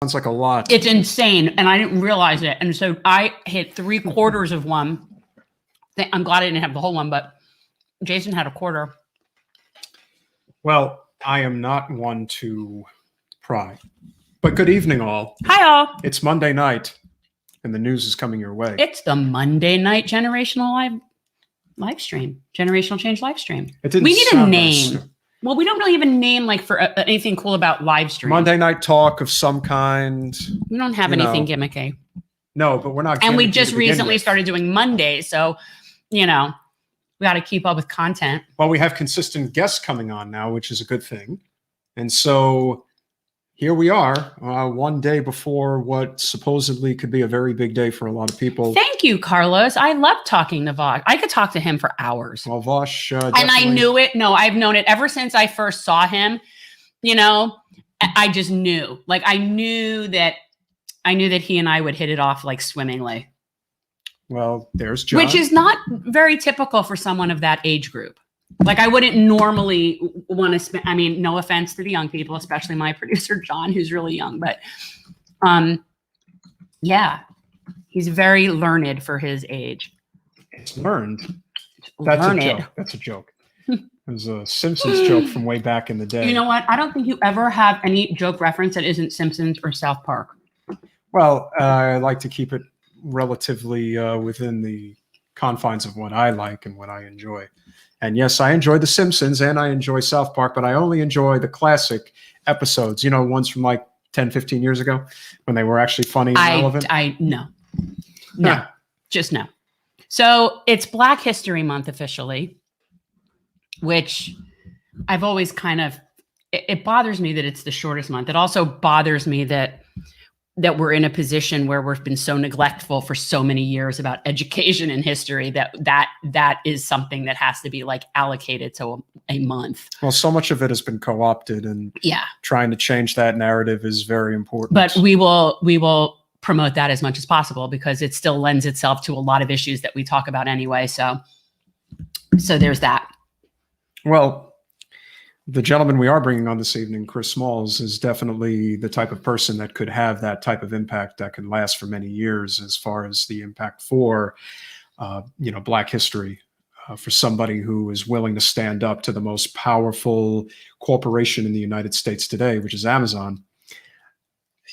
Sounds like a lot. It's insane, and I didn't realize it. And so I hit 3/4 of one. I'm glad I didn't have the whole one, but Jason had a quarter. Well, I am not one to pry. But good evening, all. Hi, all. It's Monday night, and the news is coming your way. It's the Monday night generational live stream, generational change live stream. We need a name. Well, we don't really have a name like for anything cool about live stream. Monday night talk of some kind. We don't have anything gimmicky. No, but we're not. And we just recently started doing Mondays, so we got to keep up with content. Well, we have consistent guests coming on now, which is a good thing. And so here we are, one day before what supposedly could be a very big day for a lot of people. Thank you, Carlos. I love talking to Vosh. I could talk to him for hours. Well, Vosh, and I knew it. No, I've known it ever since I first saw him. I just knew. Like I knew that he and I would hit it off like swimmingly. Well, there's John. Which is not very typical for someone of that age group. Like I wouldn't normally want to spend, no offense to the young people, especially my producer, John, who's really young, but yeah, he's very learned for his age. It's learned. That's a joke. That's a joke. There's a Simpsons joke from way back in the day. You know what? I don't think you ever have any joke reference that isn't Simpsons or South Park. Well, I like to keep it relatively within the confines of what I like and what I enjoy. And yes, I enjoy The Simpsons and I enjoy South Park, but I only enjoy the classic episodes, ones from like 10, 15 years ago when they were actually funny and relevant. No, just no. So it's Black History Month officially, which I've always it bothers me that it's the shortest month. It also bothers me that we're in a position where we've been so neglectful for so many years about education and history that is something that has to be like allocated to a month. Well, so much of it has been co-opted, and trying to change that narrative is very important. But we will promote that as much as possible because it still lends itself to a lot of issues that we talk about anyway. So there's that. Well, the gentleman we are bringing on this evening, Chris Smalls, is definitely the type of person that could have that type of impact that can last for many years as far as the impact for, Black history, for somebody who is willing to stand up to the most powerful corporation in the United States today, which is Amazon.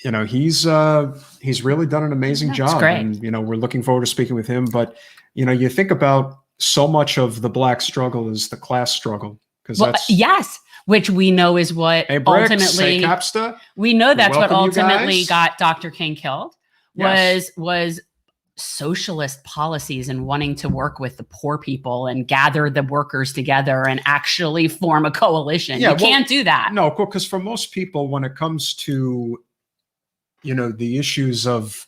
He's really done an amazing job. That's great. And, we're looking forward to speaking with him. But, you think about so much of the Black struggle is the class struggle. Yes, which we know is what ultimately we know that's what ultimately got Dr. King killed was socialist policies and wanting to work with the poor people and gather the workers together and actually form a coalition. You can't do that. No, because for most people, when it comes to, the issues of,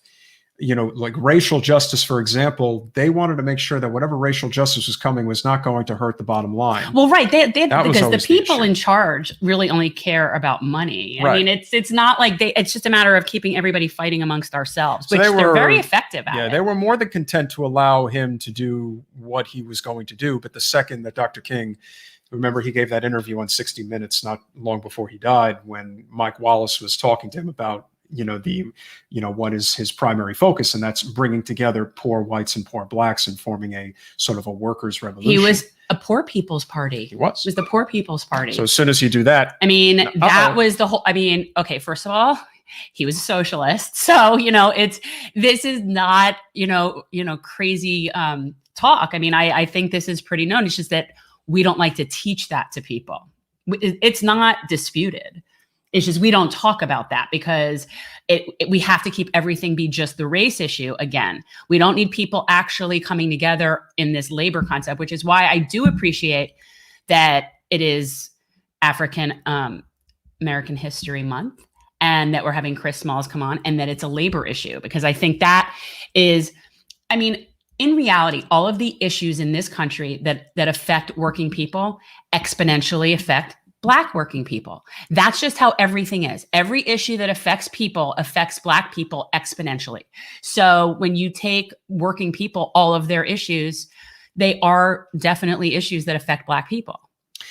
like racial justice, for example, they wanted to make sure that whatever racial justice was coming was not going to hurt the bottom line. Well, right. Because the people in charge really only care about money. I mean, it's not like it's just a matter of keeping everybody fighting amongst ourselves, which they're very effective at. Yeah, they were more than content to allow him to do what he was going to do. But the second that Dr. King, remember, he gave that interview on 60 Minutes not long before he died when Mike Wallace was talking to him about what is his primary focus, and that's bringing together poor whites and poor Blacks and forming a sort of a workers' revolution. He was a poor people's party. He was. It was the poor people's party. So as soon as you do that, that was the whole. Okay, first of all, he was a socialist, so this is not crazy talk. I think this is pretty known. It's just that we don't like to teach that to people. It's not disputed. It's just we don't talk about that because we have to keep everything be just the race issue. Again, we don't need people actually coming together in this labor concept, which is why I do appreciate that it is African American History Month and that we're having Chris Smalls come on and that it's a labor issue, because I think that is, in reality, all of the issues in this country that affect working people exponentially affect Black working people. That's just how everything is. Every issue that affects people affects Black people exponentially. So when you take working people, all of their issues, they are definitely issues that affect Black people.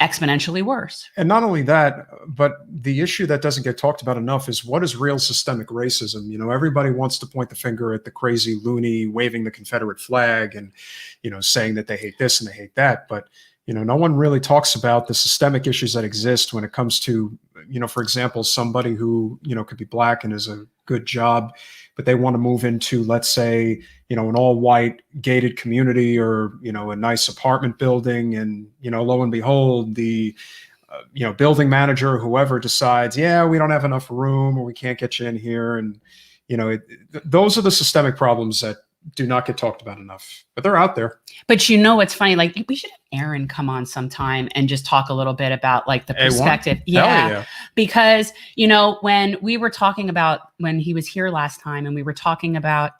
exponentially worse. And not only that, but the issue that doesn't get talked about enough is what is real systemic racism? You know, everybody wants to point the finger at the crazy loony waving the Confederate flag and, you know, saying that they hate this and they hate that. But, you know, no one really talks about the systemic issues that exist when it comes to, you know, for example, somebody who, you know, could be black and is a good job, but they want to move into, let's say, you know, an all white gated community or, you know, a nice apartment building. And, you know, lo and behold, the, you know, building manager or whoever decides, yeah, we don't have enough room or we can't get you in here. And, you know, those are the systemic problems that do not get talked about enough, but they're out there. But you know, what's funny, like we should have Aaron come on sometime and just talk a little bit about like the perspective. Yeah. Because, you know, when we were talking about, when he was here last time and we were talking about,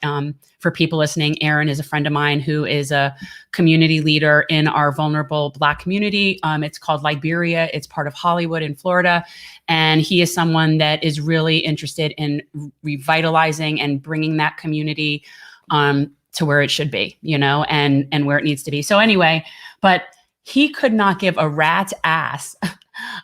for people listening, Aaron is a friend of mine who is a community leader in our vulnerable Black community. It's called Liberia. It's part of Hollywood in Florida. And he is someone that is really interested in revitalizing and bringing that community to where it should be, you know, and where it needs to be. So anyway, but he could not give a rat's ass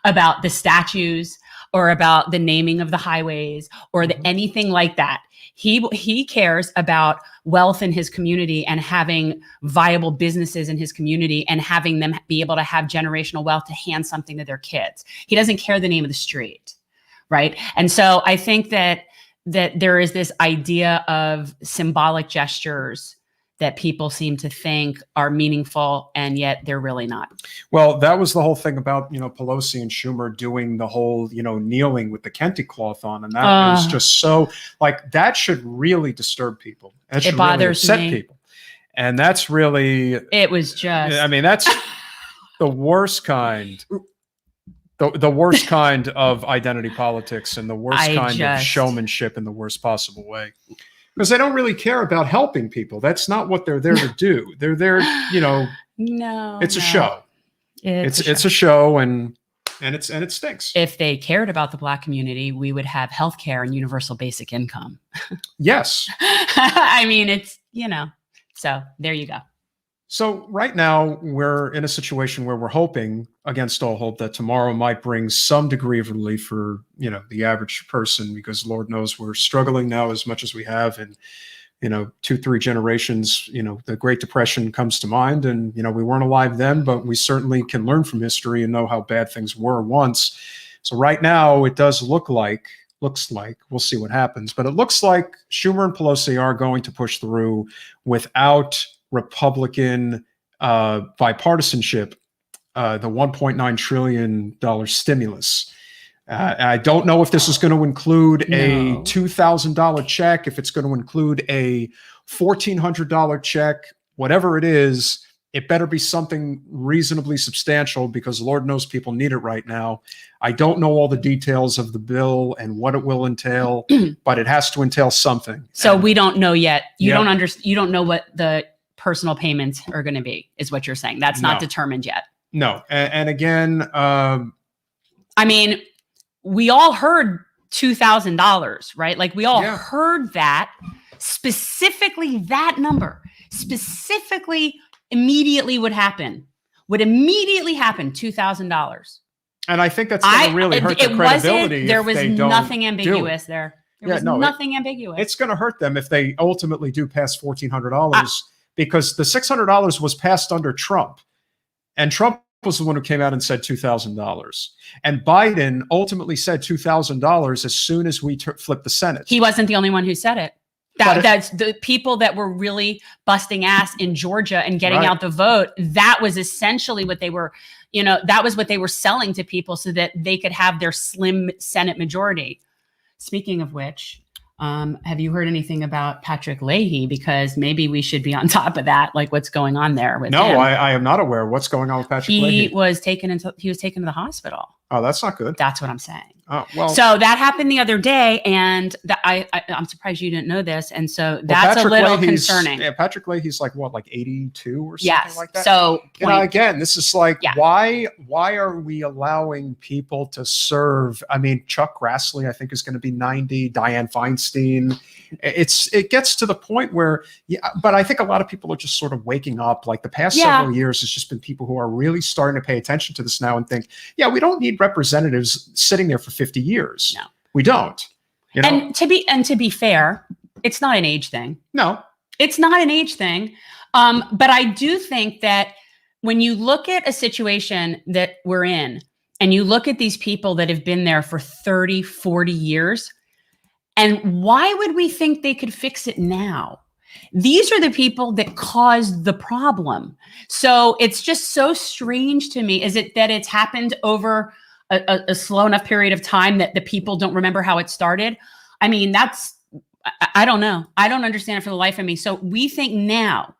about the statues or about the naming of the highways or anything like that. He cares about wealth in his community and having viable businesses in his community and having them be able to have generational wealth to hand something to their kids. He doesn't care the name of the street, right? And so I think that there is this idea of symbolic gestures that people seem to think are meaningful, and yet they're really not. Well, that was the whole thing about, you know, Pelosi and Schumer doing the whole, you know, kneeling with the Kente cloth on. And that was just so, like, that should really disturb people. That should it bothers really upset me. people. And that's really, it was just, I mean, that's the worst kind. The worst kind of identity politics and the worst kind of showmanship in the worst possible way. Because they don't really care about helping people. That's not what they're there to do. They're there, you know. No, it's a show. It's a show, and it stinks. If they cared about the Black community, we would have healthcare and universal basic income. Yes. I mean, it's, you know. So there you go. So right now we're in a situation where we're hoping against all hope that tomorrow might bring some degree of relief for, you know, the average person, because Lord knows we're struggling now as much as we have in, you know, 2-3 generations. You know, the Great Depression comes to mind, and, you know, we weren't alive then, but we certainly can learn from history and know how bad things were once. So right now it does looks like, we'll see what happens, but it looks like Schumer and Pelosi are going to push through without Republican bipartisanship, the $1.9 trillion stimulus. I don't know if this is going to include a $2,000 check, if it's going to include a $1,400 check, whatever it is. It better be something reasonably substantial, because Lord knows people need it right now. I don't know all the details of the bill and what it will entail, but it has to entail something. So we don't know yet. You don't know what the personal payments are going to be, is what you're saying. That's not determined yet. No. And again, I mean, we all heard $2,000, right? Like we all heard that, specifically that number, specifically immediately would immediately happen, $2,000. And I think that's going to really hurt their credibility. There was nothing ambiguous there. There was nothing ambiguous. It's going to hurt them if they ultimately do pass $1,400, because the $600 was passed under Trump, and Trump was the one who came out and said $2,000. And Biden ultimately said $2,000 as soon as we flipped the Senate. He wasn't the only one who said it. That's the people that were really busting ass in Georgia and getting out the vote. That was essentially what they were, you know, that was what they were selling to people so that they could have their slim Senate majority. Speaking of which, have you heard anything about Patrick Leahy? Because maybe we should be on top of that, like what's going on there with him. I am not aware. What's going on with Patrick Leahy? He was taken to the hospital. Oh, that's not good. That's what I'm saying. Well, So that happened the other day, and I'm surprised you didn't know this. And so that's Patrick a little Leahy's, concerning. Yeah, Patrick Leahy's like what, like 82 or something Yes. like that. So again, this is like, Yeah. why are we allowing people to serve? I mean, Chuck Grassley, I think, is going to be 90. Dianne Feinstein. It gets to the point where, but I think a lot of people are just sort of waking up. Like the past several years, it's just been people who are really starting to pay attention to this now and think, yeah, we don't need representatives sitting there for 50 years. No, we don't. You know? And to be fair, it's not an age thing. No, it's not an age thing. But I do think that when you look at a situation that we're in, and you look at these people that have been there for 30, 40 years, and why would we think they could fix it now? These are the people that caused the problem. So it's just so strange to me. Is it that it's happened over a slow enough period of time that the people don't remember how it started? I mean, I don't know. I don't understand it for the life of me. So we think now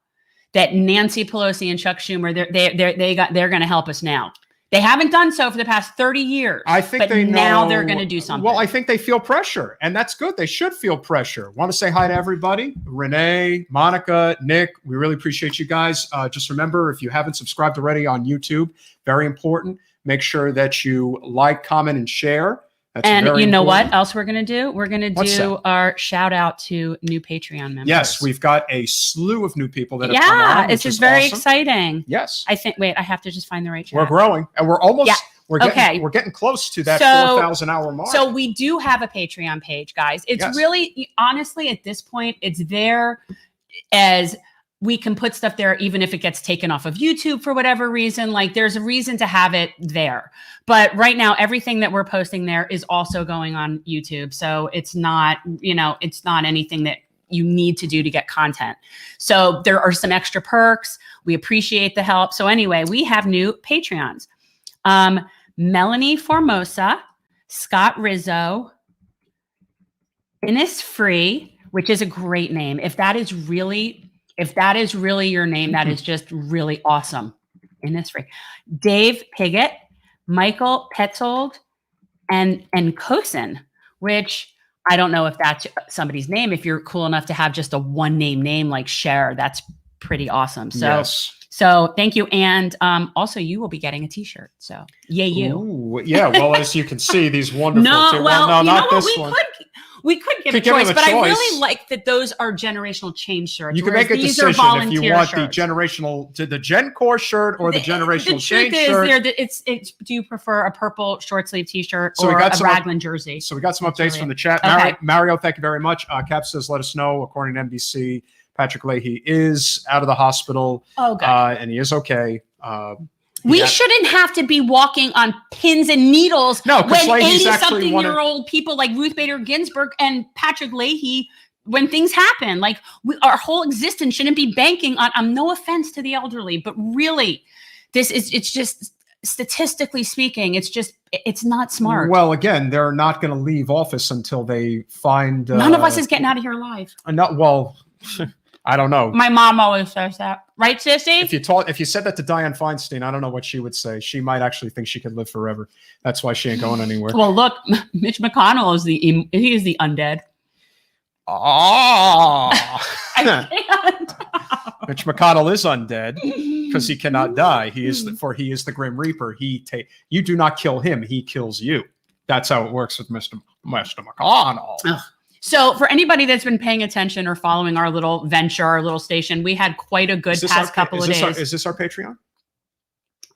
that Nancy Pelosi and Chuck Schumer, they're going to help us now. They haven't done so for the past 30 years. I think but now they're going to do something. Well, I think they feel pressure, and that's good. They should feel pressure. Want to say hi to everybody. Renee, Monica, Nick, we really appreciate you guys. Just remember, if you haven't subscribed already on YouTube, very important, make sure that you like, comment, and share. That's and you know important. what else we're going to do? We're going to do our shout out to new Patreon members. Yes, we've got a slew of new people that have come on. It's just very exciting. Yes. I think, wait, I have to just find the right chat. We're growing, and we're almost, we're getting close to that 4,000 hour mark. So we do have a Patreon page, guys. It's really, honestly, at this point, it's there as we can put stuff there, even if it gets taken off of YouTube for whatever reason. Like, there's a reason to have it there. But right now, everything that we're posting there is also going on YouTube. So it's not, it's not anything that you need to do to get content. So there are some extra perks. We appreciate the help. So anyway, we have new Patreons. Melanie Formosa, Scott Rizzo, Innisfree, which is a great name. If that is really your name, that is just really awesome. Innisfree. Dave Piggott, Michael Petzold, and Kosin, which I don't know if that's somebody's name. If you're cool enough to have just a one name like Cher, that's pretty awesome. So, yes. So thank you. And also you will be getting a t-shirt. So yay you. Ooh, yeah. Well, as you can see, these wonderful. No, not this one. We could give a choice, but I really like that those are generational change shirts. You can make a decision if you want the generational, the Gen Core shirt or the generational change shirt. Do you prefer a purple short sleeve t-shirt or a Raglan jersey? So we got some updates from the chat. Okay. Mario, thank you very much. Cap says, let us know. According to NBC, Patrick Leahy is out of the hospital. Oh, good. And he is okay. We shouldn't have to be walking on pins and needles when 80-something-year-old people like Ruth Bader Ginsburg and Patrick Leahy, when things happen, like our whole existence shouldn't be banking on no offense to the elderly, but really, it's just statistically speaking, it's not smart. Well, again, they're not going to leave office until they find. None of us is getting out of here alive. I don't know. My mom always says that. Right, sissy? If you said that to Dianne Feinstein, I don't know what she would say. She might actually think she could live forever. That's why she ain't going anywhere. Well, look, Mitch McConnell is the undead. Oh. I can't. Mitch McConnell is undead because he cannot die. He is the Grim Reaper. You do not kill him, he kills you. That's how it works with Mr. McConnell. Ugh. So for anybody that's been paying attention or following our little venture, our little station, we had quite a good past couple of days. Is this our Patreon?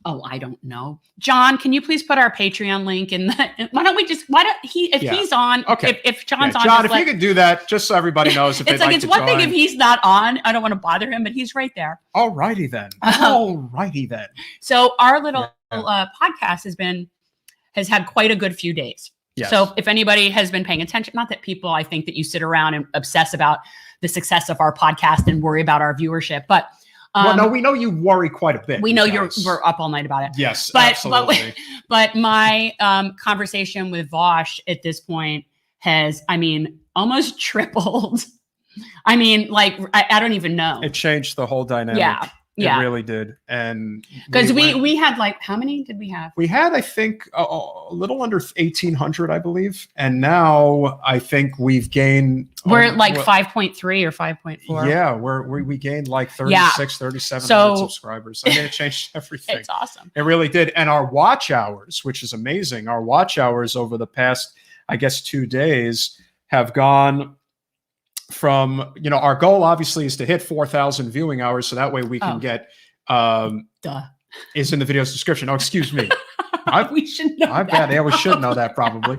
Oh, I don't know. John, can you please put our Patreon link in the, he's on, okay. If John's on. John, if you could do that, just so everybody knows if it's one thing if he's not on, I don't want to bother him, but he's right there. All righty then. So our little podcast has had quite a good few days. Yes. So if anybody has been paying attention, not that people, I think that you sit around and obsess about the success of our podcast and worry about our viewership, but we know you worry quite a bit. We know we're up all night about it. Yes, absolutely. But my conversation with Vosh at this point has, almost tripled. I don't even know. It changed the whole dynamic. Yeah. Yeah. It really did. And because we had like, how many did we have? We had, I think, a little under 1,800, I believe. And now I think we've gained. We're like 5.3 or 5.4. Yeah, we gained like 36, 3,700 subscribers. I mean, it changed everything. It's awesome. It really did. And our watch hours, which is amazing, our watch hours over the past, I guess, 2 days have gone from, our goal obviously is to hit 4,000 viewing hours. So that way we can get, is in the video's description. Oh, excuse me. We should know that. Yeah, we should know that probably.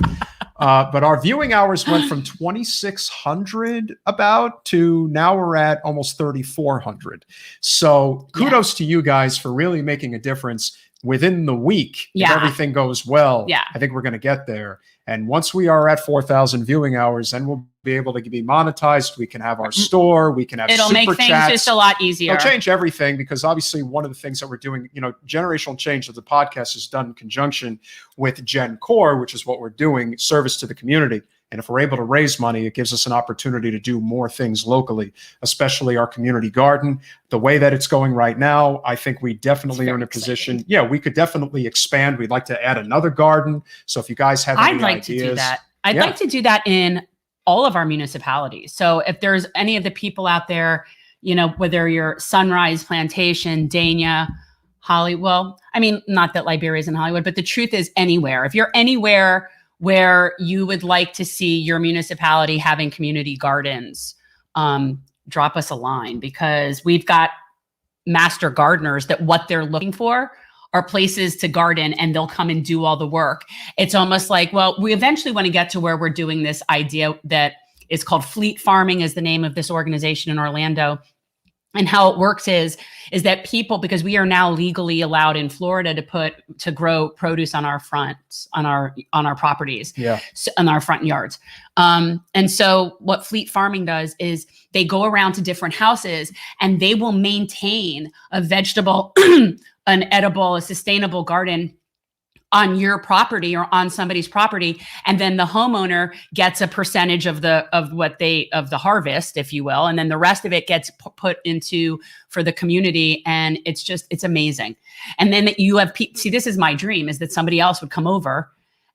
But our viewing hours went from 2,600 about to now we're at almost 3,400. So kudos to you guys for really making a difference within the week. If everything goes well, I think we're going to get there. And once we are at 4,000 viewing hours, then we'll be able to be monetized. We can have our store. We can have It'll super make things chats. just a lot easier. It'll change everything because obviously one of the things that we're doing, generational change of the podcast is done in conjunction with Gen Core, which is what we're doing, service to the community. And if we're able to raise money, it gives us an opportunity to do more things locally, especially our community garden. The way that it's going right now, I think we definitely are in a position. Yeah, we could definitely expand. We'd like to add another garden. So if you guys have any ideas. To do that. I'd like to do that in all of our municipalities. So if there's any of the people out there, whether you're Sunrise, Plantation, Dania, Hollywood, well, I mean, not that Liberia is in Hollywood, but the truth is anywhere. If you're anywhere where you would like to see your municipality having community gardens, drop us a line because we've got master gardeners that what they're looking for are places to garden and they'll come and do all the work. It's almost like, well, we eventually want to get to where we're doing this idea that is called fleet farming is the name of this organization in Orlando. And how it works is that people, because we are now legally allowed in Florida to grow produce on our fronts, on our properties, on our front yards. And so what fleet farming does is they go around to different houses and they will maintain a vegetable, an edible, a sustainable garden on your property or on somebody's property, and then the homeowner gets a percentage of the harvest, if you will, and then the rest of it gets put into for the community, and it's amazing. And then you have see, this is my dream, is that somebody else would come over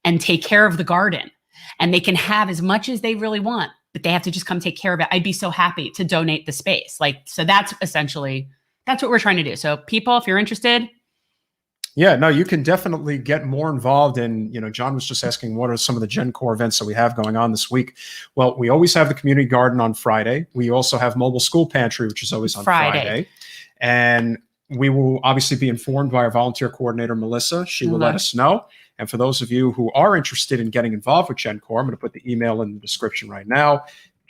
and take care of the garden, and they can have as much as they really want, but they have to just come take care of it. I'd be so happy to donate the space, so that's what we're trying to do. So people, if you're interested. Yeah, no, you can definitely get more involved in, John was just asking what are some of the Gen Core events that we have going on this week. Well, we always have the community garden on Friday. We also have mobile school pantry, which is always on Friday. And we will obviously be informed by our volunteer coordinator, Melissa. She will let us know. And for those of you who are interested in getting involved with Gen Core, I'm going to put the email in the description right now,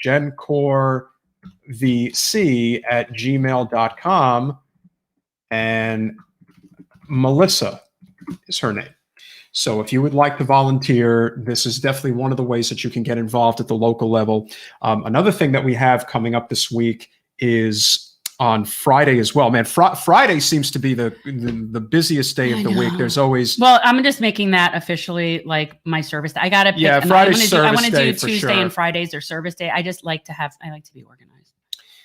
gencorevc@gmail.com. And Melissa is her name. So if you would like to volunteer, this is definitely one of the ways that you can get involved at the local level. Another thing that we have coming up this week is on Friday as well. Man, Friday seems to be the busiest day of the week. There's always. Well, I'm just making that officially like my service day. I got to pick. Yeah, Friday's service day. I want to do for Tuesday sure. And Fridays or service day. I like to be organized.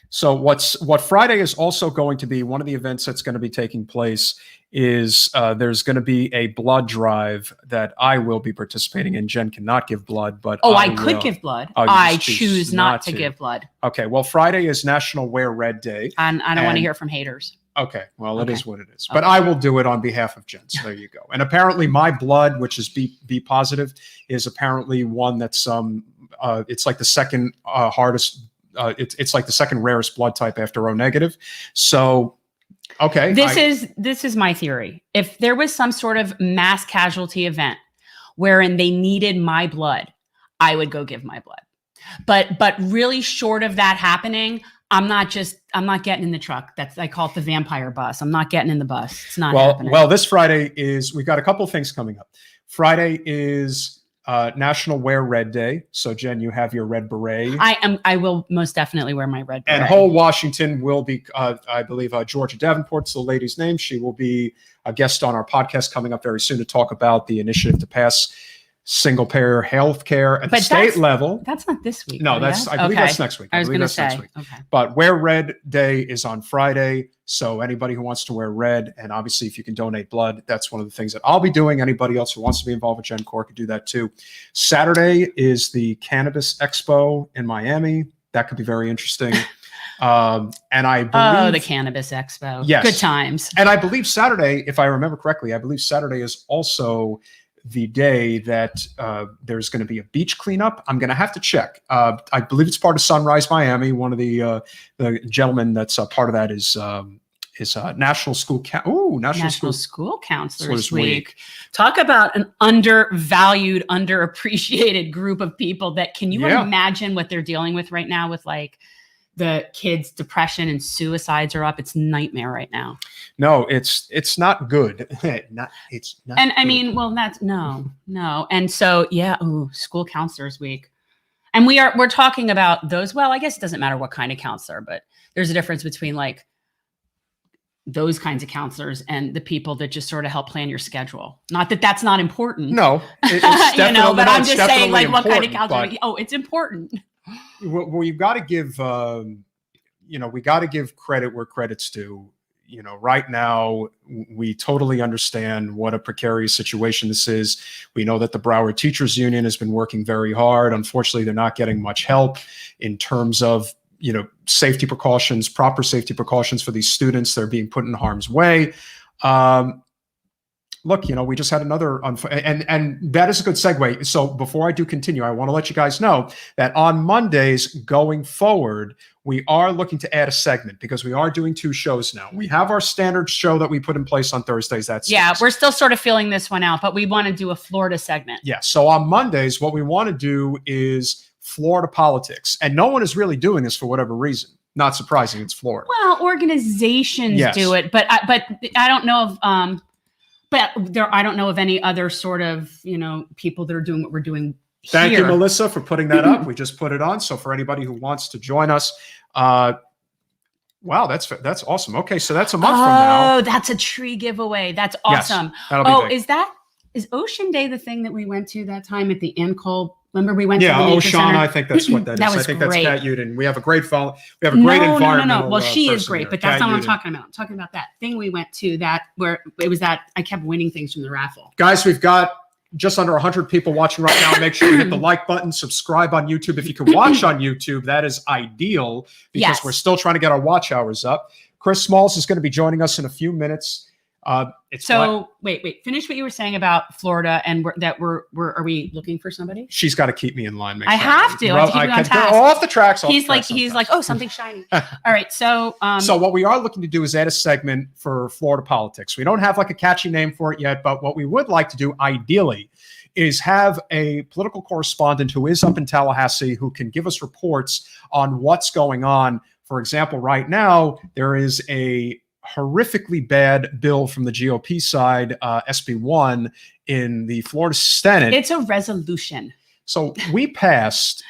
So what Friday is also going to be, one of the events that's going to be taking place is there's going to be a blood drive that I will be participating in. Jen cannot give blood, but I could give blood. I choose not to give blood. Okay, well, Friday is National Wear Red Day. And I don't want to hear from haters. Okay, well, it is what it is. But I will do it on behalf of Jen, so there you go. And apparently my blood, which is B positive, is apparently one that's, it's like the second hardest. It's like the second rarest blood type after O negative. So, okay. This is my theory. If there was some sort of mass casualty event wherein they needed my blood, I would go give my blood. But really short of that happening, I'm not getting in the truck. I call it the vampire bus. I'm not getting in the bus. It's not happening. Well, this Friday we've got a couple of things coming up. Friday is National Wear Red Day. So Jen, you have your red beret. I will most definitely wear my red beret. And whole Washington will be, I believe, Georgia Davenport's the lady's name. She will be a guest on our podcast coming up very soon to talk about the initiative to pass single-payer health care at the But state level. That's not this week. No, though, that's yeah? I believe Okay. that's next week. I was believe going to that's next say. week. Okay. But Wear Red Day is on Friday. So anybody who wants to wear red, and obviously if you can donate blood, that's one of the things that I'll be doing. Anybody else who wants to be involved with GenCore could do that too. Saturday is the Cannabis Expo in Miami. That could be very interesting. And I believe the Cannabis Expo. Yes. Good times. And I believe Saturday, if I remember correctly, I believe Saturday is also the day that there's going to be a beach cleanup. I'm going to have to check. I believe it's part of Sunrise Miami. One of the gentlemen that's part of that is National School National School Counselors Week. Talk about an undervalued, underappreciated group of people that can you imagine what they're dealing with right now with like the kids' depression and suicides are up. It's a nightmare right now. No, it's not good. It's not. And good. I mean, well, that's no. And so, School Counselors Week. And we're talking about those. Well, I guess it doesn't matter what kind of counselor, but there's a difference between like those kinds of counselors and the people that just sort of help plan your schedule. Not that that's not important. No, it's definitely, but I'm just saying like what kind of counselor. Oh, it's important. Well, you've got to give, we got to give credit where credit's due. Right now, we totally understand what a precarious situation this is. We know that the Broward Teachers Union has been working very hard. Unfortunately, they're not getting much help in terms of, safety precautions, proper safety precautions for these students. They're being put in harm's way. Look, we just had another, and that is a good segue. So before I do continue, I want to let you guys know that on Mondays going forward, we are looking to add a segment because we are doing 2 shows now. We have our standard show that we put in place on Thursdays. We're still sort of filling this one out, but we want to do a Florida segment. Yeah. So on Mondays, what we want to do is Florida politics, and no one is really doing this for whatever reason. Not surprising. It's Florida. Well, organizations do it, but I don't know of. But I don't know of any other sort of, people that are doing what we're doing here. Thank you, Melissa, for putting that up. We just put it on. So for anybody who wants to join us, wow, that's awesome. Okay, so that's a month from now. Oh, that's a tree giveaway. That's awesome. Yes, is Ocean Day the thing that we went to that time at the Ancol? Remember we went to the Ocean. Center? I think that's what that is. That was I think great. that's Kat Uden. We have a great phone. We have a great environmental. No. Well, she is person great, there. but that's Kat not what I'm Uden. talking about. I'm talking about that thing we went to where it was that I kept winning things from the raffle. Guys, we've got just under 100 people watching right now. Make sure you hit the like button, subscribe on YouTube. If you can watch on YouTube, that is ideal because we're still trying to get our watch hours up. Chris Smalls is going to be joining us in a few minutes. Wait, finish what you were saying about Florida and are we looking for somebody? She's got to keep me in line. I have to. I keep you on task. Off the tracks. He's like, oh, something shiny. All right. So what we are looking to do is add a segment for Florida politics. We don't have like a catchy name for it yet, but what we would like to do ideally is have a political correspondent who is up in Tallahassee who can give us reports on what's going on. For example, right now, there is a horrifically bad bill from the GOP side, SB1, in the Florida Senate. It's a resolution. So we passed.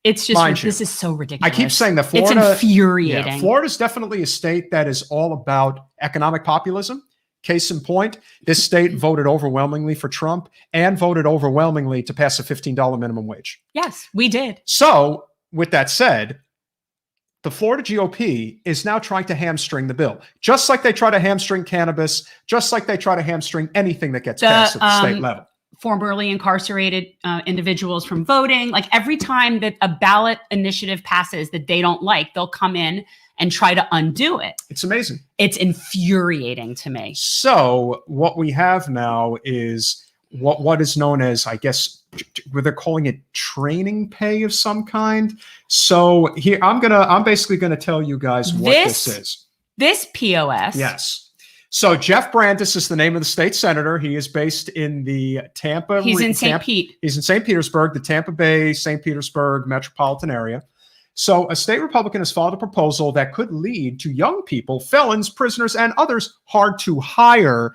It's just, this is so ridiculous. I keep saying that Florida. It's infuriating. Yeah, Florida is definitely a state that is all about economic populism. Case in point, this state voted overwhelmingly for Trump and voted overwhelmingly to pass a $15 minimum wage. Yes, we did. So with that said, the Florida GOP is now trying to hamstring the bill, just like they try to hamstring cannabis, just like they try to hamstring anything that gets passed at the state level. Formerly incarcerated individuals from voting. Like every time that a ballot initiative passes that they don't like, they'll come in and try to undo it. It's amazing. It's infuriating to me. So what we have now is what is known as, I guess, where they're calling it training pay of some kind. So here, I'm basically gonna tell you guys what this is. This POS. Yes. So Jeff Brandes is the name of the state senator. He is based in the Tampa. He's in St. Pete. He's in St. Petersburg, the Tampa Bay, St. Petersburg metropolitan area. So a state Republican has filed a proposal that could lead to young people, felons, prisoners, and others hard to hire.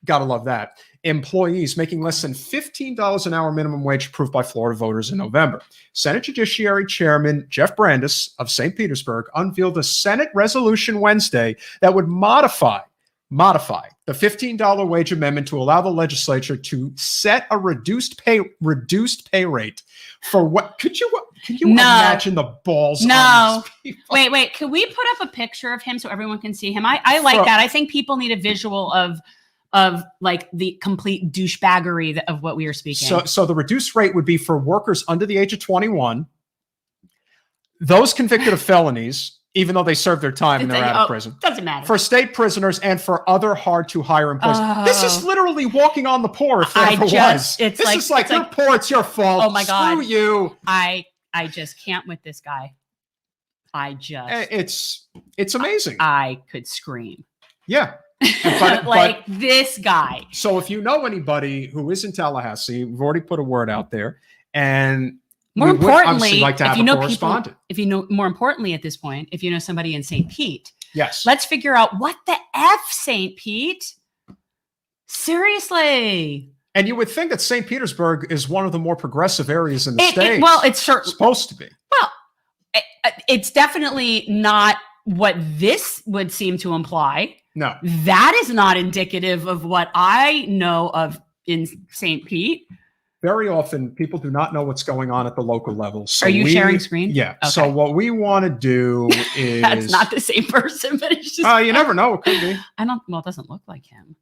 Gotta love that. Employees making less than $15 an hour minimum wage approved by Florida voters in November. Senate Judiciary Chairman Jeff Brandes of St. Petersburg unveiled a Senate resolution Wednesday that would modify modify the $15 wage amendment to allow the legislature to set a reduced pay rate for what could you imagine the balls on these people? Wait, can we put up a picture of him so everyone can see him? I like that. I think people need a visual of like the complete douchebaggery of what we are speaking. So the reduced rate would be for workers under the age of 21, those convicted of felonies, even though they served their time and they're out of prison. Doesn't matter. For state prisoners and for other hard to hire employees. This is literally walking on the poor if there ever was. This is like, you're poor, it's your fault. Oh my God. Screw you. I just can't with this guy. It's amazing. I could scream. Yeah. But this guy. So if you know anybody who is in Tallahassee, we've already put a word out there. And more importantly, like to have if you know correspondent. More importantly at this point, if you know somebody in St. Pete, yes, let's figure out what the F, St. Pete. Seriously. And you would think that St. Petersburg is one of the more progressive areas in the state. Well, it's supposed to be. Well, it's definitely not what this would seem to imply. No, that is not indicative of what I know of in St. Pete. Very often, people do not know what's going on at the local level. So are you sharing screen? Yeah. Okay. So what we want to do is that's not the same person, but it's just you never know. It could be. Well, it doesn't look like him.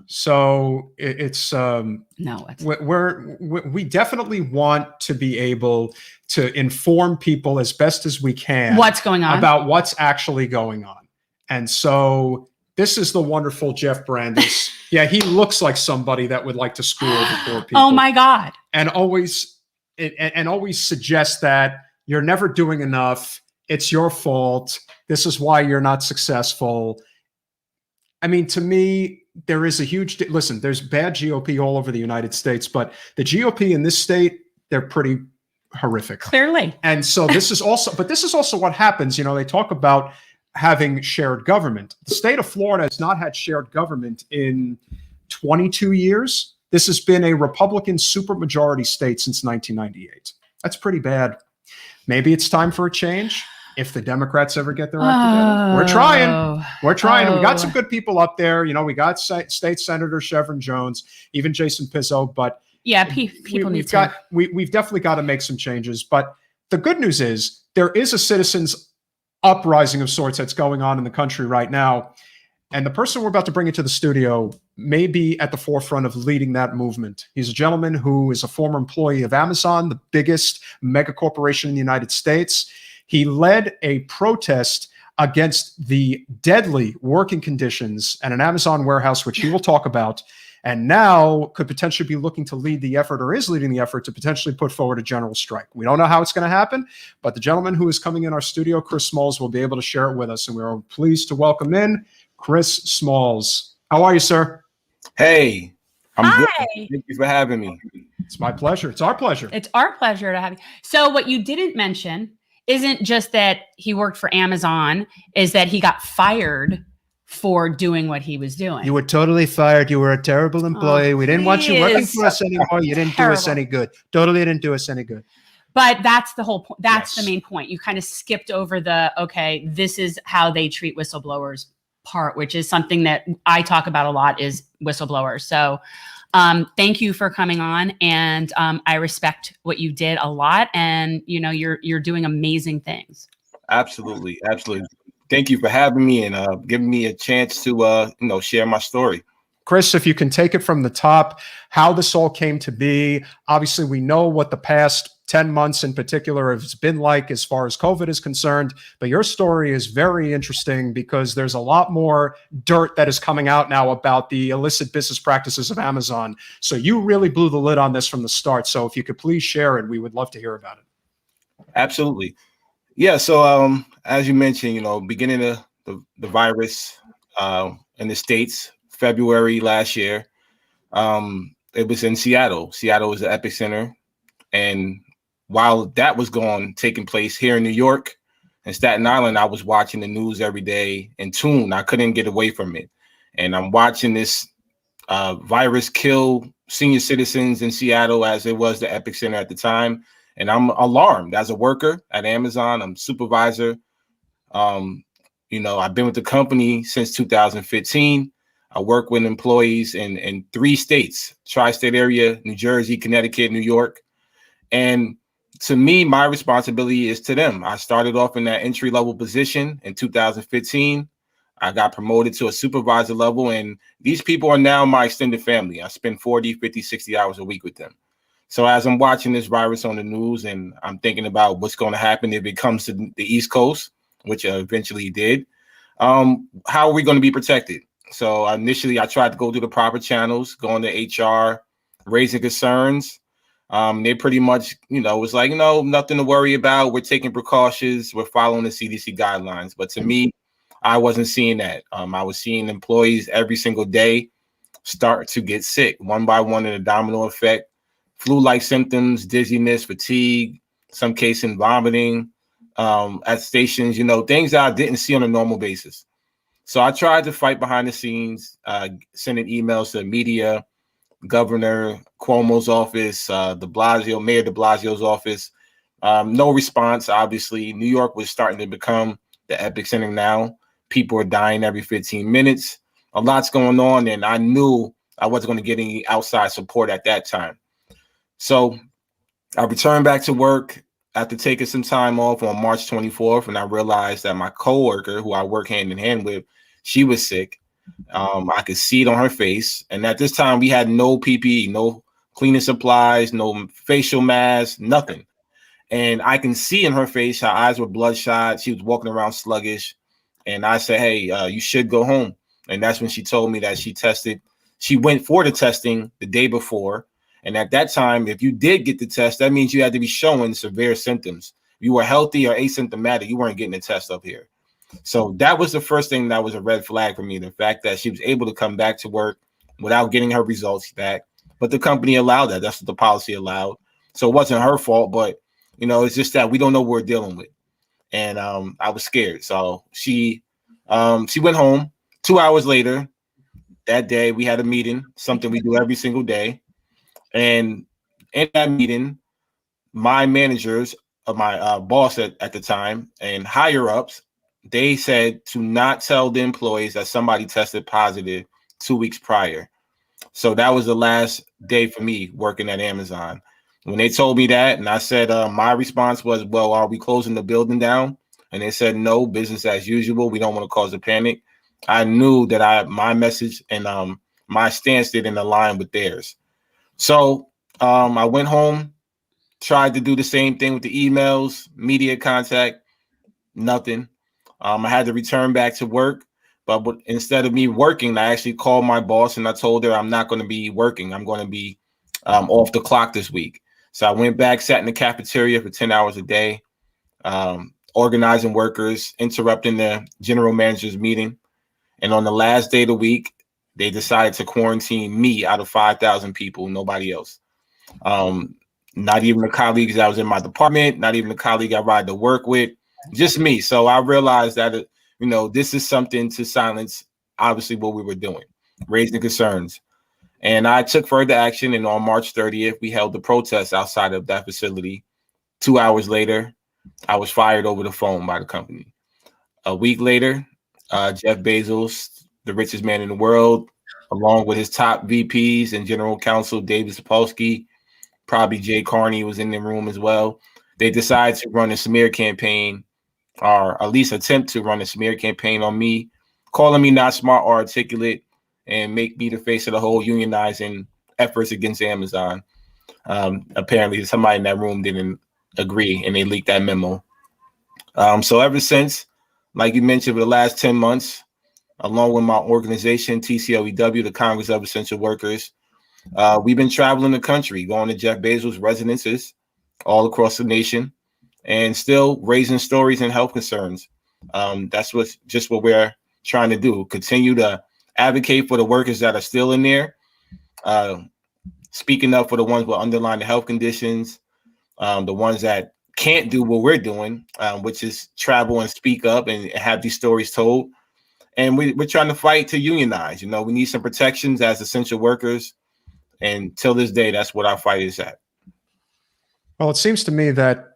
So it's no. We definitely want to be able to inform people as best as we can what's going on about what's actually going on, and so. This is the wonderful Jeff Brandes. Yeah, he looks like somebody that would like to screw over poor people. Oh my God! And always suggest that you're never doing enough. It's your fault. This is why you're not successful. I mean, to me, there is a huge listen. There's bad GOP all over the United States, but the GOP in this state, they're pretty horrific. Clearly. And so this is also what happens. You know, they talk about having shared government. The state of Florida has not had shared government in 22 years. This has been a Republican supermajority state since 1998. That's pretty bad. Maybe it's time for a change if the Democrats ever get their act together. We're trying. And we got some good people up there. You know, we got State Senator Chevron Jones, even Jason Pizzo. But yeah, we've definitely got to make some changes. But the good news is there is a citizens uprising of sorts that's going on in the country right now. And the person we're about to bring into the studio may be at the forefront of leading that movement. He's a gentleman who is a former employee of Amazon, the biggest mega corporation in the United States. He led a protest against the deadly working conditions at an Amazon warehouse, which he will talk about, and now could potentially be looking to lead the effort, or is leading the effort, to potentially put forward a general strike. We don't know how it's going to happen, but the gentleman who is coming in our studio, Chris Smalls, will be able to share it with us, and we are pleased to welcome in Chris Smalls. How are you, sir? Hey, I'm good. Thank you for having me. It's my pleasure. It's our pleasure. It's our pleasure to have you. So what you didn't mention isn't just that he worked for Amazon, is that he got fired for doing what he was doing. You were totally fired. You were a terrible employee. We didn't want you working for us anymore. You didn't do us any good. Totally didn't do us any good. But that's the whole point. That's the main point. You kind of skipped over okay, this is how they treat whistleblowers part, which is something that I talk about a lot, is whistleblowers. So thank you for coming on. And I respect what you did a lot. And, you know, you're doing amazing things. Absolutely. Absolutely. Thank you for having me and giving me a chance to, share my story. Chris, if you can take it from the top, how this all came to be. Obviously, we know what the past 10 months in particular has been like as far as COVID is concerned, but your story is very interesting because there's a lot more dirt that is coming out now about the illicit business practices of Amazon. So you really blew the lid on this from the start. So if you could please share it, we would love to hear about it. Absolutely. Yeah. So as you mentioned, beginning of the virus in the States, February last year, it was in Seattle. Seattle was the epicenter. And while that was taking place here in New York and Staten Island, I was watching the news every day in tune. I couldn't get away from it. And I'm watching this virus kill senior citizens in Seattle, as it was the epicenter at the time. And I'm alarmed as a worker at Amazon. I'm supervisor. I've been with the company since 2015. I work with employees in 3 states, tri-state area, New Jersey, Connecticut, New York. And to me, my responsibility is to them. I started off in that entry-level position in 2015. I got promoted to a supervisor level, and these people are now my extended family. I spend 40, 50, 60 hours a week with them. So as I'm watching this virus on the news and I'm thinking about what's going to happen if it comes to the East Coast, which eventually did, how are we going to be protected? So initially, I tried to go through the proper channels, going to HR, raising concerns. They pretty much, was like, nothing to worry about. We're taking precautions. We're following the CDC guidelines. But to me, I wasn't seeing that. I was seeing employees every single day start to get sick, one by one, in a domino effect. Flu-like symptoms, dizziness, fatigue, some cases vomiting at stations, things that I didn't see on a normal basis. So I tried to fight behind the scenes, sending emails to the media, Governor Cuomo's office, Mayor de Blasio's office. No response, obviously. New York was starting to become the epicenter now. People are dying every 15 minutes. A lot's going on, and I knew I wasn't going to get any outside support at that time. So I returned back to work after taking some time off on March 24th, and I realized that my coworker, who I work hand in hand with, she was sick. I could see it on her face. And at this time, we had no PPE, no cleaning supplies, no facial masks, nothing. And I can see in her face, her eyes were bloodshot. She was walking around sluggish. And I said, hey, you should go home. And that's when she told me that she tested. She went for the testing the day before. And at that time, if you did get the test, that means you had to be showing severe symptoms. If you were healthy or asymptomatic, you weren't getting the test up here. So that was the first thing that was a red flag for me, the fact that she was able to come back to work without getting her results back. But the company allowed that. That's what the policy allowed. So it wasn't her fault, but, it's just that we don't know what we're dealing with. And I was scared. So she went home. 2 hours later, that day, we had a meeting, something we do every single day. And in that meeting, my managers, my boss at the time, and higher ups, they said to not tell the employees that somebody tested positive 2 weeks prior. So that was the last day for me working at Amazon. When they told me that, and I said, my response was, well, are we closing the building down? And they said, no, business as usual. We don't want to cause a panic. I knew that my message and my stance didn't align with theirs. So I went home, tried to do the same thing with the emails, media contact, nothing. I had to return back to work, but instead of me working, I actually called my boss and I told her I'm not going to be working. I'm going to be off the clock this week. So I went back, sat in the cafeteria for 10 hours a day, organizing workers, interrupting the general manager's meeting. And on the last day of the week, they decided to quarantine me out of 5,000 people, nobody else. Not even the colleagues that was in my department, not even the colleague I ride to work with, just me. So I realized that, this is something to silence, obviously, what we were doing, raising concerns. And I took further action. And on March 30th, we held the protest outside of that facility. 2 hours later, I was fired over the phone by the company. A week later, Jeff Bezos, the richest man in the world, along with his top VPs and general counsel, David Sapolsky, probably Jay Carney was in the room as well. They decided to run a smear campaign, or at least attempt to run a smear campaign on me, calling me not smart or articulate, and make me the face of the whole unionizing efforts against Amazon. Apparently, somebody in that room didn't agree, and they leaked that memo. So ever since, like you mentioned, for the last 10 months, along with my organization, TCLEW, the Congress of Essential Workers, we've been traveling the country, going to Jeff Bezos' residences all across the nation, and still raising stories and health concerns. That's what we're trying to do. Continue to advocate for the workers that are still in there, speaking up for the ones with underlying health conditions, the ones that can't do what we're doing, which is travel and speak up and have these stories told. And we're trying to fight to unionize. We need some protections as essential workers. And till this day, that's what our fight is at. Well, it seems to me that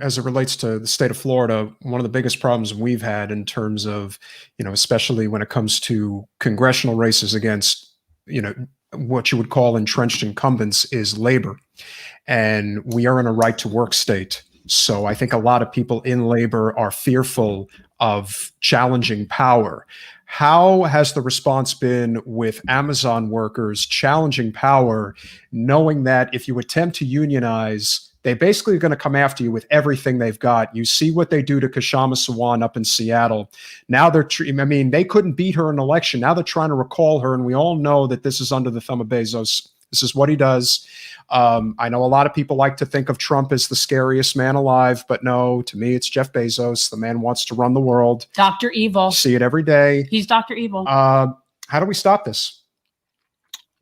as it relates to the state of Florida, one of the biggest problems we've had in terms of, especially when it comes to congressional races against, what you would call entrenched incumbents is labor. And we are in a right to work state. So I think a lot of people in labor are fearful of challenging power. How has the response been with Amazon workers challenging power, knowing that if you attempt to unionize, they basically are going to come after you with everything they've got? You see what they do to Kashama Sawant up in Seattle. Now they couldn't beat her in an election. Now they're trying to recall her. And we all know that this is under the thumb of Bezos. This is what he does. I know a lot of people like to think of Trump as the scariest man alive, but no, to me, it's Jeff Bezos. The man wants to run the world. Dr. Evil. See it every day. He's Dr. Evil. How do we stop this?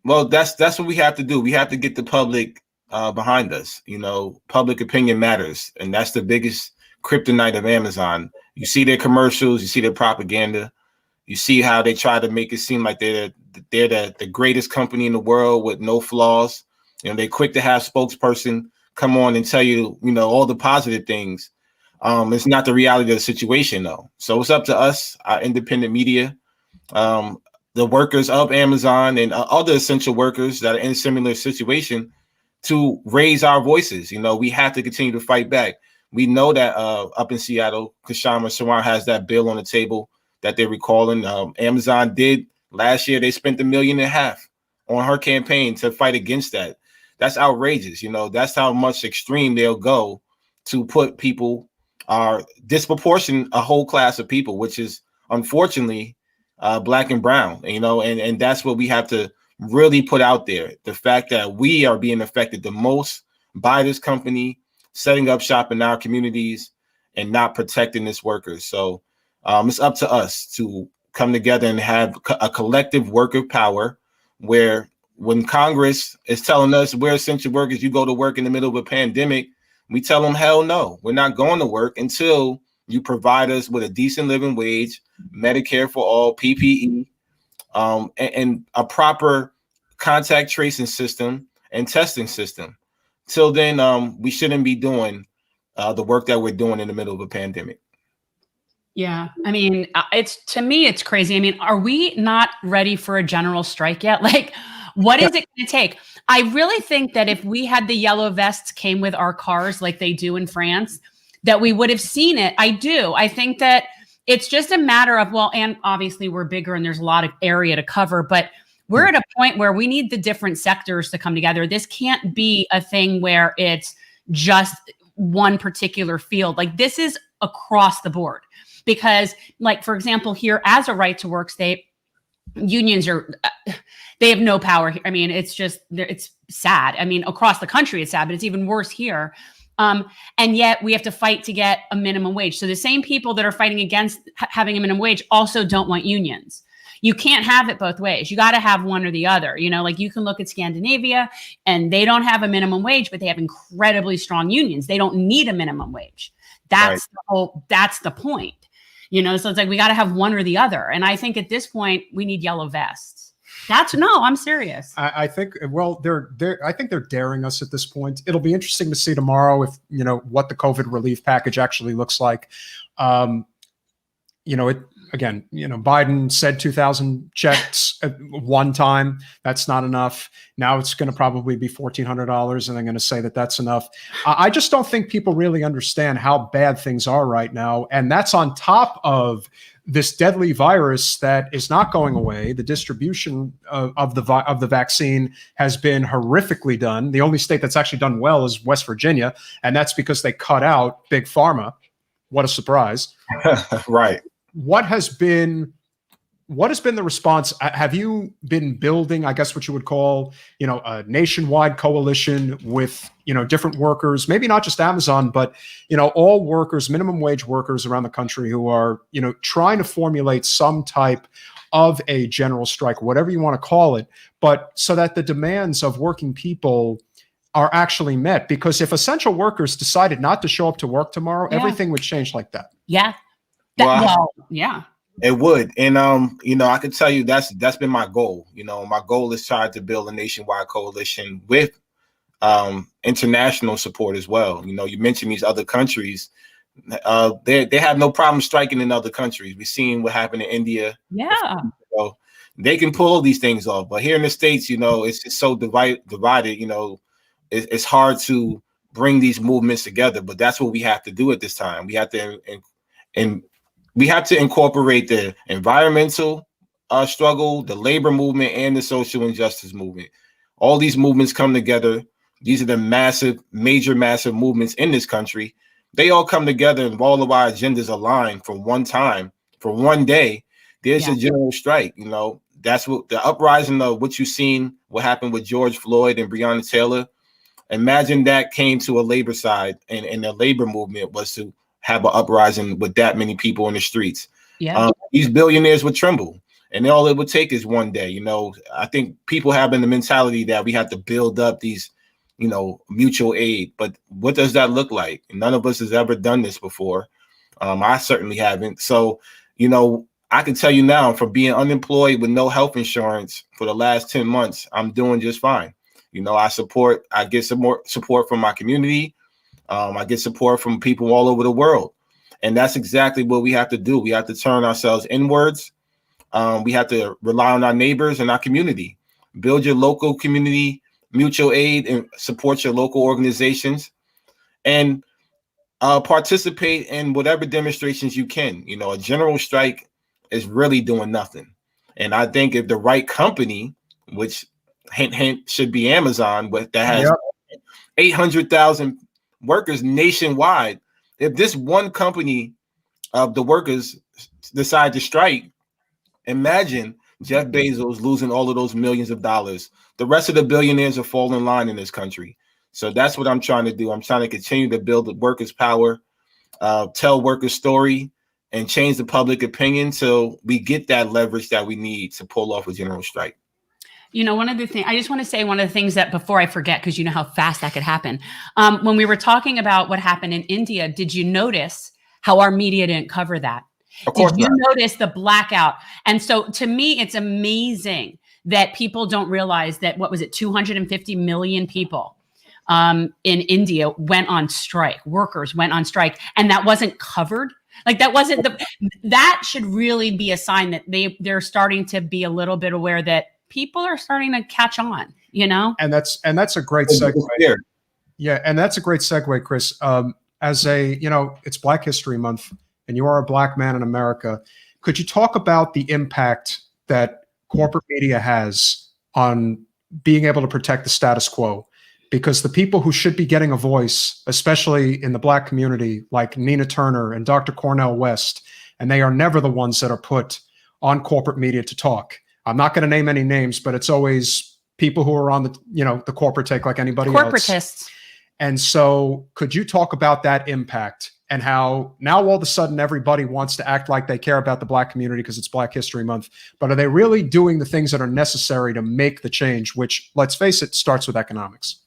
Well, that's what we have to do. We have to get the public behind us. Public opinion matters. And that's the biggest kryptonite of Amazon. You see their commercials, you see their propaganda, you see how they try to make it seem like they're the greatest company in the world with no flaws. They're quick to have spokesperson come on and tell you, all the positive things. It's not the reality of the situation, though. So it's up to us, our independent media, the workers of Amazon and other essential workers that are in a similar situation to raise our voices. We have to continue to fight back. We know that up in Seattle, Kashama Sawant has that bill on the table that they're recalling. Amazon did last year. They spent $1.5 million on her campaign to fight against that. That's outrageous. That's how much extreme they'll go to put people disproportionate a whole class of people, which is unfortunately Black and brown, and that's what we have to really put out there. The fact that we are being affected the most by this company, setting up shop in our communities and not protecting its workers. So it's up to us to come together and have a collective worker power where when Congress is telling us we're essential workers, you go to work in the middle of a pandemic, we tell them, hell no, we're not going to work until you provide us with a decent living wage, Medicare for all, PPE, and a proper contact tracing system and testing system. Till then, we shouldn't be doing the work that we're doing in the middle of a pandemic. Yeah. To me, it's crazy. Are we not ready for a general strike yet? What is it going to take? I really think that if we had the yellow vests came with our cars like they do in France, that we would have seen it. I do. I think that it's just a matter of, and obviously we're bigger and there's a lot of area to cover, but we're at a point where we need the different sectors to come together. This can't be a thing where it's just one particular field. This is across the board. Because, for example, here as a right to work state, unions they have no power here. It's sad. Across the country, it's sad, but it's even worse here. And yet we have to fight to get a minimum wage. So the same people that are fighting against having a minimum wage also don't want unions. You can't have it both ways. You got to have one or the other. You can look at Scandinavia and they don't have a minimum wage, but they have incredibly strong unions. They don't need a minimum wage. That's the point. So it's we got to have one or the other. And I think at this point we need yellow vests. I'm serious. I think, I think they're daring us at this point. It'll be interesting to see tomorrow if, what the COVID relief package actually looks like. Biden said 2,000 checks at one time. That's not enough. Now it's going to probably be $1,400, and they're going to say that that's enough. I just don't think people really understand how bad things are right now. And that's on top of this deadly virus that is not going away. The distribution of the vaccine has been horrifically done. The only state that's actually done well is West Virginia, and that's because they cut out Big Pharma. What a surprise. Right. What has been the response? Have you been building, I guess, what you would call, a nationwide coalition with, different workers, maybe not just Amazon, but, all workers, minimum wage workers around the country who are, trying to formulate some type of a general strike, whatever you want to call it, but so that the demands of working people are actually met? Because if essential workers decided not to show up to work tomorrow, everything would change like that. Yeah. Yeah. It would. And, I can tell you that's been my goal. My goal is trying to build a nationwide coalition with international support as well. You know, you mentioned these other countries. They have no problem striking in other countries. We've seen what happened in India. Yeah. So they can pull these things off. But here in the States, you know, it's just so divided. You know, it's hard to bring these movements together. But that's what we have to do at this time. We have to and we have to incorporate the environmental struggle, the labor movement, and the social injustice movement. All these movements come together. These are the massive movements in this country. They all come together, and all of our agendas align for one time, for one day. There's a general strike. You know, that's what the uprising of what you've seen, what happened with George Floyd and Breonna Taylor. Imagine that came to a labor side, and the labor movement was to have an uprising with that many people in the streets. Yeah. These billionaires would tremble, and all it would take is one day. You know, I think people have in the mentality that we have to build up these, you know, mutual aid. But what does that look like? None of us has ever done this before. I certainly haven't. So, you know, I can tell you now, from being unemployed with no health insurance for the last 10 months, I'm doing just fine. You know, I get some more support from my community. I get support from people all over the world. And that's exactly what we have to do. We have to turn ourselves inwards. We have to rely on our neighbors and our community. Build your local community mutual aid and support your local organizations, and participate in whatever demonstrations you can. You know, a general strike is really doing nothing. And I think if the right company, which hint should be Amazon, but that has 800,000 workers nationwide, if this one company of the workers decide to strike, imagine Jeff Bezos losing all of those millions of dollars. The rest of the billionaires are falling in line in this country. So that's what I'm trying to do. I'm trying to continue to build the workers' power, tell workers' story, and change the public opinion so we get that leverage that we need to pull off a general strike. You know, one of the things I just want to say, one of the things that before I forget, because you know how fast that could happen. When we were talking about what happened in India, did you notice how our media didn't cover that? Of course Did you not. notice the blackout? And so to me, it's amazing that people don't realize that, what was it, 250 million people in India went on strike. Workers went on strike, and that wasn't covered. Like that wasn't that should really be a sign that they're starting to be a little bit aware that people are starting to catch on, you know? And that's a great segue. Yeah. And that's a great segue, Chris. As it's Black History Month, and you are a Black man in America. Could you talk about the impact that corporate media has on being able to protect the status quo? Because the people who should be getting a voice, especially in the Black community, like Nina Turner and Dr. Cornel West, and they are never the ones that are put on corporate media to talk. I'm not going to name any names, but it's always people who are on the corporate take like anybody else. Corporatists. And so could you talk about that impact and how now all of a sudden everybody wants to act like they care about the Black community because it's Black History Month, but are they really doing the things that are necessary to make the change, which, let's face it, starts with economics?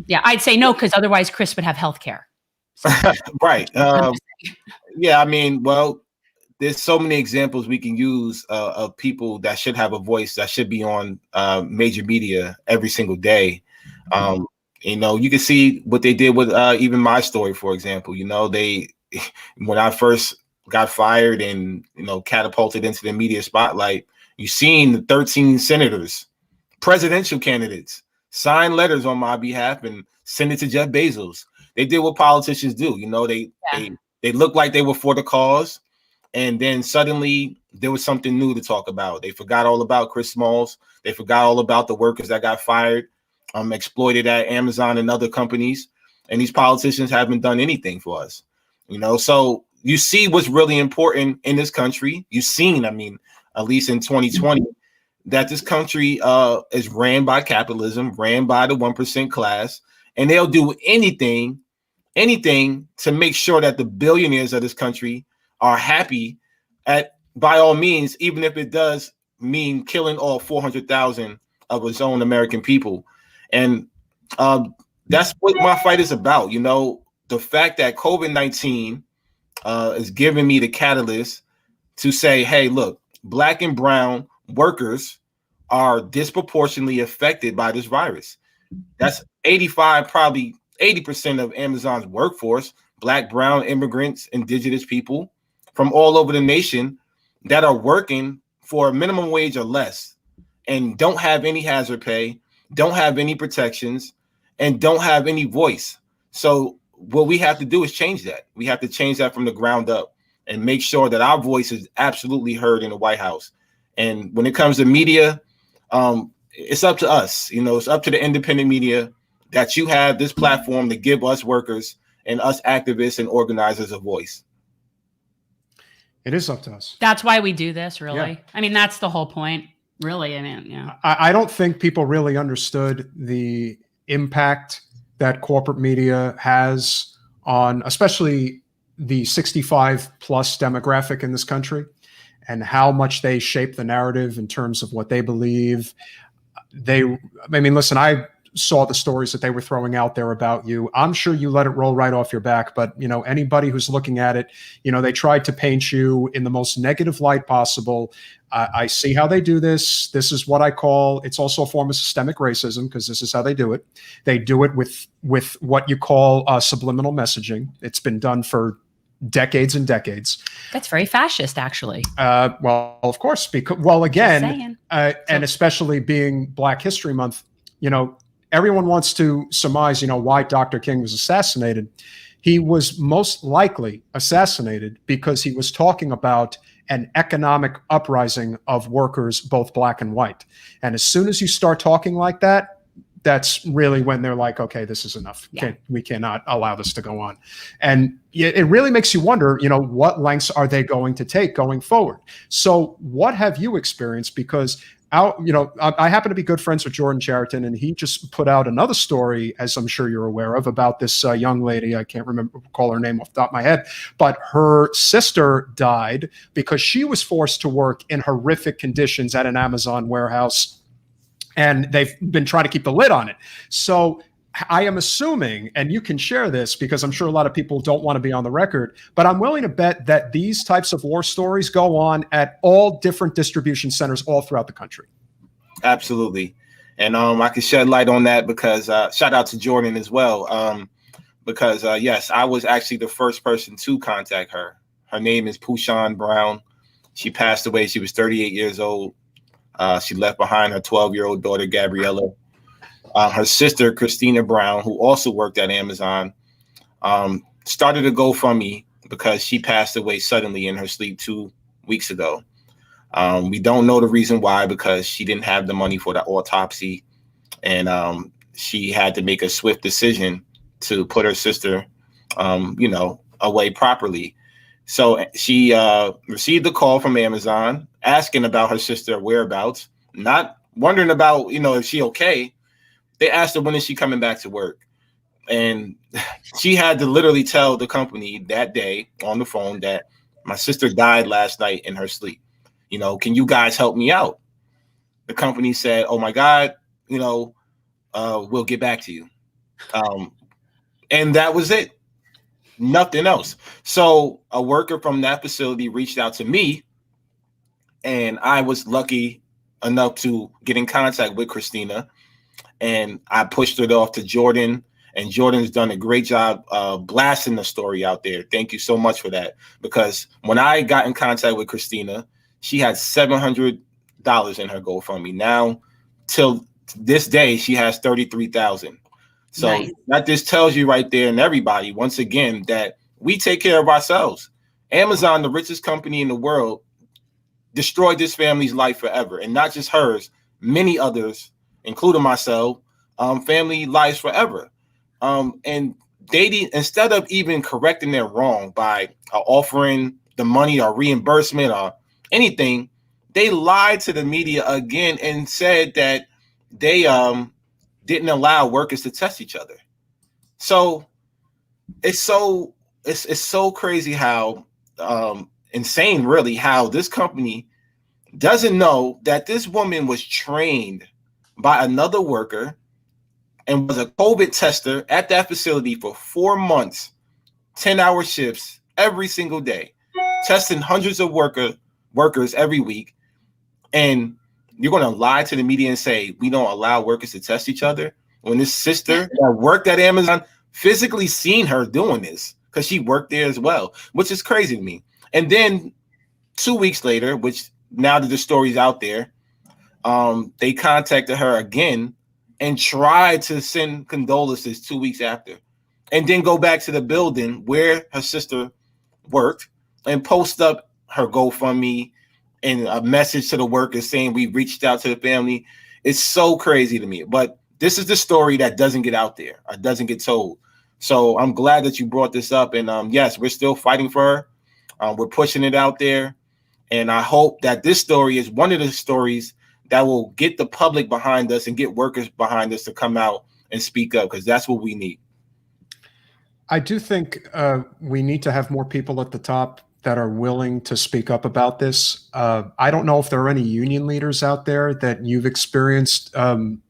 Yeah, I'd say no, because otherwise Chris would have health care. So. Right. Yeah, I mean, well, there's so many examples we can use of people that should have a voice, that should be on major media every single day. You know, you can see what they did with even my story, for example. You know, when I first got fired and, you know, catapulted into the media spotlight, you seen the 13 senators, presidential candidates, sign letters on my behalf and send it to Jeff Bezos. They did what politicians do. You know, they looked like they were for the cause. And then suddenly there was something new to talk about. They forgot all about Chris Smalls. They forgot all about the workers that got fired, exploited at Amazon and other companies. And these politicians haven't done anything for us. You know, so you see what's really important in this country. You've seen, I mean, at least in 2020, that this country is ran by capitalism, ran by the 1% class, and they'll do anything to make sure that the billionaires of this country are happy by all means, even if it does mean killing all 400,000 of its own American people. And that's what my fight is about. You know, the fact that COVID-19 is giving me the catalyst to say, hey, look, Black and brown workers are disproportionately affected by this virus. 85, probably 80% of Amazon's workforce, Black, brown, immigrants, indigenous people from all over the nation that are working for a minimum wage or less and don't have any hazard pay, don't have any protections, and don't have any voice. So what we have to do is change that. We have to change that from the ground up and make sure that our voice is absolutely heard in the White House. And when it comes to media, it's up to us. It's up to the independent media that you have this platform to give us workers and us activists and organizers a voice. It is up to us. That's why we do this, really. Yeah. I mean, that's the whole point, really. I mean, yeah. I don't think people really understood the impact that corporate media has on, especially the 65 plus demographic in this country, and how much they shape the narrative in terms of what they believe. Listen, I saw the stories that they were throwing out there about you. I'm sure you let it roll right off your back, but anybody who's looking at it, they tried to paint you in the most negative light possible. I see how they do this. This is what I call, it's also a form of systemic racism, because this is how they do it. They do it with what you call subliminal messaging. It's been done for decades and decades. That's very fascist, actually. Well, of course, because, and especially being Black History Month, everyone wants to surmise, why Dr. King was assassinated. He was most likely assassinated because he was talking about an economic uprising of workers, both Black and white. And as soon as you start talking like that, that's really when they're like, okay, this is enough. Yeah. We cannot allow this to go on. And it really makes you wonder, what lengths are they going to take going forward? So what have you experienced? Because I happen to be good friends with Jordan Chariton, and he just put out another story, as I'm sure you're aware of, about this young lady. I can't recall her name off the top of my head, but her sister died because she was forced to work in horrific conditions at an Amazon warehouse, and they've been trying to keep the lid on it. So I am assuming, and you can share this because I'm sure a lot of people don't want to be on the record, but I'm willing to bet that these types of war stories go on at all different distribution centers all throughout the country. Absolutely. And I can shed light on that because shout out to Jordan as well. Because yes, I was actually the first person to contact her. Her name is Pushan Brown. She passed away. She was 38 years old. She left behind her 12-year-old daughter, Gabriella. Her sister, Christina Brown, who also worked at Amazon, started a GoFundMe because she passed away suddenly in her sleep 2 weeks ago. We don't know the reason why, because she didn't have the money for the autopsy, and she had to make a swift decision to put her sister, away properly. So she received a call from Amazon asking about her sister whereabouts, not wondering about, if she okay. They asked her, when is she coming back to work? And she had to literally tell the company that day on the phone that my sister died last night in her sleep. Can you guys help me out? The company said, oh my God, we'll get back to you. And that was it. Nothing else. So a worker from that facility reached out to me, and I was lucky enough to get in contact with Christina. And I pushed it off to Jordan, and Jordan's done a great job blasting the story out there. Thank you so much for that. Because when I got in contact with Christina, she had $700 in her GoFundMe. Now, till this day, she has $33,000. So nice. That just tells you right there, and everybody, once again, that we take care of ourselves. Amazon, the richest company in the world, destroyed this family's life forever, and not just hers, many others, including myself, family lives forever. And they, instead of even correcting their wrong by offering the money or reimbursement or anything, they lied to the media again and said that they didn't allow workers to test each other. So it's so crazy how insane, really, how this company doesn't know that this woman was trained by another worker and was a COVID tester at that facility for 4 months, 10-hour shifts every single day, testing hundreds of workers every week. And you're going to lie to the media and say we don't allow workers to test each other when his sister that worked at Amazon physically seen her doing this because she worked there as well, which is crazy to me. And then 2 weeks later, which now that the story's out there, they contacted her again and tried to send condolences 2 weeks after, and then go back to the building where her sister worked and post up her GoFundMe and a message to the workers saying we reached out to the family. It's so crazy to me. But this is the story that doesn't get out there, or doesn't get told. So I'm glad that you brought this up. And yes, we're still fighting for her. We're pushing it out there. And I hope that this story is one of the stories that will get the public behind us and get workers behind us to come out and speak up, because that's what we need. I do think we need to have more people at the top that are willing to speak up about this. I don't know if there are any union leaders out there that you've experienced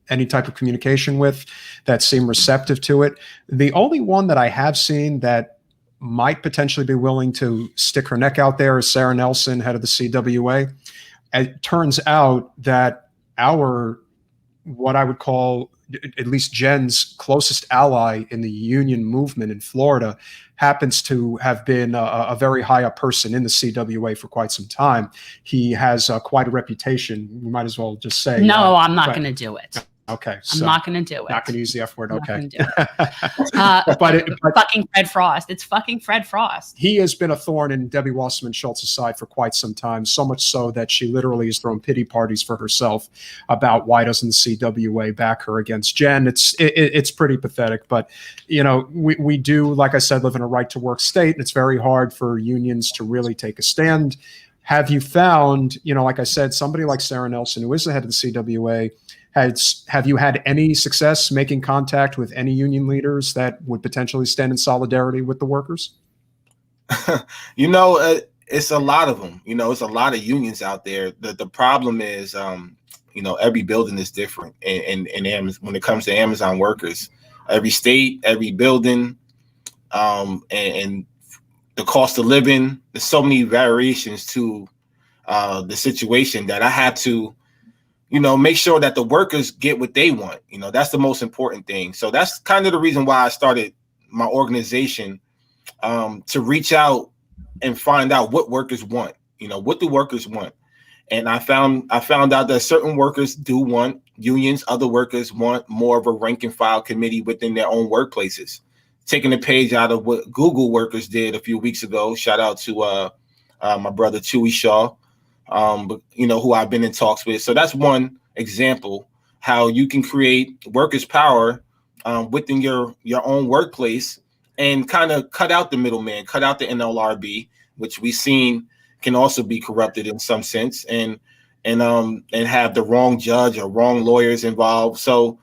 any type of communication with that seem receptive to it. The only one that I have seen that might potentially be willing to stick her neck out there is Sarah Nelson, head of the CWA. It turns out that what I would call, at least Jen's closest ally in the union movement in Florida, happens to have been a very high up person in the CWA for quite some time. He has quite a reputation. You might as well just say. No, I'm not going to do it. Okay. I'm not going to do it. Not going to use the F word. Okay. But fucking Fred Frost. It's fucking Fred Frost. He has been a thorn in Debbie Wasserman Schultz's side for quite some time, so much so that she literally has thrown pity parties for herself about why doesn't the CWA back her against Jen. It's pretty pathetic. But, you know, we do, like I said, live in a right to work state, and it's very hard for unions to really take a stand. Have you found, you know, like I said, somebody like Sarah Nelson, who is the head of the CWA, have you had any success making contact with any union leaders that would potentially stand in solidarity with the workers? You know, it's a lot of them. You know, it's a lot of unions out there. The problem is, you know, every building is different. And when it comes to Amazon workers, every state, every building, and the cost of living, there's so many variations to the situation that I have to, you know, make sure that the workers get what they want. You know, that's the most important thing. So that's kind of the reason why I started my organization, to reach out and find out what workers want. You know, what do workers want? And I found out that certain workers do want unions. Other workers want more of a rank and file committee within their own workplaces. Taking a page out of what Google workers did a few weeks ago. Shout out to my brother Chewy Shaw. But you know, who I've been in talks with. So that's one example how you can create workers' power within your own workplace and kind of cut out the middleman, cut out the NLRB, which we've seen can also be corrupted in some sense, and have the wrong judge or wrong lawyers involved. So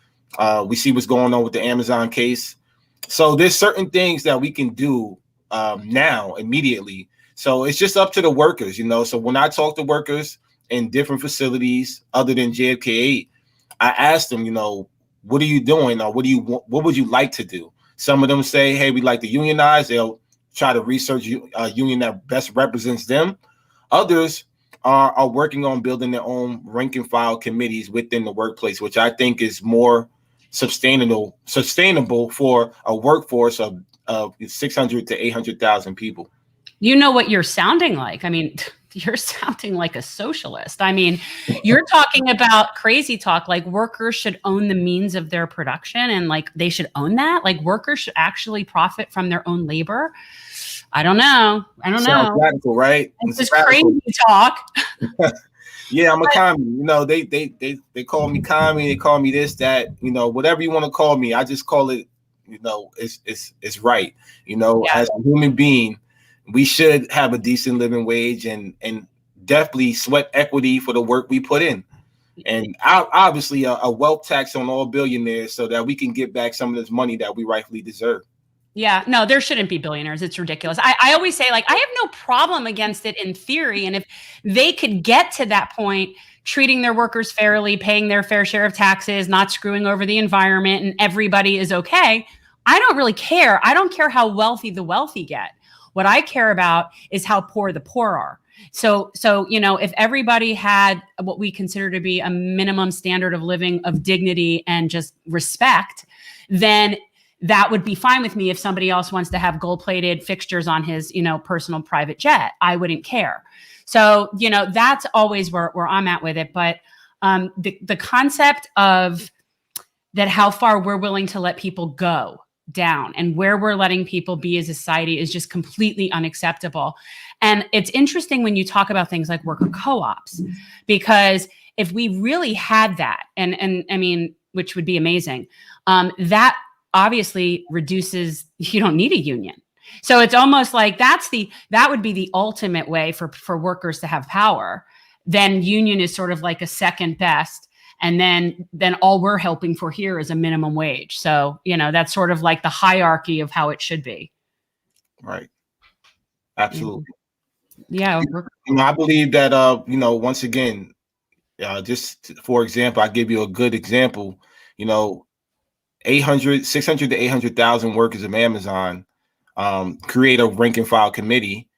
we see what's going on with the Amazon case. So there's certain things that we can do now immediately. So it's just up to the workers, you know. So when I talk to workers in different facilities other than JFK8, I ask them, you know, what are you doing, or what do you want? What would you like to do? Some of them say, hey, we'd like to unionize. They'll try to research a union that best represents them. Others are working on building their own rank and file committees within the workplace, which I think is more sustainable for a workforce of 600 to 800,000 people. You know what you're sounding like. I mean, you're sounding like a socialist. I mean, you're talking about crazy talk, like workers should own the means of their production, and like they should own that. Like workers should actually profit from their own labor. I don't know. Sounds radical, right? It's just crazy talk. Yeah, I'm a commie. You know, they call me commie. They call me this, that. You know, whatever you want to call me. I just call it. You know, it's right. You know, as a human being, we should have a decent living wage and definitely sweat equity for the work we put in. And obviously a wealth tax on all billionaires so that we can get back some of this money that we rightfully deserve. Yeah, no, there shouldn't be billionaires. It's ridiculous. I always say, like, I have no problem against it in theory. And if they could get to that point, treating their workers fairly, paying their fair share of taxes, not screwing over the environment, and everybody is okay, I don't really care. I don't care how wealthy the wealthy get. What I care about is how poor the poor are. So, if everybody had what we consider to be a minimum standard of living of dignity and just respect, then that would be fine with me. If somebody else wants to have gold-plated fixtures on his, personal private jet, I wouldn't care. So, that's always where I'm at with it. But the concept of that, how far we're willing to let people go down and where we're letting people be as a society is just completely unacceptable. And it's interesting when you talk about things like worker co-ops, because if we really had that, and I mean, which would be amazing, that obviously reduces, you don't need a union. So it's almost like that would be the ultimate way for workers to have power. Then union is sort of like a second best. And then all we're hoping for here is a minimum wage. So, that's sort of like the hierarchy of how it should be. Right. Absolutely. Yeah. I believe that, once again, just for example, I give you a good example, 600 to 800,000 workers of Amazon create a rank and file committee,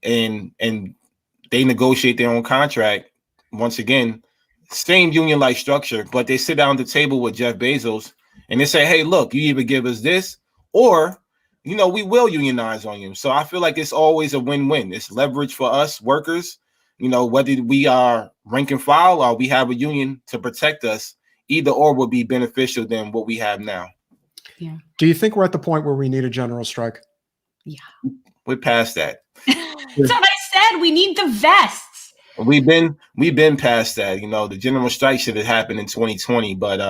and they negotiate their own contract. Once again, same union-like structure, but they sit down at the table with Jeff Bezos and they say, hey, look, you either give us this or, we will unionize on you. So I feel like it's always a win-win. It's leverage for us workers, whether we are rank and file or we have a union to protect us, either or would be beneficial than what we have now. Yeah. Do you think we're at the point where we need a general strike? Yeah. We're past that. That's what I said. We need the vests. We've been past that. The general strike should have happened in 2020, but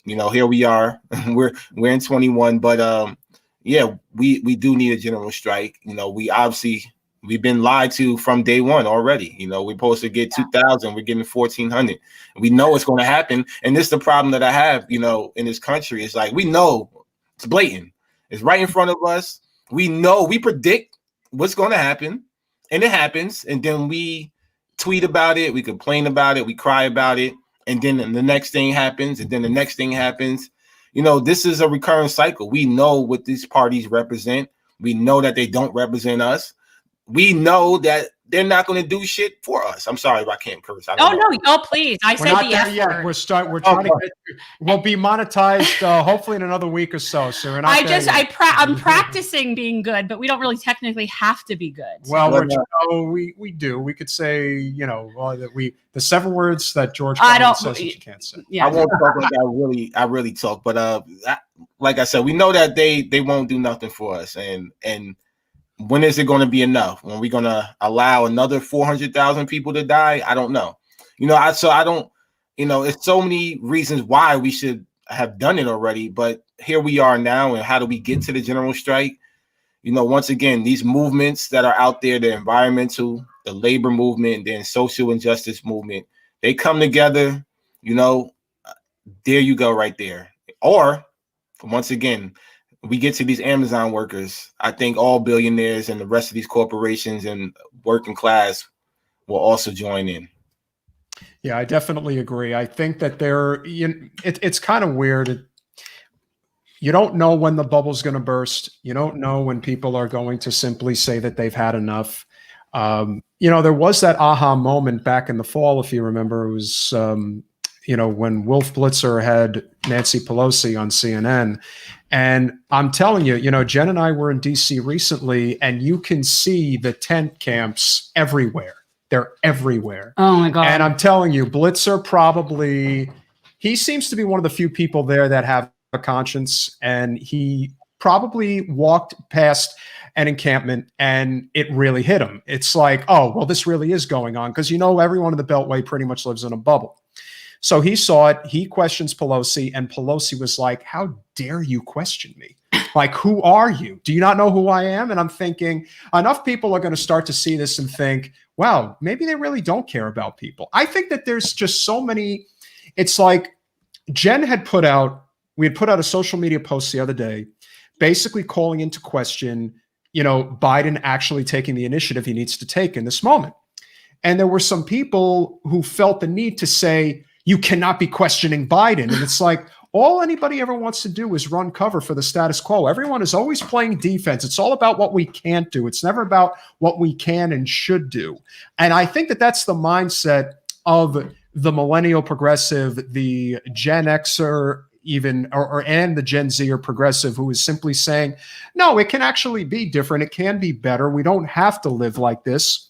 here we are. we're in 21, but yeah, we do need a general strike. We've been lied to from day one already. We're supposed to get 2,000, we're getting 1,400. We know it's going to happen, and this is the problem that I have. In this country, it's like we know it's blatant. It's right in front of us. We know, we predict what's going to happen, and it happens, and then we tweet about it, we complain about it, we cry about it, and then the next thing happens, and then the next thing happens. This is a recurring cycle. We know what these parties represent. We know that they don't represent us. We know that they're not going to do shit for us. I'm sorry if I can't curse. No, please. I said not the there F yet. word. We're trying to get. We'll be monetized hopefully in another week or so. So we're not I'm practicing being good, but we don't really technically have to be good. Well, we do. We could say, that the 7 words that George says that you can't say. Yeah. I won't talk like I really talk, but like I said, we know that they won't do nothing for us, and when is it going to be enough? When we're going to allow another 400,000 people to die? I don't know. I don't, it's so many reasons why we should have done it already, but here we are now. And how do we get to the general strike? Once again, these movements that are out there, the environmental, the labor movement, then social injustice movement, they come together, there you go right there. Or once again, we get to these Amazon workers, I think all billionaires and the rest of these corporations and working class will also join in. Yeah, I definitely agree. I think that it's kind of weird. You don't know when the bubble's going to burst. You don't know when people are going to simply say that they've had enough. There was that aha moment back in the fall, if you remember. It was, when Wolf Blitzer had Nancy Pelosi on CNN. And I'm telling you, Jen and I were in DC recently, and you can see the tent camps everywhere. They're everywhere. Oh my God. And I'm telling you, Blitzer he seems to be one of the few people there that have a conscience, and he probably walked past an encampment and it really hit him. It's like, oh, well, this really is going on, because everyone in the Beltway pretty much lives in a bubble. So he saw it, he questions Pelosi, and Pelosi was like, how dare you question me? Like, who are you? Do you not know who I am? And I'm thinking, enough people are going to start to see this and think, wow, maybe they really don't care about people. I think that there's just so many, it's like Jen we had put out a social media post the other day, basically calling into question, Biden actually taking the initiative he needs to take in this moment. And there were some people who felt the need to say, you cannot be questioning Biden. And it's like, all anybody ever wants to do is run cover for the status quo. Everyone is always playing defense. It's all about what we can't do. It's never about what we can and should do. And I think that that's the mindset of the millennial progressive, the Gen Xer, even and the Gen Z or progressive, who is simply saying, no, it can actually be different. It can be better. We don't have to live like this.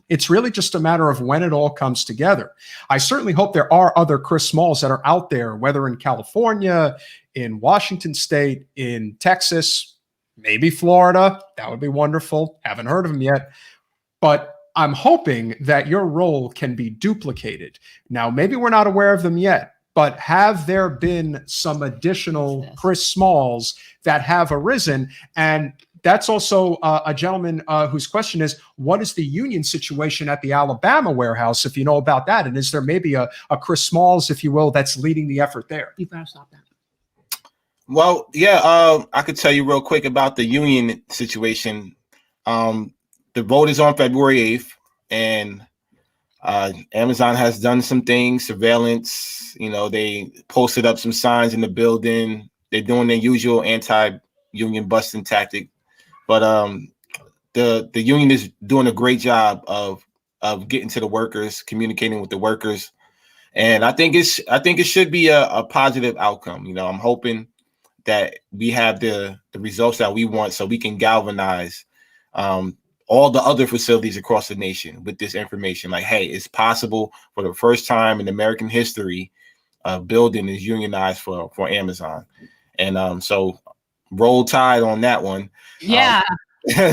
It's really just a matter of when it all comes together. I certainly hope there are other Chris Smalls that are out there, whether in California, in Washington State, in Texas, maybe Florida. That would be wonderful. Haven't heard of them yet. But I'm hoping that your role can be duplicated. Now, maybe we're not aware of them yet, but have there been some additional Chris Smalls that have arisen? And that's also a gentleman whose question is, what is the union situation at the Alabama warehouse, if you know about that? And is there maybe a Chris Smalls, if you will, that's leading the effort there? You've got to stop that. Well, yeah, I could tell you real quick about the union situation. The vote is on February 8th, and Amazon has done some things, surveillance. You know, they posted up some signs in the building. They're doing their usual anti-union busting tactic. But the union is doing a great job of getting to the workers, communicating with the workers, and I think it should be a positive outcome. You know, I'm hoping that we have the results that we want, so we can galvanize all the other facilities across the nation with this information. Like, hey, it's possible for the first time in American history, a building is unionized for Amazon, and so roll tide on that one. Yeah.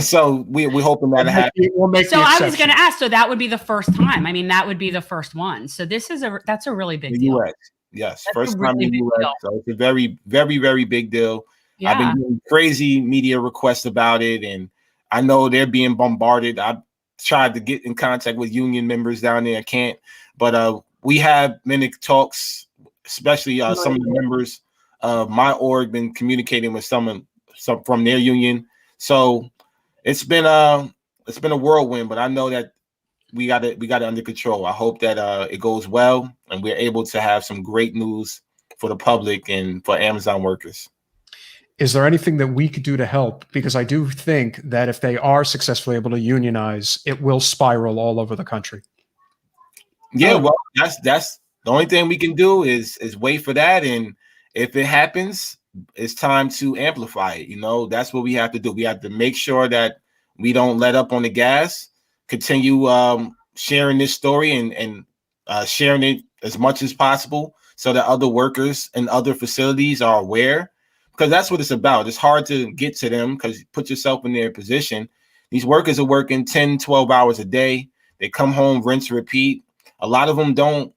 So we're hoping that happens. So I was going to ask, so that would be the first time. I mean, that would be the first one. So this is that's a really big deal. US. Yes. That's first really time in the US. So it's a very, very, very big deal. Yeah. I've been getting crazy media requests about it, and I know they're being bombarded. I've tried to get in contact with union members down there. I can't, but we have many talks, especially some of the members of my org been communicating with some from their union. So it's been a whirlwind, but I know that we got it under control. I hope that it goes well and we're able to have some great news for the public and for Amazon workers. Is there anything that we could do to help? Because I do think that if they are successfully able to unionize, it will spiral all over the country. Yeah, well, that's the only thing we can do is wait for that, and if it happens, it's time to amplify it. You know, that's what we have to do. We have to make sure that we don't let up on the gas, continue sharing this story and sharing it as much as possible so that other workers and other facilities are aware, because that's what it's about. It's hard to get to them because you put yourself in their position. These workers are working 10, 12 hours a day. They come home, rinse, repeat. A lot of them don't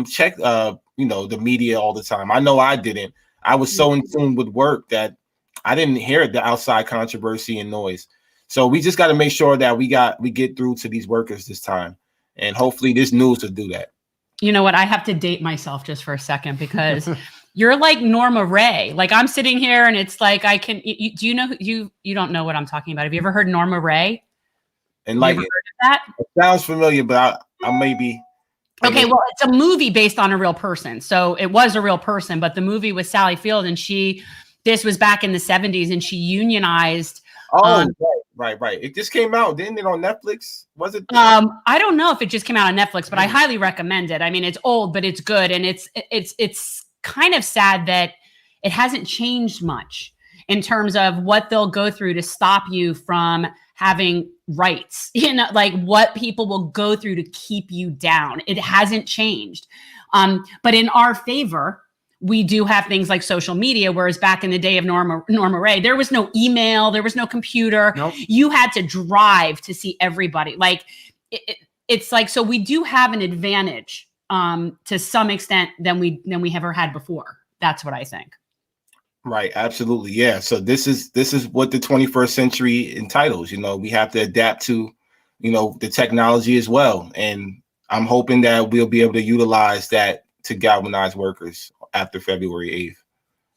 check, the media all the time. I know I didn't. I was so in tune with work that I didn't hear the outside controversy and noise. So we just got to make sure that we get through to these workers this time. And hopefully this news will do that. You know what? I have to date myself just for a second, because you're like Norma Ray. Like, I'm sitting here and it's like, do you know, you don't know what I'm talking about. Have you ever heard Norma Ray? And like, that? It sounds familiar, but I may be. Okay, well, it's a movie based on a real person. So it was a real person, but the movie was Sally Field, and this was back in the 70s, and she unionized. Oh, right. It just came out, didn't it, on Netflix? Was it? I don't know if it just came out on Netflix, but I highly recommend it. I mean, it's old, but it's good, and it's kind of sad that it hasn't changed much in terms of what they'll go through to stop you from having rights, like what people will go through to keep you down. It hasn't changed. But in our favor, we do have things like social media, whereas back in the day of Norma Ray, there was no email, there was no computer. Nope. You had to drive to see everybody. Like it's like, so we do have an advantage to some extent than we ever had before. That's what I think. Right. Absolutely. Yeah. So this is what the 21st century entitles. We have to adapt to, the technology as well. And I'm hoping that we'll be able to utilize that to galvanize workers after February 8th.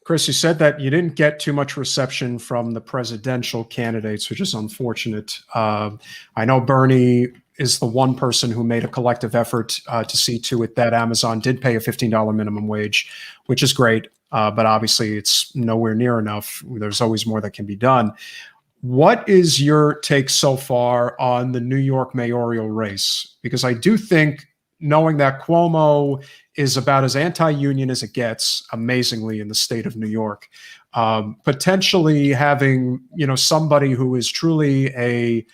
Chris, you said that you didn't get too much reception from the presidential candidates, which is unfortunate. I know Bernie is the one person who made a collective effort to see to it that Amazon did pay a $15 minimum wage, which is great. but obviously it's nowhere near enough. There's always more that can be done. What is your take so far on the New York mayoral race? Because I do think, knowing that Cuomo is about as anti-union as it gets, amazingly, in the state of New York, potentially having, somebody who is truly a,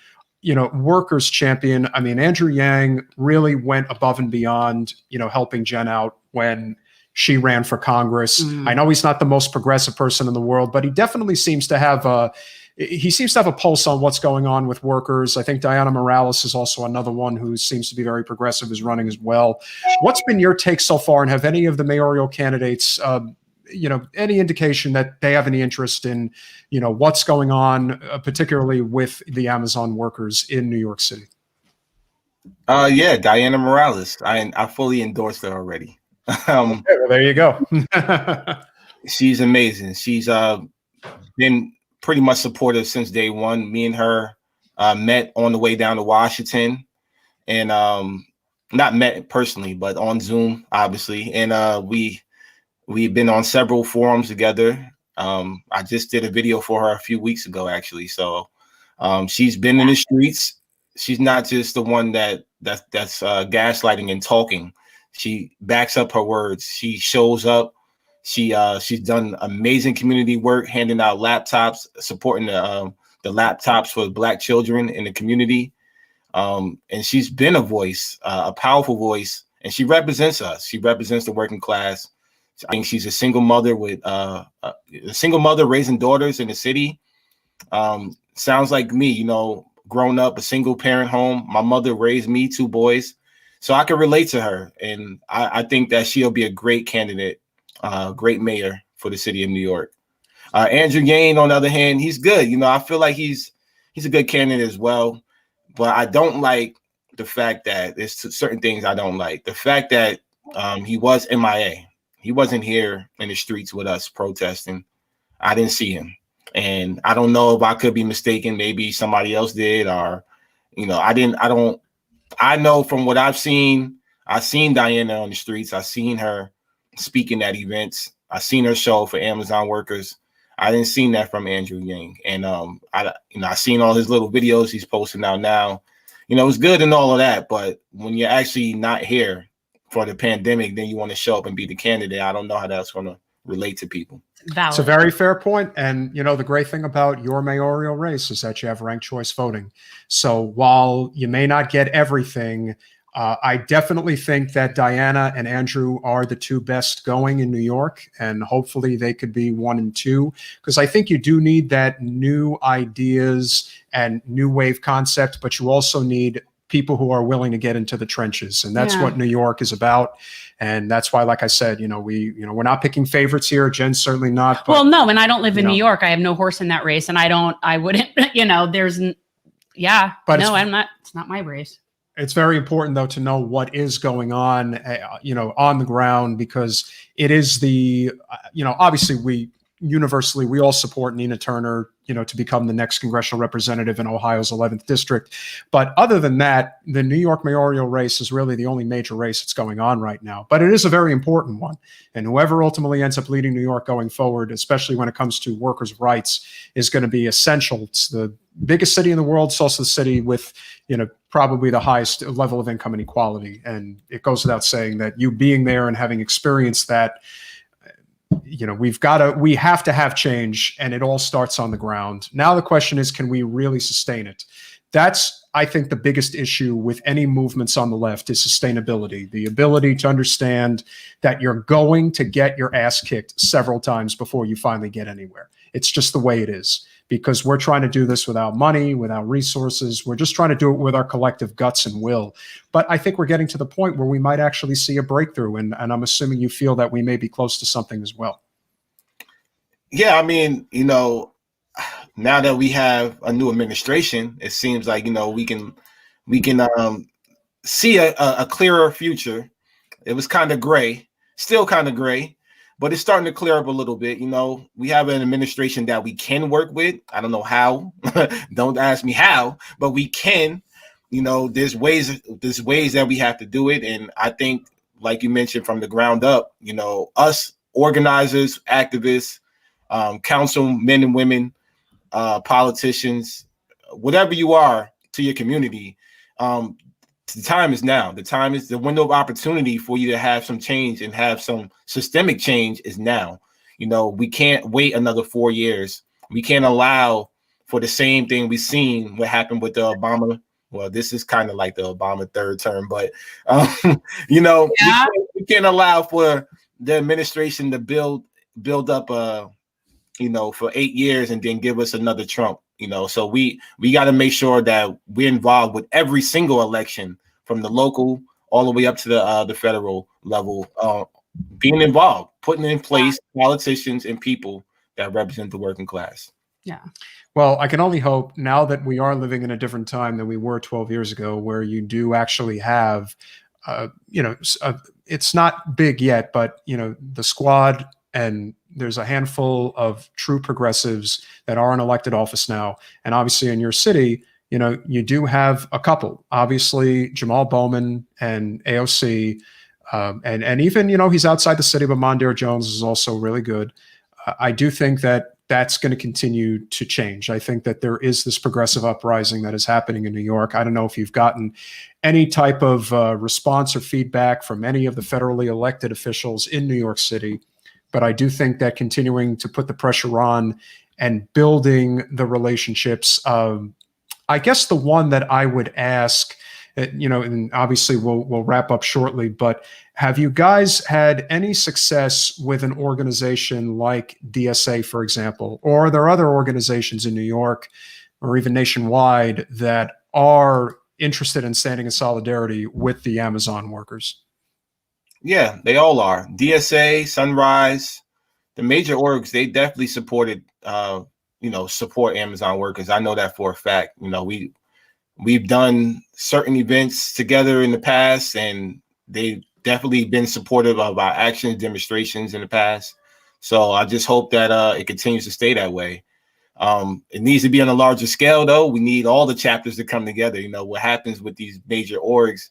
workers champion. I mean, Andrew Yang really went above and beyond, helping Jen out when she ran for Congress. I know he's not the most progressive person in the world, but he definitely seems to have a pulse on what's going on with workers. I think Diana Morales is also another one who seems to be very progressive, is running as well. What's been your take so far, and have any of the mayoral candidates, any indication that they have any interest in, what's going on, particularly with the Amazon workers in New York City? Yeah, Diana Morales. I fully endorsed her already. Okay, well, there you go. She's amazing. She's been pretty much supportive since day one. Me and her met on the way down to Washington, and not met personally, but on Zoom, obviously. And we've been on several forums together. I just did a video for her a few weeks ago, actually. So she's been in the streets. She's not just the one that's gaslighting and talking. She backs up her words. She shows up. She's done amazing community work, handing out laptops, supporting the laptops for Black children in the community. And she's been a voice, a powerful voice, and she represents us. She represents the working class. I think she's a single mother raising daughters in the city. Sounds like me, grown up a single parent home. My mother raised me 2 boys, so I can relate to her, and I think that she'll be a great candidate. Great mayor for the city of New York. Andrew Yang, on the other hand, he's good. I feel like he's a good candidate as well, but I don't like the fact that there's certain things I don't like. The fact that he was MIA. He wasn't here in the streets with us protesting. I didn't see him, and I don't know if I could be mistaken. Maybe somebody else did, or I know from what I've seen Diana on the streets. I've seen her speaking at events. I seen her show for Amazon workers. I didn't see that from Andrew Yang, and I seen all his little videos he's posting out now. It's good and all of that, but when you're actually not here for the pandemic, then you want to show up and be the candidate. I don't know how that's going to relate to people. Valid. It's a very fair point. And, the great thing about your mayoral race is that you have ranked choice voting. So while you may not get everything, I definitely think that Diana and Andrew are the 2 best going in New York, and hopefully they could be 1 and 2, because I think you do need that new ideas and new wave concept, but you also need people who are willing to get into the trenches, and that's what New York is about. And that's why, like I said, we're not picking favorites here. Jen's certainly not. But, well, no, and I don't live in New York. I have no horse in that race, and I wouldn't. But I'm not. It's not my race. It's very important, though, to know what is going on, on the ground, because it is obviously we all support Nina Turner, to become the next congressional representative in Ohio's 11th district. But other than that, the New York mayoral race is really the only major race that's going on right now. But it is a very important one. And whoever ultimately ends up leading New York going forward, especially when it comes to workers' rights, is going to be essential. It's the biggest city in the world. It's also the city with, probably the highest level of income inequality. And it goes without saying that you being there and having experienced that, we have to have change, and it all starts on the ground. Now the question is, can we really sustain it? That's, I think, the biggest issue with any movements on the left is sustainability, the ability to understand that you're going to get your ass kicked several times before you finally get anywhere. It's just the way it is, because we're trying to do this without money, without resources. We're just trying to do it with our collective guts and will. But I think we're getting to the point where we might actually see a breakthrough. And I'm assuming you feel that we may be close to something as well. Yeah, I mean, now that we have a new administration, it seems like, we can see a clearer future. It was kind of gray, still kind of gray, but it's starting to clear up a little bit. We have an administration that we can work with. I don't know how. Don't ask me how, but we can. There's ways that we have to do it. And I think, like you mentioned, from the ground up, us organizers, activists, councilmen and women, politicians, whatever you are to your community. The time is now. The time is the window of opportunity for you to have some change and have some systemic change is now. We can't wait another 4 years. We can't allow for the same thing we've seen what happened with the Obama. Well, this is kind of like the Obama third term, but we can't allow for the administration to build up for 8 years and then give us another Trump. So we got to make sure that we're involved with every single election from the local all the way up to the federal level, being involved, putting in place politicians and people that represent the working class. Yeah. Well, I can only hope now that we are living in a different time than we were 12 years ago, where you do actually have, it's not big yet, but, the squad, and there's a handful of true progressives that are in elected office now. And obviously in your city, you do have a couple, obviously Jamal Bowman and AOC, and even, he's outside the city, but Mondaire Jones is also really good. I do think that that's going to continue to change. I think that there is this progressive uprising that is happening in New York. I don't know if you've gotten any type of response or feedback from any of the federally elected officials in New York City, but I do think that continuing to put the pressure on and building the relationships, I guess the one that I would ask, and obviously we'll wrap up shortly, but have you guys had any success with an organization like DSA, for example, or are there other organizations in New York or even nationwide that are interested in standing in solidarity with the Amazon workers? Yeah, they all are. DSA, Sunrise, the major orgs, they definitely supported, support Amazon workers. I know that for a fact. We've done certain events together in the past, and they've definitely been supportive of our actions, demonstrations in the past. So I just hope that it continues to stay that way. It needs to be on a larger scale, though. We need all the chapters to come together. What happens with these major orgs,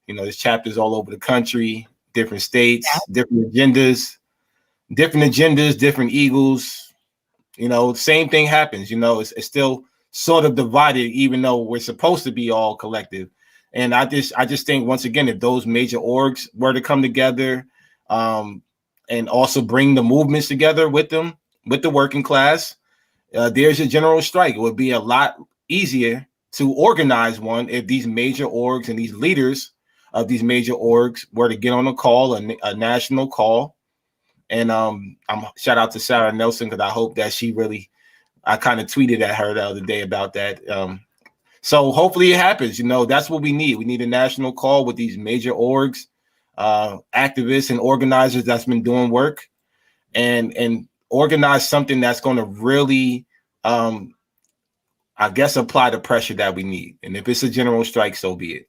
there's chapters all over the country, different states, different agendas, different egos. Same thing happens. It's still sort of divided, even though we're supposed to be all collective. And I just think, once again, if those major orgs were to come together, and also bring the movements together with them, with the working class, there's a general strike. It would be a lot easier to organize one if these major orgs and these leaders of these major orgs were to get on a call, a national call. And I'm shout out to Sarah Nelson, because I hope that I kind of tweeted at her the other day about that. So hopefully it happens. That's what we need. We need a national call with these major orgs, activists and organizers that's been doing work, and organize something that's going to really, I guess, apply the pressure that we need. And if it's a general strike, so be it.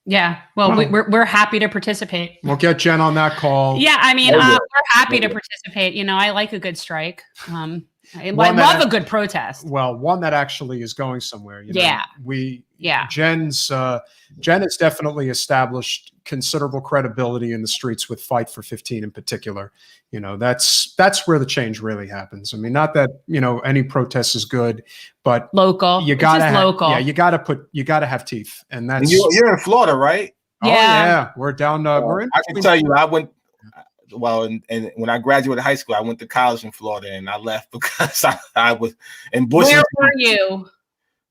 Yeah. Well, we're happy to participate. We'll get Jen on that call. Yeah. I mean, we're happy to participate. I like a good strike. I love a good protest. Well, one that actually is going somewhere. Jen has definitely established considerable credibility in the streets with Fight for 15 in particular. That's where the change really happens. I mean, not that, any protest is good, but local. You gotta local. Yeah, you gotta have teeth. And that's you're in Florida, right? Oh yeah. We're down we're in. I can tell you, I went. Well, and when I graduated high school, I went to college in Florida, and I left because I was in Bush. Where were you?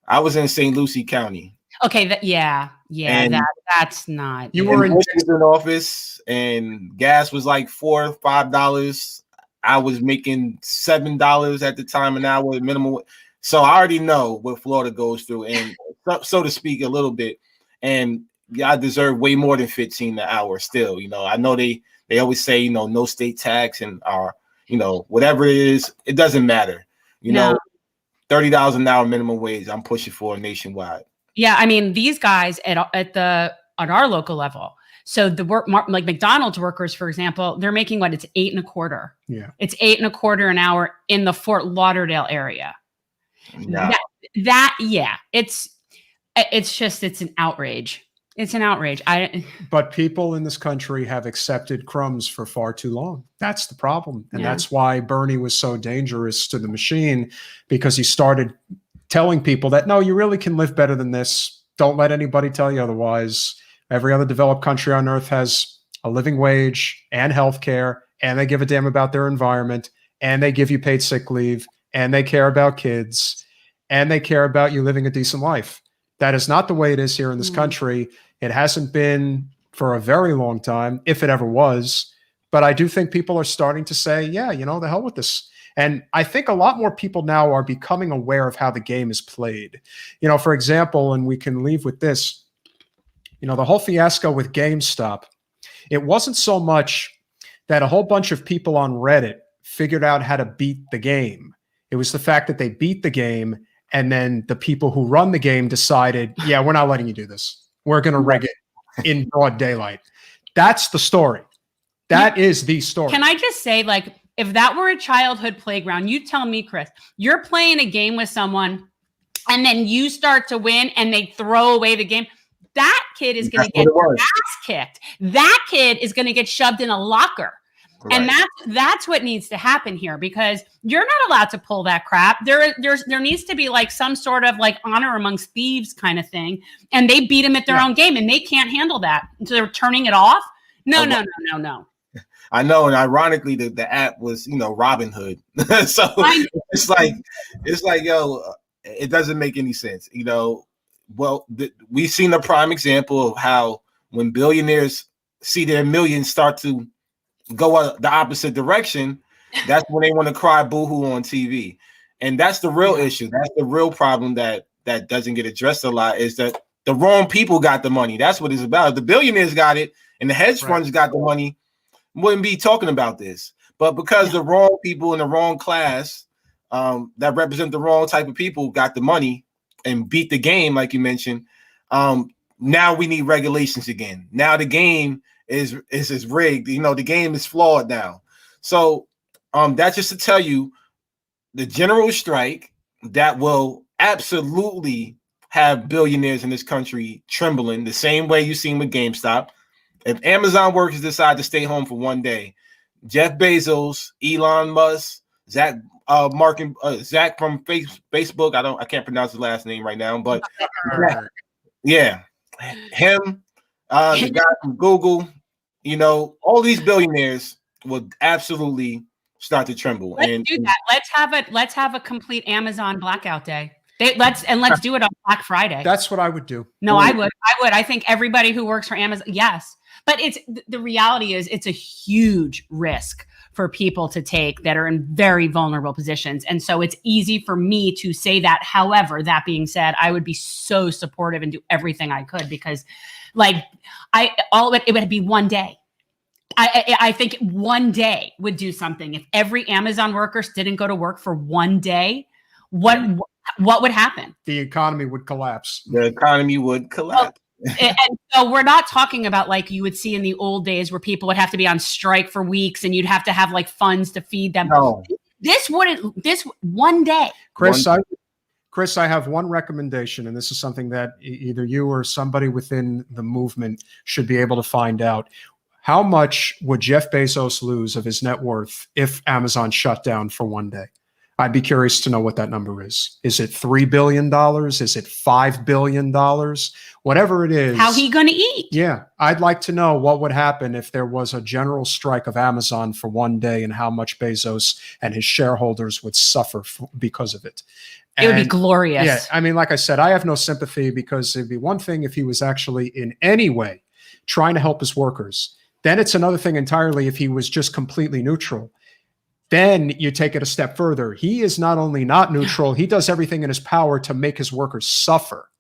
I was in St. Lucie County. Okay, that's not. You were in Washington office, and gas was like $4 or $5. I was making $7 at the time an hour minimum. So I already know what Florida goes through, and so to speak, a little bit. And I deserve way more than 15 an hour. Still, I know they always say, no state tax and whatever it is, it doesn't matter. $30 an hour minimum wage, I'm pushing for nationwide. Yeah, I mean, these guys on our local level. So like McDonald's workers, for example, they're making it's $8.25. Yeah, it's $8.25 an hour in the Fort Lauderdale area. No. It's an outrage. It's an outrage. But people in this country have accepted crumbs for far too long. That's the problem. And Yeah. that's why Bernie was so dangerous to the machine, because he started telling people that, no, you really can live better than this. Don't let anybody tell you otherwise. Every other developed country on earth has a living wage and health care, and they give a damn about their environment, and they give you paid sick leave, and they care about kids, and they care about you living a decent life. That is not the way it is here in this country. It hasn't been for a very long time, if it ever was. But I do think people are starting to say, yeah, you know, the hell with this. And I think a lot more people now are becoming aware of how the game is played. You know, for example, and we can leave with this, you know, the whole fiasco with GameStop, it wasn't so much that a whole bunch of people on Reddit figured out how to beat the game. It was the fact that they beat the game, and then the people who run the game decided, yeah, we're not letting you do this. We're going to rig it in broad daylight. That's the story. That is the story. Can I just say, like, if that were a childhood playground, you tell me, Chris, you're playing a game with someone and then you start to win and they throw away the game. That kid is going to get ass kicked. That kid is going to get shoved in a locker. Right. And that's what needs to happen here, because you're not allowed to pull that crap. There needs to be like some sort of like honor amongst thieves kind of thing. And they beat them at their own game, and they can't handle that. So they're turning it off. No. I know, and ironically, the app was, you know, Robin Hood. So it's like, yo, it doesn't make any sense, you know. Well, we've seen a prime example of how when billionaires see their millions start to go the opposite direction, that's when they want to cry boohoo on TV. And that's the real issue. That's the real problem that doesn't get addressed a lot, is that the wrong people got the money. That's what it's about. If the billionaires got it and the hedge funds got the money, wouldn't be talking about this. But because the wrong people in the wrong class that represent the wrong type of people got the money and beat the game, like you mentioned, now we need regulations again. Now the game is rigged. You know, the game is flawed now. So that's just to tell you, the general strike that will absolutely have billionaires in this country trembling the same way you've seen with GameStop. If Amazon workers decide to stay home for one day, Jeff Bezos, Elon Musk, Zach from Facebook, I can't pronounce his last name right now, but yeah, him, the guy from Google, you know, all these billionaires will absolutely start to tremble. Let's do that. Let's have a complete Amazon blackout day. Let's do it on Black Friday. That's what I would do. No, I would. I think everybody who works for Amazon, yes. But the reality is it's a huge risk for people to take that are in very vulnerable positions. And so it's easy for me to say that. However, that being said, I would be so supportive and do everything I could, because like it would be one day. I think one day would do something. If every Amazon worker didn't go to work for one day, what would happen? The economy would collapse. The economy would collapse. And so we're not talking about like you would see in the old days where people would have to be on strike for weeks and you'd have to have like funds to feed them. No. This one day. Chris, I have one recommendation, and this is something that either you or somebody within the movement should be able to find out. How much would Jeff Bezos lose of his net worth if Amazon shut down for one day? I'd be curious to know what that number is. Is it $3 billion? Is it $5 billion? Whatever it is. How he going to eat? Yeah. I'd like to know what would happen if there was a general strike of Amazon for one day, and how much Bezos and his shareholders would suffer because of it. It would be glorious. Yeah. I mean, like I said, I have no sympathy, because it'd be one thing if he was actually in any way trying to help his workers. Then it's another thing entirely if he was just completely neutral. Then you take it a step further. He is not only not neutral, he does everything in his power to make his workers suffer.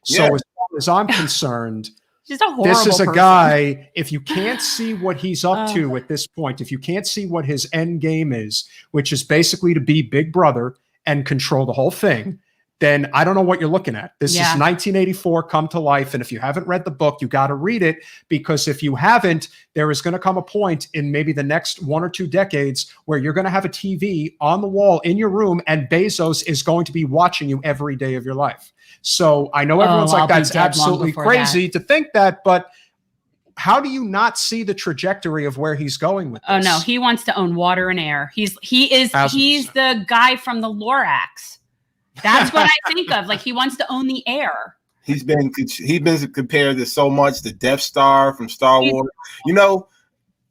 So as far as I'm concerned, this is a guy, if you can't see what he's up to at this point, if you can't see what his end game is, which is basically to be Big Brother and control the whole thing, then I don't know what you're looking at. This Yeah. is 1984 come to life. And if you haven't read the book, you got to read it, because if you haven't, there is going to come a point in maybe the next 1 or 2 decades where you're going to have a TV on the wall in your room and Bezos is going to be watching you every day of your life. So I know everyone's I'll like, be that's dead long absolutely before crazy to think that, but how do you not see the trajectory of where he's going with this? Oh no, he wants to own water and air. He's 1000%. the guy from the Lorax. That's what I think of. Like, he wants to own the air. He's been compared to so much, the Death Star from Star Wars. You know,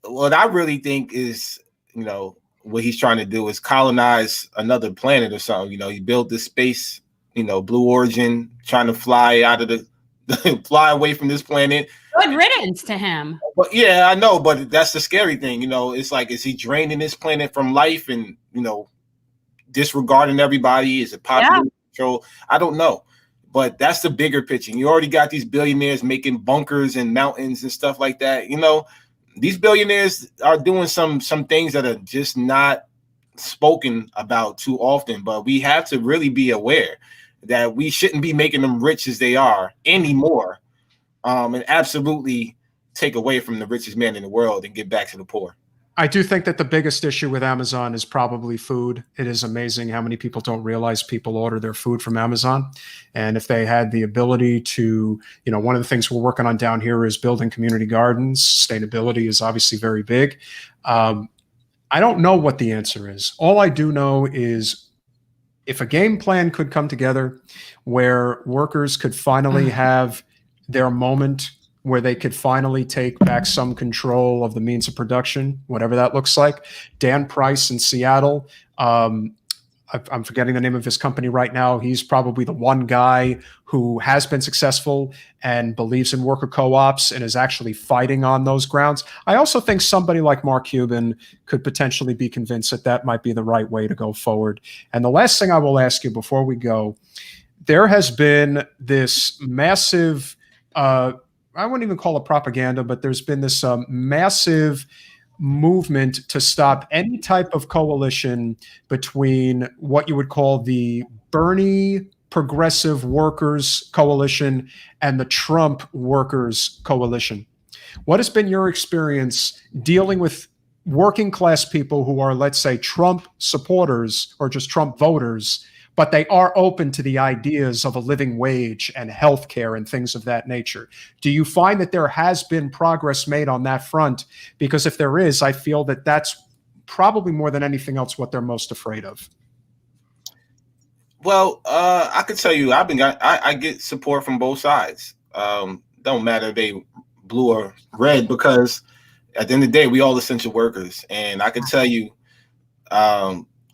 what I really think is, you know, what he's trying to do is colonize another planet or something. You know, he built this space, you know, Blue Origin, trying to fly out of the fly away from this planet. Good riddance to him. But yeah, I know, but that's the scary thing. You know, it's like, is he draining this planet from life and, you know, disregarding everybody? Is it population control? I don't know, but that's the bigger picture. You already got these billionaires making bunkers and mountains and stuff like that. You know, these billionaires are doing some things that are just not spoken about too often, but we have to really be aware that we shouldn't be making them rich as they are anymore, and absolutely take away from the richest man in the world and give back to the poor. I do think that the biggest issue with Amazon is probably food. It is amazing how many people don't realize people order their food from Amazon. And if they had the ability to, you know, one of the things we're working on down here is building community gardens. Sustainability is obviously very big. I don't know what the answer is. All I do know is if a game plan could come together where workers could finally have their moment, where they could finally take back some control of the means of production, whatever that looks like. Dan Price in Seattle, I'm forgetting the name of his company right now. He's probably the one guy who has been successful and believes in worker co-ops and is actually fighting on those grounds. I also think somebody like Mark Cuban could potentially be convinced that that might be the right way to go forward. And the last thing I will ask you before we go, there has been this massive, I wouldn't even call it propaganda, but there's been this massive movement to stop any type of coalition between what you would call the Bernie Progressive Workers Coalition and the Trump Workers Coalition. What has been your experience dealing with working class people who are, let's say, Trump supporters or just Trump voters, but they are open to the ideas of a living wage and healthcare and things of that nature? Do you find that there has been progress made on that front? Because if there is, I feel that that's probably more than anything else what they're most afraid of. Well, I could tell you, I get support from both sides. Don't matter if they blue or red, because at the end of the day, we all essential workers. And I can tell you,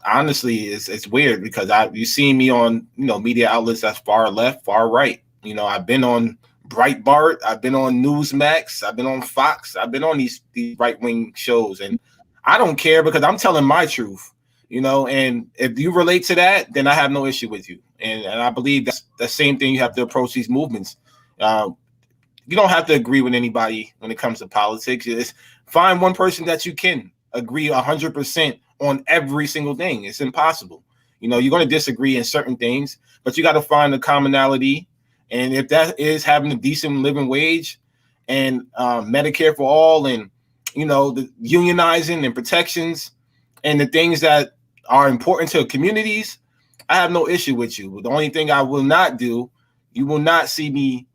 honestly, it's weird because you see me on, you know, media outlets that's far left, far right. You know, I've been on Breitbart, I've been on Newsmax, I've been on Fox, I've been on these right-wing shows, and I don't care because I'm telling my truth, you know. And if you relate to that, then I have no issue with you. And I believe that's the same thing you have to approach these movements. You don't have to agree with anybody when it comes to politics. Just find one person that you can agree 100% on every single thing. It's impossible. You know, you're going to disagree in certain things, but you got to find a commonality. And if that is having a decent living wage and Medicare for all, and, you know, the unionizing and protections and the things that are important to communities, I have no issue with you. The only thing I will not do, you will not see me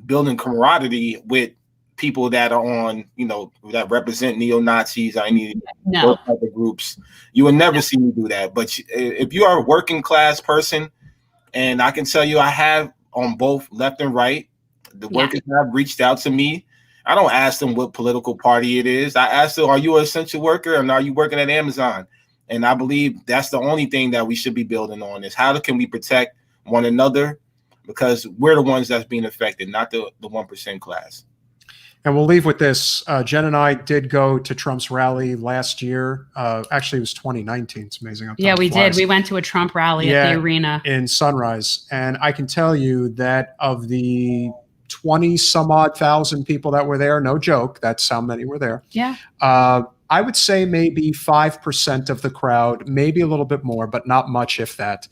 building camaraderie with people that are on, you know, that represent neo-Nazis or any those type of groups. You will never see me do that. But if you are a working class person, and I can tell you, I have on both left and right, the workers have reached out to me. I don't ask them what political party it is. I ask them, are you an essential worker and are you working at Amazon? And I believe that's the only thing that we should be building on, is how can we protect one another, because we're the ones that's being affected, not the 1% class. And we'll leave with this. Jen and I did go to Trump's rally last year. Actually, it was 2019. It's amazing. Yeah, we did. We went to a Trump rally at the arena in Sunrise. And I can tell you that of the 20 some odd thousand people that were there, no joke, that's how many were there. Yeah. I would say maybe 5% of the crowd, maybe a little bit more, but not much, if that,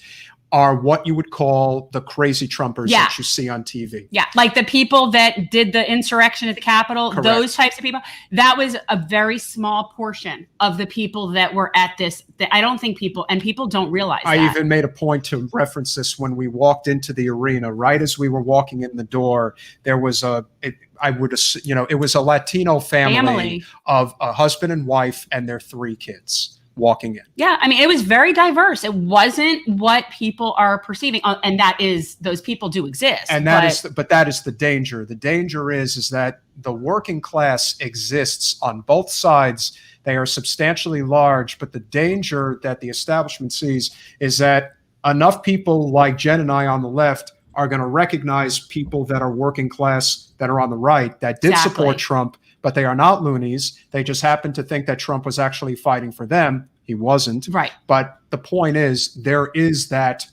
are what you would call the crazy Trumpers Yeah. that you see on TV. Yeah, like the people that did the insurrection at the Capitol, Correct. those types of people. That was a very small portion of the people that were at this. I don't think people don't realize I that. even made a point to reference this when we walked into the arena. Right as we were walking in the door, there was it was a Latino family of a husband and wife and their 3 kids walking in. Yeah, I mean, it was very diverse. It wasn't what people are perceiving, and that is, those people do exist. And that is the danger. The danger is that the working class exists on both sides. They are substantially large, but the danger that the establishment sees is that enough people like Jen and I on the left are going to recognize people that are working class that are on the right that did support Trump, but they are not loonies. They just happen to think that Trump was actually fighting for them. He wasn't. Right. But the point is, there is that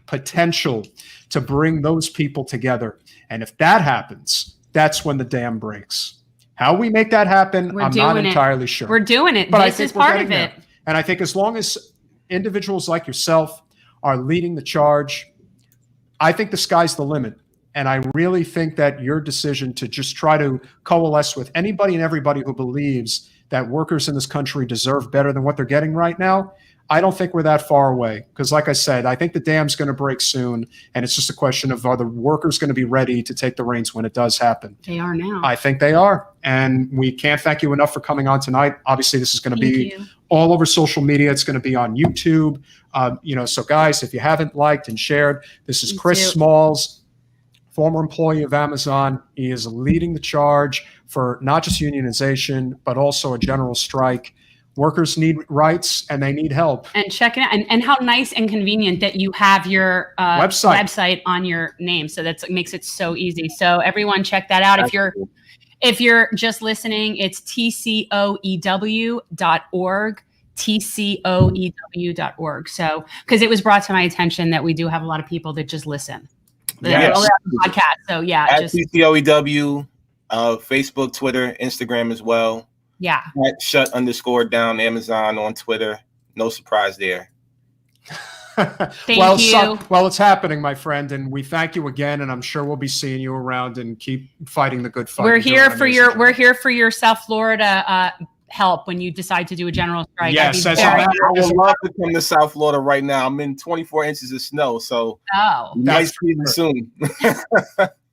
potential to bring those people together. And if that happens, that's when the dam breaks. How we make that happen, I'm not entirely sure. We're doing it. But this is part of it. And I think as long as individuals like yourself are leading the charge, I think the sky's the limit. And I really think that your decision to just try to coalesce with anybody and everybody who believes that workers in this country deserve better than what they're getting right now, I don't think we're that far away. Because like I said, I think the dam's going to break soon. And it's just a question of, are the workers going to be ready to take the reins when it does happen? They are now. I think they are. And we can't thank you enough for coming on tonight. Obviously, this is going to be all over social media. It's going to be on YouTube. So guys, if you haven't liked and shared, this is Chris Smalls, former employee of Amazon. He is leading the charge for not just unionization, but also a general strike. Workers need rights and they need help. And check it out. And how nice and convenient that you have your website on your name. So that makes it so easy. So everyone check that out. If you're just listening, it's tcoew.org. tcoew.org. So, because it was brought to my attention that we do have a lot of people that just listen. Podcast. So yeah, at TCOEW, Facebook, Twitter, Instagram as well. Yeah. At @shut_down Amazon on Twitter. No surprise there. Thank you. Well, it's happening, my friend, and we thank you again. And I'm sure we'll be seeing you around and keep fighting the good fight. We're here for your South Florida help when you decide to do a general strike. Yes, I would love to come to South Florida right now. I'm in 24 inches of snow, so nice season soon.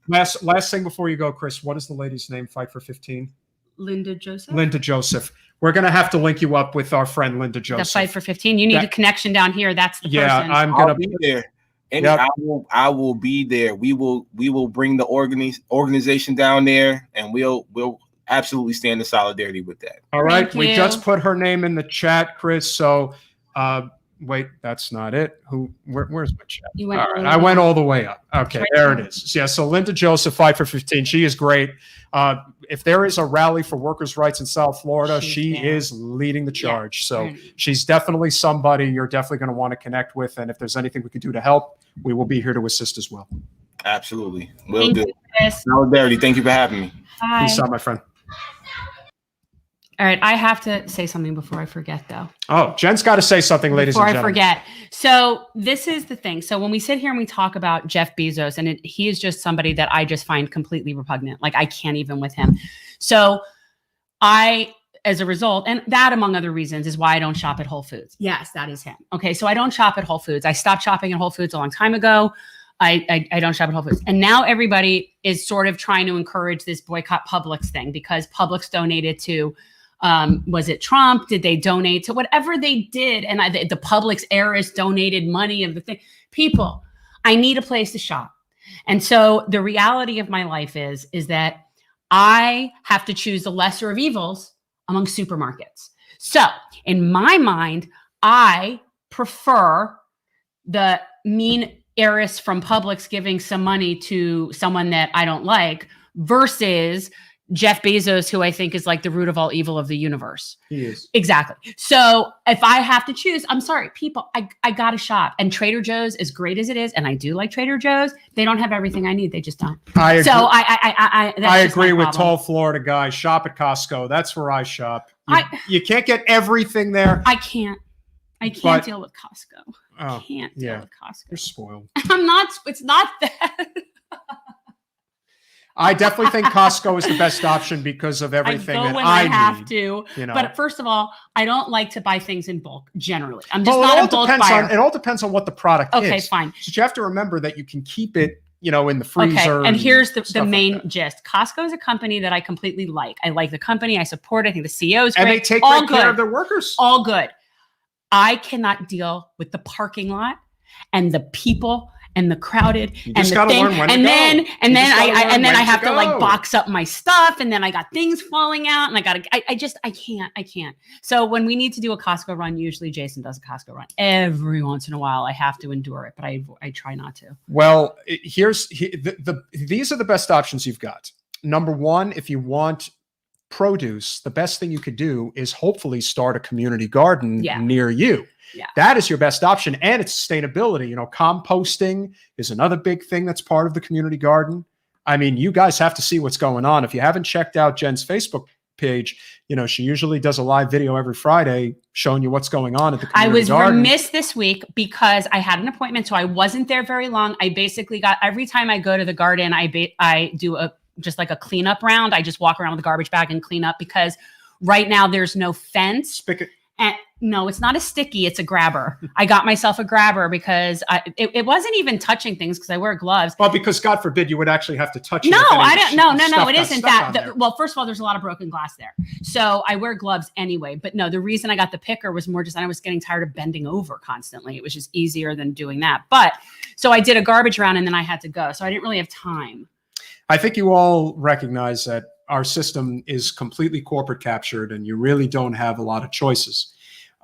Last thing before you go, Chris, what is the lady's name? Fight for 15. Linda Joseph. Linda Joseph. We're going to have to link you up with our friend Linda Joseph. The Fight for 15. You need a connection down here. That's the person. I'm going to be there. And I will be there. We will bring the organization down there, and we'll absolutely stand in solidarity with that. All right. We just put her name in the chat, Chris. So wait, that's not it. Where's my chat? I went all the way up. Okay, there it is. Yeah, so Linda Joseph, Fight for 15. She is great. If there is a rally for workers' rights in South Florida, she is leading the charge. Yeah. So she's definitely somebody you're definitely going to want to connect with. And if there's anything we can do to help, we will be here to assist as well. Absolutely. Will do. Solidarity. Thank you for having me. Bye. Peace out, my friend. All right, I have to say something before I forget, though. Oh, Jen's got to say something, ladies and gentlemen. Before I forget. So this is the thing. So when we sit here and we talk about Jeff Bezos, and he is just somebody that I just find completely repugnant. Like, I can't even with him. So as a result, and that among other reasons is why I don't shop at Whole Foods. Yes, that is him. Okay, so I don't shop at Whole Foods. I stopped shopping at Whole Foods a long time ago. I don't shop at Whole Foods. And now everybody is sort of trying to encourage this boycott Publix thing because Publix donated to was it Trump? Did they donate to whatever they did? And the Publix heiress donated money of the thing. People, I need a place to shop. And so the reality of my life is that I have to choose the lesser of evils among supermarkets. So in my mind, I prefer the mean heiress from Publix giving some money to someone that I don't like versus Jeff Bezos, who I think is like the root of all evil of the universe. He is. Exactly. So if I have to choose, I'm sorry, people, I got to shop. And Trader Joe's, as great as it is, and I do like Trader Joe's, they don't have everything I need. They just don't. I agree. So I agree with tall Florida guys. Shop at Costco. That's where I shop. You can't get everything there. I can't deal with Costco. Oh, Can't deal yeah. with Costco. You're spoiled. I'm not. It's not that. I definitely think Costco is the best option because of I everything go that when I have need. to. You know, But first of all, I don't like to buy things in bulk. Generally, I'm just well, not a bulk buyer. it all depends on what the product Okay, is. fine. So you have to remember that you can keep it, in the Okay, freezer. and here's the stuff like main that. gist. Costco is a company that I completely like. I like the company. I support it. I think the CEO is great. And they take all great good. care of their workers. All good. I cannot deal with the parking lot and the people and the crowded and just the gotta thing. learn when to And go. then You and just then gotta learn I when have to to like go. box up my stuff, and then I got things falling out, and I can't. So when we need to do a Costco run, usually Jason does a Costco run. Every once in a while, I have to endure it, but I try not to. Well, these are the best options you've got. Number one, if you want produce, the best thing you could do is hopefully start a community garden near you. Yeah. That is your best option. And it's sustainability. Composting is another big thing that's part of the community garden. I mean, you guys have to see what's going on. If you haven't checked out Jen's Facebook page, she usually does a live video every Friday showing you what's going on at the community garden. I was remiss this week because I had an appointment, so I wasn't there very long. I basically got, every time I go to the garden, I do just like a cleanup round. I just walk around with a garbage bag and clean up because right now there's no fence. And no, it's not a sticky, it's a grabber. I got myself a grabber because it wasn't even touching things because I wear gloves. Well, because God forbid you would actually have to touch it. No, I don't. No, it isn't that. Well, well, first of all, there's a lot of broken glass there. So I wear gloves anyway. But no, the reason I got the picker was more just I was getting tired of bending over constantly. It was just easier than doing that. But so I did a garbage round and then I had to go. So I didn't really have time. I think you all recognize that our system is completely corporate captured and you really don't have a lot of choices.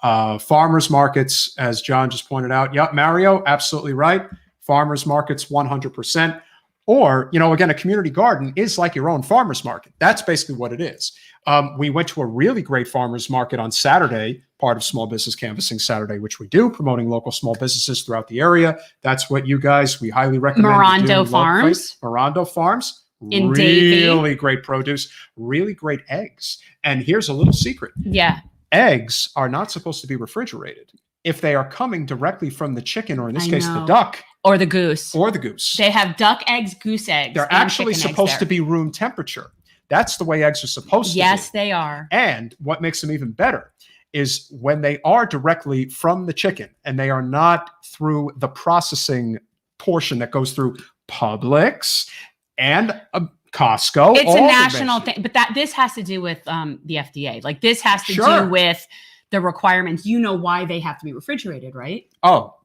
Farmers markets, as John just pointed out. Yep, Mario, absolutely right. Farmers markets, 100%. Or, again, a community garden is like your own farmers market. That's basically what it is. We went to a really great farmers market on Saturday, part of Small Business Canvassing Saturday, which we do, promoting local small businesses throughout the area. That's what you guys, we highly recommend. Morondo Farms. Morondo Farms. In really great produce, really great eggs. And here's a little secret. Yeah. Eggs are not supposed to be refrigerated if they are coming directly from the chicken, or in this case, the duck. Or the goose. Or the goose. They have duck eggs, goose eggs. They're actually supposed to be room temperature. That's the way eggs are supposed to be. Yes, they are. And what makes them even better is when they are directly from the chicken and they are not through the processing portion that goes through Publix and Costco. It's a national thing, but this has to do with the FDA. Like this has to do with the requirements. You know why they have to be refrigerated, right? Oh,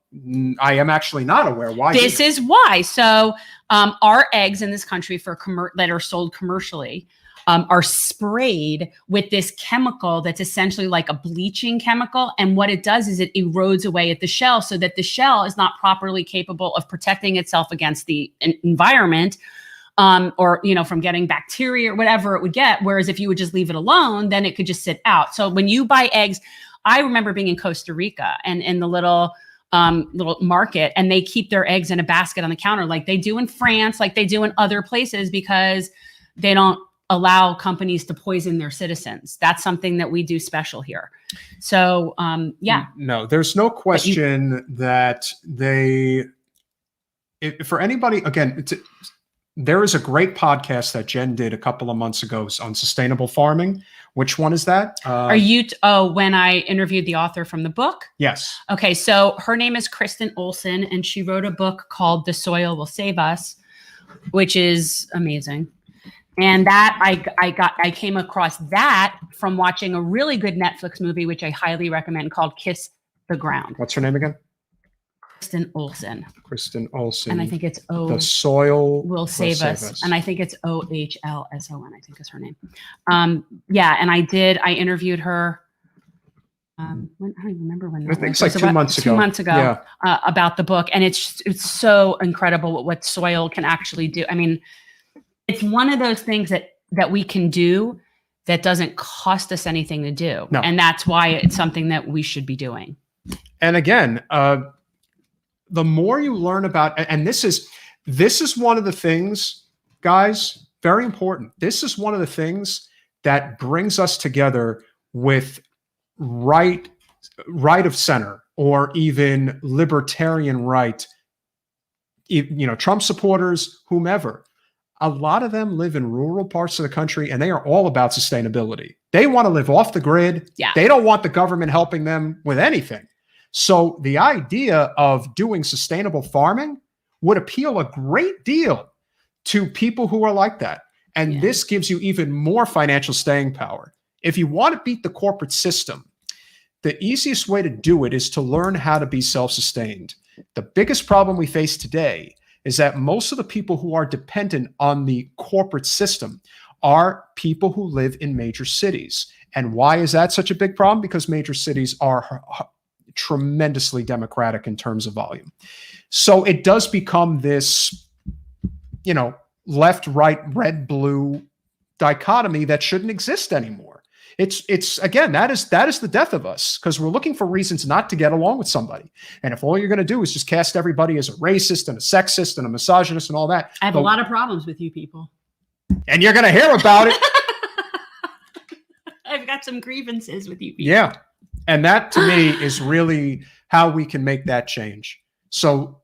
I am actually not aware why. This is why. So our eggs in this country that are sold commercially are sprayed with this chemical that's essentially like a bleaching chemical. And what it does is it erodes away at the shell so that the shell is not properly capable of protecting itself against the environment. Or, from getting bacteria or whatever it would get. Whereas if you would just leave it alone, then it could just sit out. So when you buy eggs, I remember being in Costa Rica and in the little market, and they keep their eggs in a basket on the counter like they do in France, like they do in other places, because they don't allow companies to poison their citizens. That's something that we do special here. So, yeah. No, there's no question that for anybody, again, there is a great podcast that Jen did a couple of months ago on sustainable farming. Which one is that? When I interviewed the author from the book? Yes. Okay, so her name is Kristen Olson, and she wrote a book called The Soil Will Save Us, which is amazing. And that I came across that from watching a really good Netflix movie, which I highly recommend, called Kiss the Ground. What's her name again? Kristen Olson. Kristen Olson. And I think it's The Soil Will Save Us. And I think it's OHLSON, I think is her name. And I interviewed her. I don't even remember when. I think it's like 2 months ago. 2 months ago, about the book. And it's so incredible what soil can actually do. I mean, it's one of those things that we can do that doesn't cost us anything to do. No. And that's why it's something that we should be doing. And again, the more you learn about, and this is one of the things, guys, very important. This is one of the things that brings us together with right of center or even libertarian right, Trump supporters, whomever, a lot of them live in rural parts of the country and they are all about sustainability. They want to live off the grid. Yeah. They don't want the government helping them with anything. So the idea of doing sustainable farming would appeal a great deal to people who are like that. And this gives you even more financial staying power. If you want to beat the corporate system, the easiest way to do it is to learn how to be self-sustained. The biggest problem we face today is that most of the people who are dependent on the corporate system are people who live in major cities. And why is that such a big problem? Because major cities are tremendously democratic in terms of volume. So it does become this, left, right, red, blue dichotomy that shouldn't exist anymore. It's again, that is the death of us, because we're looking for reasons not to get along with somebody. And if all you're going to do is just cast everybody as a racist and a sexist and a misogynist and all that. I have a lot of problems with you people. And you're going to hear about it. I've got some grievances with you people. Yeah. And that to me is really how we can make that change. So,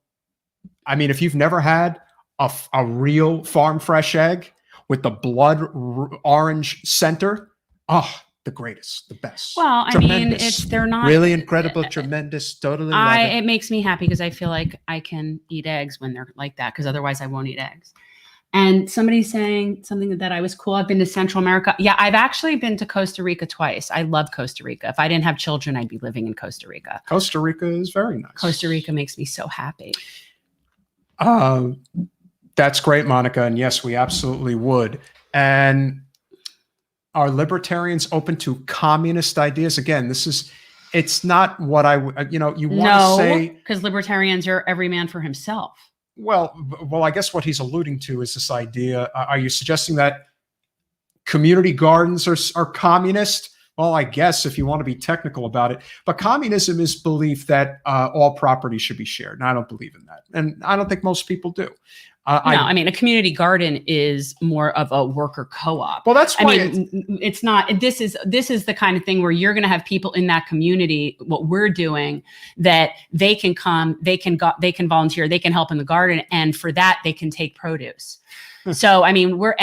I mean, if you've never had a real farm fresh egg with the blood orange center, the greatest, the best. Well, I mean, they're not really incredible, tremendous, totally. It makes me happy because I feel like I can eat eggs when they're like that, because otherwise I won't eat eggs. And somebody's saying something that I was cool. I've been to Central America. Yeah, I've actually been to Costa Rica twice. I love Costa Rica. If I didn't have children, I'd be living in Costa Rica. Costa Rica is very nice. Costa Rica makes me so happy. That's great, Monica. And yes, we absolutely would. And are libertarians open to communist ideas? Again, it's not what you want to say. Because libertarians are every man for himself. Well, I guess what he's alluding to is this idea. Are you suggesting that community gardens are communist? Well, I guess if you want to be technical about it. But communism is belief that all property should be shared. And I don't believe in that. And I don't think most people do. I mean, a community garden is more of a worker co-op. Well, that's why it's not. This is the kind of thing where you're going to have people in that community. What we're doing, that they can come, they can volunteer, they can help in the garden, and for that they can take produce. So, I mean, we're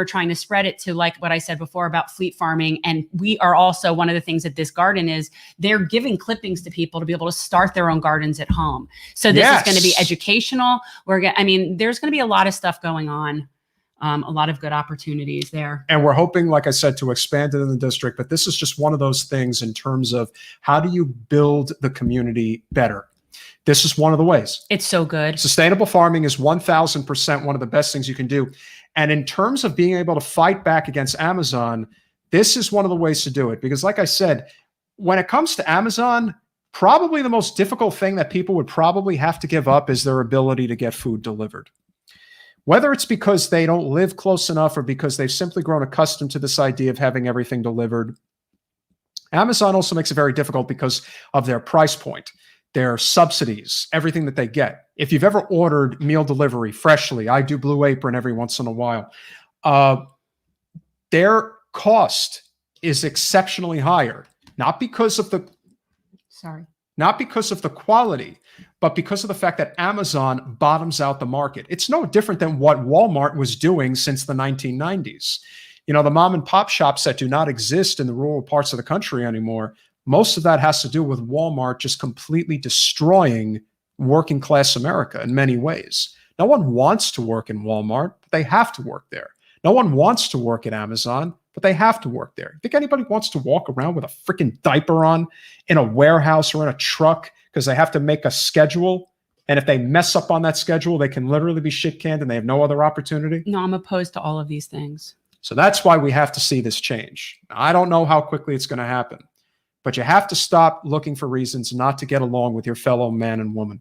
trying to spread it to, like what I said before about fleet farming. And we are also, one of the things that this garden is, they're giving clippings to people to be able to start their own gardens at home. So this is going to be educational. There's going to be a lot of stuff going on. A lot of good opportunities there. And we're hoping, like I said, to expand it in the district. But this is just one of those things in terms of how do you build the community better? This is one of the ways. It's so good. Sustainable farming is 1000% one of the best things you can do. And in terms of being able to fight back against Amazon, this is one of the ways to do it. Because like I said, when it comes to Amazon, probably the most difficult thing that people would probably have to give up is their ability to get food delivered. Whether it's because they don't live close enough or because they've simply grown accustomed to this idea of having everything delivered. Amazon also makes it very difficult because of their price point. Their subsidies, everything that they get. If you've ever ordered meal delivery freshly, I do Blue Apron every once in a while, their cost is exceptionally higher, not because of the quality, but because of the fact that Amazon bottoms out the market. It's no different than what Walmart was doing since the 1990s. The mom and pop shops that do not exist in the rural parts of the country anymore, most of that has to do with Walmart just completely destroying working class America in many ways. No one wants to work in Walmart, but they have to work there. No one wants to work at Amazon, but they have to work there. Think anybody wants to walk around with a freaking diaper on in a warehouse or in a truck because they have to make a schedule? And if they mess up on that schedule, they can literally be shit canned and they have no other opportunity? No, I'm opposed to all of these things. So that's why we have to see this change. I don't know how quickly it's going to happen. But you have to stop looking for reasons not to get along with your fellow man and woman.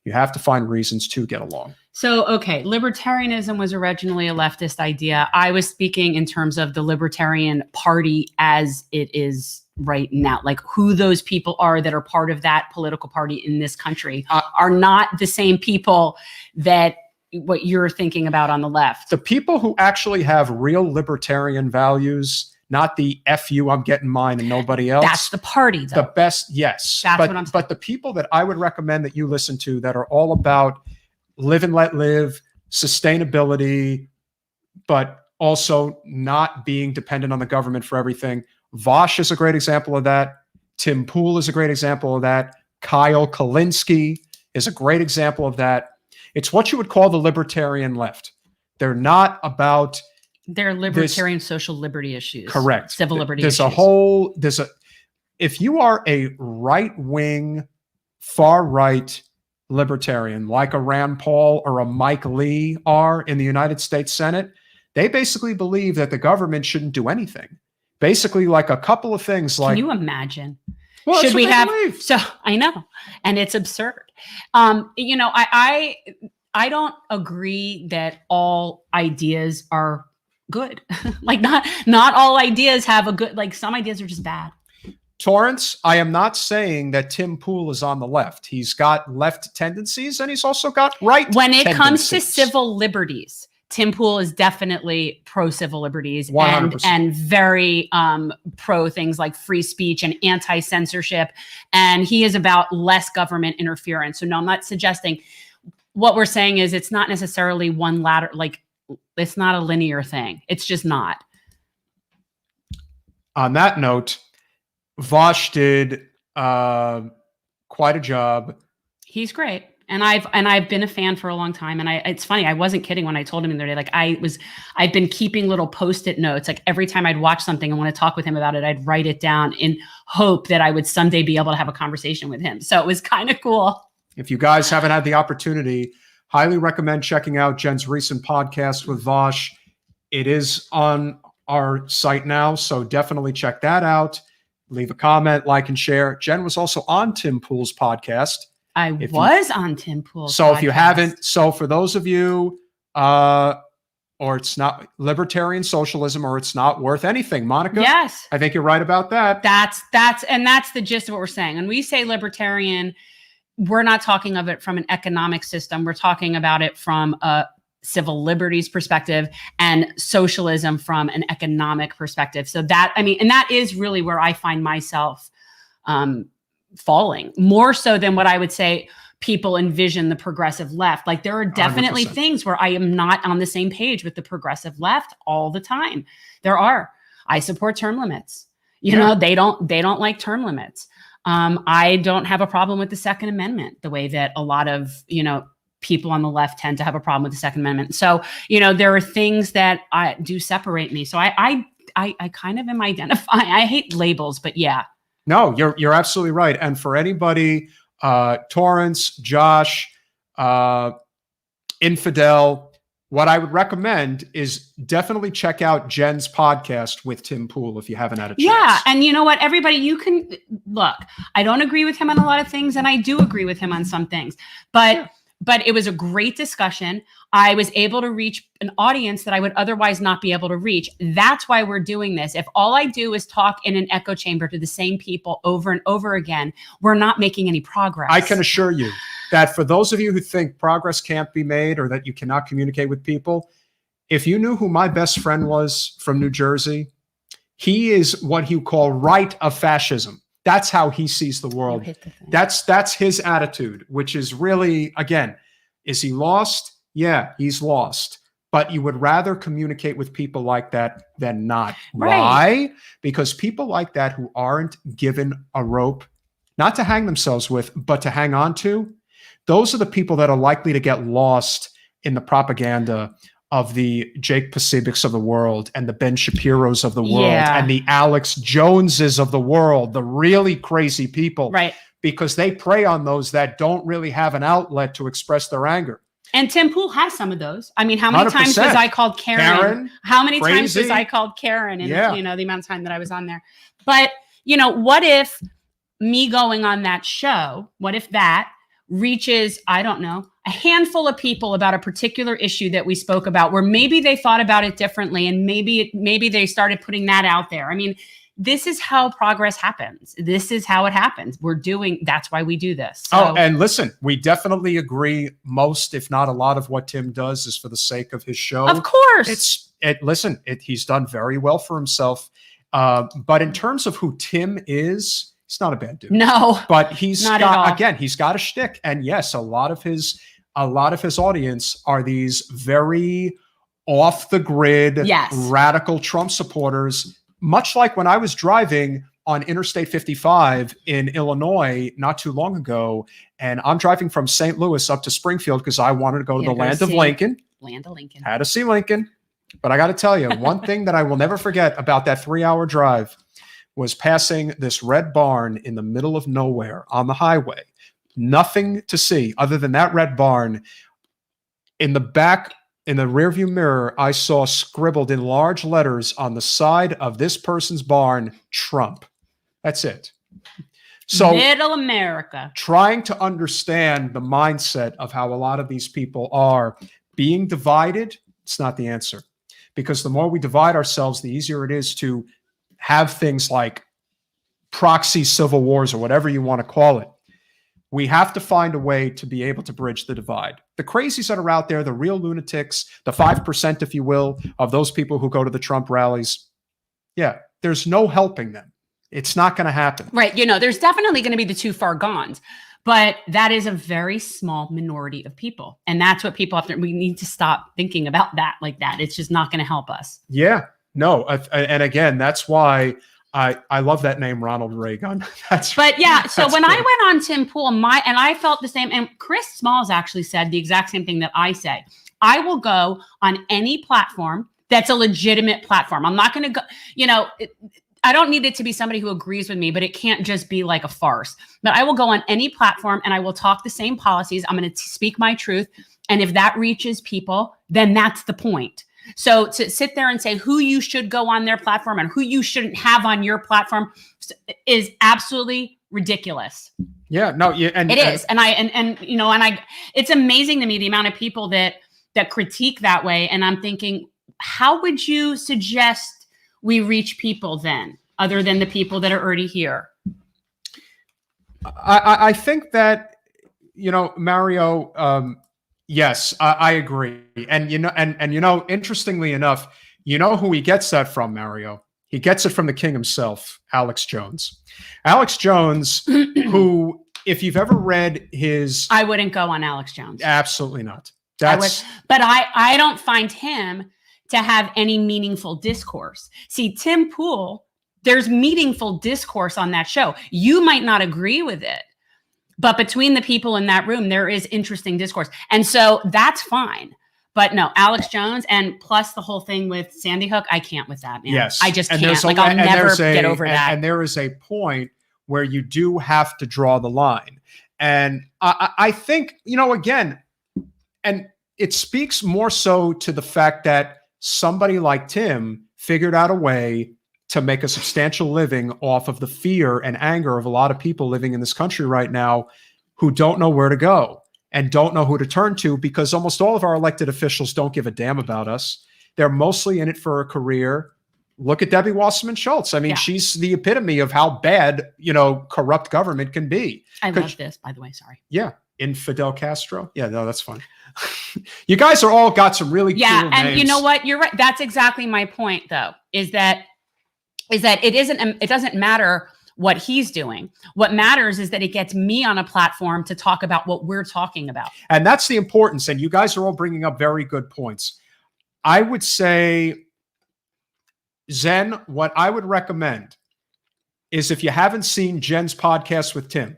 You have to find reasons to get along. So, okay, libertarianism was originally a leftist idea. I was speaking in terms of the Libertarian Party as it is right now, like who those people are that are part of that political party in this country are not the same people that what you're thinking about on the left. The people who actually have real libertarian values not the F you, I'm getting mine and nobody else. That's the party, though. The best, yes. That's but, what I'm saying. But the people that I would recommend that you listen to that are all about live and let live, sustainability, but also not being dependent on the government for everything. Vosh is a great example of that. Tim Pool is a great example of that. Kyle Kalinske is a great example of that. It's what you would call the libertarian left. They're not about... They're libertarian social liberty issues. Correct. Civil liberty issues. If you are a right-wing, far-right libertarian, like a Rand Paul or a Mike Lee are in the United States Senate, they basically believe that the government shouldn't do anything. Basically, like a couple of things like... Can you imagine? Well, should we have... believe. So, I know. And it's absurd. I don't agree that all ideas are good. Like not all ideas have a good, like some ideas are just bad. Torrance, I am not saying that Tim Pool is on the left. He's got left tendencies and he's also got right When it tendencies. comes to civil liberties, Tim Pool is definitely pro civil liberties 100%. and very pro things like free speech and anti-censorship. And he is about less government interference. So no, I'm not suggesting. What we're saying is it's not necessarily one ladder, like it's not a linear thing. It's just not. On that note, Vosh did quite a job. He's great. And I've been a fan for a long time. And it's funny, I wasn't kidding when I told him the other day, like I've been keeping little Post-it notes. Like every time I'd watch something and want to talk with him about it, I'd write it down in hope that I would someday be able to have a conversation with him. So it was kind of cool. If you guys haven't had the opportunity, highly recommend checking out Jen's recent podcast with Vosh. It is on our site now, so definitely check that out. Leave a comment, like, and share. Jen was also on Tim Pool's podcast. I was on Tim Pool's So podcast. if you haven't, so for those of you, or it's not libertarian socialism, or it's not worth anything, Monica. Yes, I think you're right about that. That's the gist of what we're saying. When we say libertarian, we're not talking of it from an economic system. We're talking about it from a civil liberties perspective and socialism from an economic perspective. So that, I mean, and that is really where I find myself falling more so than what I would say people envision the progressive left. Like there are definitely 100%. things where I am not on the same page with the progressive left all the time. There are. I support term limits. You know, they don't like term limits. I don't have a problem with the Second Amendment the way that a lot of, people on the left tend to have a problem with the Second Amendment. So, there are things that do separate me. So I kind of am identifying. I hate labels, but yeah. No, you're absolutely right. And for anybody, Torrance, Josh, Infidel, what I would recommend is definitely check out Jen's podcast with Tim Pool if you haven't had a chance. Yeah. And you know what, everybody, you can look, I don't agree with him on a lot of things, and I do agree with him on some things, but it was a great discussion. I was able to reach an audience that I would otherwise not be able to reach. That's why we're doing this. If all I do is talk in an echo chamber to the same people over and over again, we're not making any progress. I can assure you that for those of you who think progress can't be made or that you cannot communicate with people, if you knew who my best friend was from New Jersey, he is what you call right of fascism. That's how he sees the world. That's his attitude, which is really, again, is he lost? Yeah, he's lost. But you would rather communicate with people like that than not. Right. Why? Because people like that who aren't given a rope, not to hang themselves with, but to hang on to, those are the people that are likely to get lost in the propaganda of the Jake Pacifics of the world and the Ben Shapiros of the world and the Alex Joneses of the world, the really crazy people. Right. Because they prey on those that don't really have an outlet to express their anger. And Tim Pool has some of those. I mean, how many times was I called Karen? How many times was I called Karen in the amount of time that I was on there? But, what if me going on that show, what if that reaches, I don't know, a handful of people about a particular issue that we spoke about where maybe they thought about it differently and maybe they started putting that out there. I mean, this is how progress happens. This is how it happens. That's why we do this. So, and listen, we definitely agree most, if not a lot of what Tim does is for the sake of his show. Of course. He's done very well for himself. But in terms of who Tim is, he's not a bad dude. No, but he's not at all. got, again, he's got a shtick. And yes, a lot of his audience are these very off the grid, Yes. radical Trump supporters, much like when I was driving on Interstate 55 in Illinois not too long ago. And I'm driving from St. Louis up to Springfield because I wanted to go to the land of Lincoln. Land of Lincoln. Had to see Lincoln. But I got to tell you, one thing that I will never forget about that 3-hour drive was passing this red barn in the middle of nowhere on the highway. Nothing to see other than that red barn. In the back, in the rearview mirror, I saw scribbled in large letters on the side of this person's barn, Trump. That's it. So Middle America. Trying to understand the mindset of how a lot of these people are being divided, it's not the answer. Because the more we divide ourselves, the easier it is to have things like proxy civil wars or whatever you want to call it. We have to find a way to be able to bridge the divide. The crazies that are out there, the real lunatics, the 5%, if you will, of those people who go to the Trump rallies, yeah, there's no helping them. It's not going to happen. Right. There's definitely going to be the too far gones, but that is a very small minority of people. And that's what people have to, we need to stop thinking about that like that. It's just not going to help us. Yeah, no. And again, that's why I love that name, Ronald Reagan. But yeah, so when good. I went on Tim Pool, and I felt the same, and Chris Smalls actually said the exact same thing that I say. I will go on any platform that's a legitimate platform. I'm not going to go, I don't need it to be somebody who agrees with me, but it can't just be like a farce. But I will go on any platform and I will talk the same policies. I'm going to speak my truth. And if that reaches people, then that's the point. So to sit there and say who you should go on their platform and who you shouldn't have on your platform is absolutely ridiculous. Yeah, no, yeah, and it is. And it's amazing to me the amount of people that critique that way. And I'm thinking, how would you suggest we reach people then, other than the people that are already here? I think that, Mario, yes, I agree. And, interestingly enough, who he gets that from, Mario? He gets it from the king himself, Alex Jones. Alex Jones, who, if you've ever read his... I wouldn't go on Alex Jones. Absolutely not. But I don't find him to have any meaningful discourse. See, Tim Pool, there's meaningful discourse on that show. You might not agree with it, but between the people in that room, there is interesting discourse. And so that's fine. But no, Alex Jones, and plus the whole thing with Sandy Hook, I can't with that, man. Yes. I just can't. I'll never get over that. And there is a point where you do have to draw the line. And I think, again, and it speaks more so to the fact that somebody like Tim figured out a way to make a substantial living off of the fear and anger of a lot of people living in this country right now who don't know where to go and don't know who to turn to, because almost all of our elected officials don't give a damn about us. They're mostly in it for a career. Look at Debbie Wasserman Schultz. I mean, she's the epitome of how bad, corrupt government can be. I love this, by the way. Sorry. Yeah. Fidel Castro. Yeah, no, that's fun. You guys are all got some really cool names. And you know what? You're right. That's exactly my point, though, is that it doesn't matter what he's doing. What matters is that it gets me on a platform to talk about what we're talking about. And that's the importance. And you guys are all bringing up very good points. I would say, Zen, what I would recommend is, if you haven't seen Jen's podcast with Tim,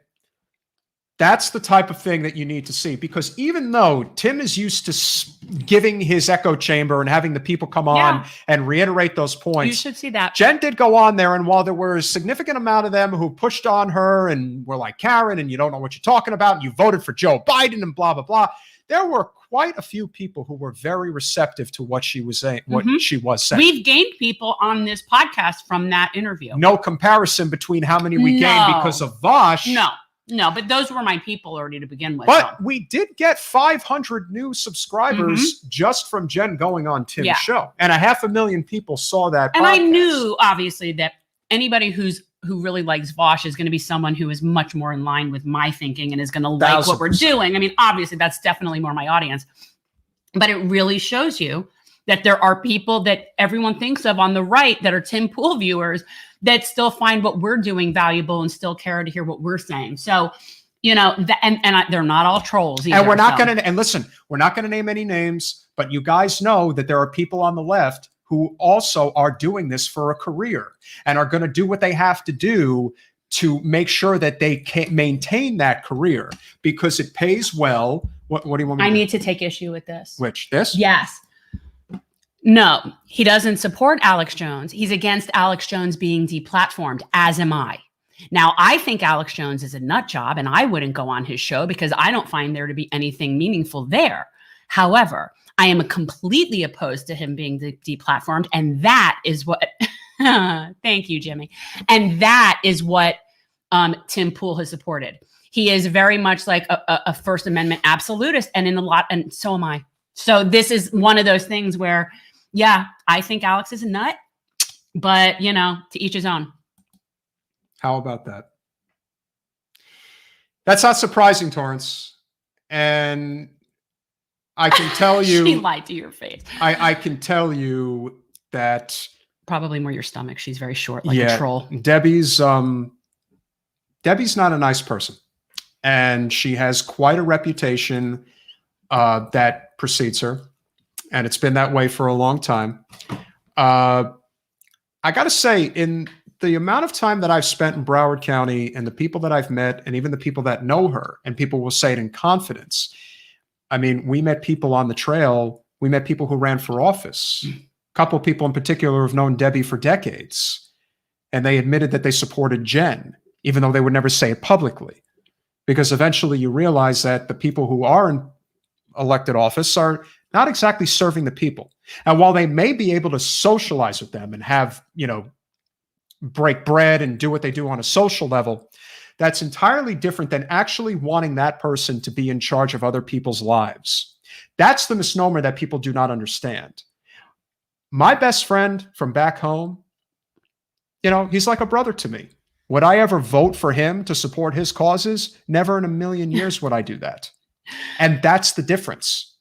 that's the type of thing that you need to see, because even though Tim is used to giving his echo chamber and having the people come on and reiterate those points, you should see that. Jen did go on there, and while there were a significant amount of them who pushed on her and were like, Karen, and you don't know what you're talking about, and you voted for Joe Biden and blah, blah, blah, there were quite a few people who were very receptive to what she was saying, she was saying. We've gained people on this podcast from that interview. No comparison between how many we gained because of Vosh. No, but those were my people already to begin with. But we did get 500 new subscribers just from Jen going on Tim's show. And 500,000 people saw that And podcast. I knew, obviously, that anybody who really likes Vosh is going to be someone who is much more in line with my thinking and is going to like what we're doing. I mean, obviously, that's definitely more my audience. But it really shows you that there are people that everyone thinks of on the right that are Tim Pool viewers that still find what we're doing valuable and still care to hear what we're saying. So, you know, they're not all trolls either. And we're not going to, and listen, we're not going to name any names, but you guys know that there are people on the left who also are doing this for a career and are going to do what they have to do to make sure that they can maintain that career because it pays well. What do you want me to do? I need to take issue with this. Which, this? Yes. No, he doesn't support Alex Jones. He's against Alex Jones being deplatformed, as am I. Now, I think Alex Jones is a nut job, and I wouldn't go on his show because I don't find there to be anything meaningful there. However, I am completely opposed to him being deplatformed, and that is what thank you, Jimmy. And that is what Tim Pool has supported. He is very much like a First Amendment absolutist, and so am I. So this is one of those things where, yeah, I think Alex is a nut, but you know, to each his own. How about that? That's not surprising, Torrance. And I can tell you, she lied to your face. I can tell you that probably more your stomach. She's very short, like a troll. Debbie's not a nice person, and she has quite a reputation that precedes her, and it's been that way for a long time. I got to say, in the amount of time that I've spent in Broward County and the people that I've met and even the people that know her, and people will say it in confidence. I mean, we met people on the trail. We met people who ran for office. A couple of people in particular have known Debbie for decades, and they admitted that they supported Jen, even though they would never say it publicly, because eventually you realize that the people who are in elected office are not exactly serving the people. And while they may be able to socialize with them and have, you know, break bread and do what they do on a social level, that's entirely different than actually wanting that person to be in charge of other people's lives. That's the misnomer that people do not understand. My best friend from back home, you know, he's like a brother to me. Would I ever vote for him to support his causes? Never in a million years would I do that. And that's the difference.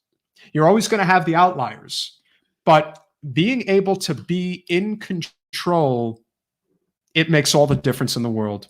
You're always going to have the outliers, but being able to be in control, it makes all the difference in the world.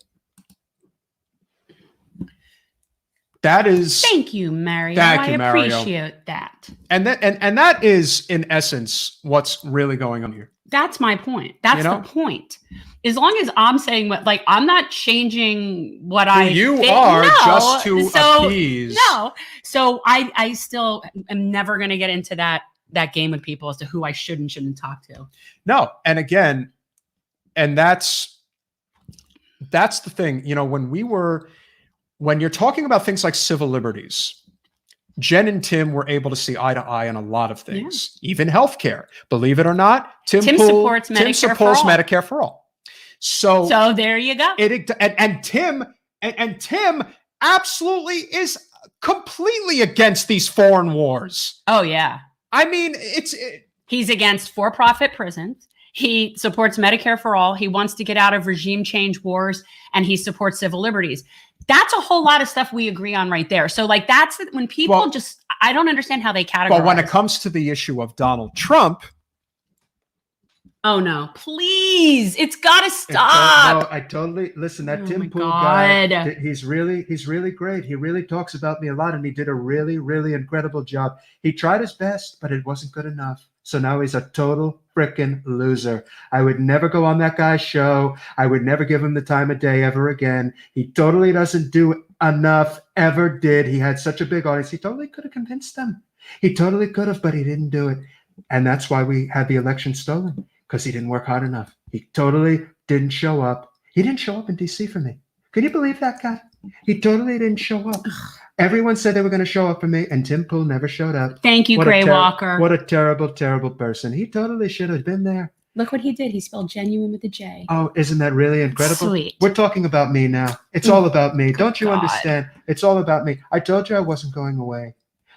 That is. Thank you, Mario. Thank you, Mario. I appreciate that. And that is, in essence, what's really going on here. That's my point. That's the point. As long as I'm saying what, like, I'm not changing what you are just to appease. No. So I still am never going to get into that game with people as to who I should and shouldn't talk to. No. And again, and that's the thing, you know, when you're talking about things like civil liberties, Jen and Tim were able to see eye to eye on a lot of things, even healthcare. Believe it or not, Tim supports Medicare for all. So there you go. And Tim absolutely is completely against these foreign wars. Oh yeah. I mean, he's against for-profit prisons. He supports Medicare for all. He wants to get out of regime change wars, and he supports civil liberties. That's a whole lot of stuff we agree on right there. So like, that's when people I don't understand how they categorize. But when it comes to the issue of Donald Trump. Oh no, please. It's got to stop. I totally listen. That Tim Pool guy, he's really great. He really talks about me a lot, and he did a really, really incredible job. He tried his best, but it wasn't good enough. So now he's a total frickin' loser. I would never go on that guy's show. I would never give him the time of day ever again. He totally doesn't do enough, ever did. He had such a big audience. He totally could have convinced them. He totally could have, but he didn't do it. And that's why we had the election stolen, because he didn't work hard enough. He totally didn't show up. He didn't show up in D.C. for me. Can you believe that guy? He totally didn't show up. Everyone said they were going to show up for me, and Tim Pool never showed up. Thank you, Gray Walker. What a terrible, terrible person. He totally should have been there. Look what he did. He spelled genuine with a J. Oh, isn't that really incredible? Sweet. We're talking about me now. It's all about me. Don't you understand? It's all about me. I told you I wasn't going away.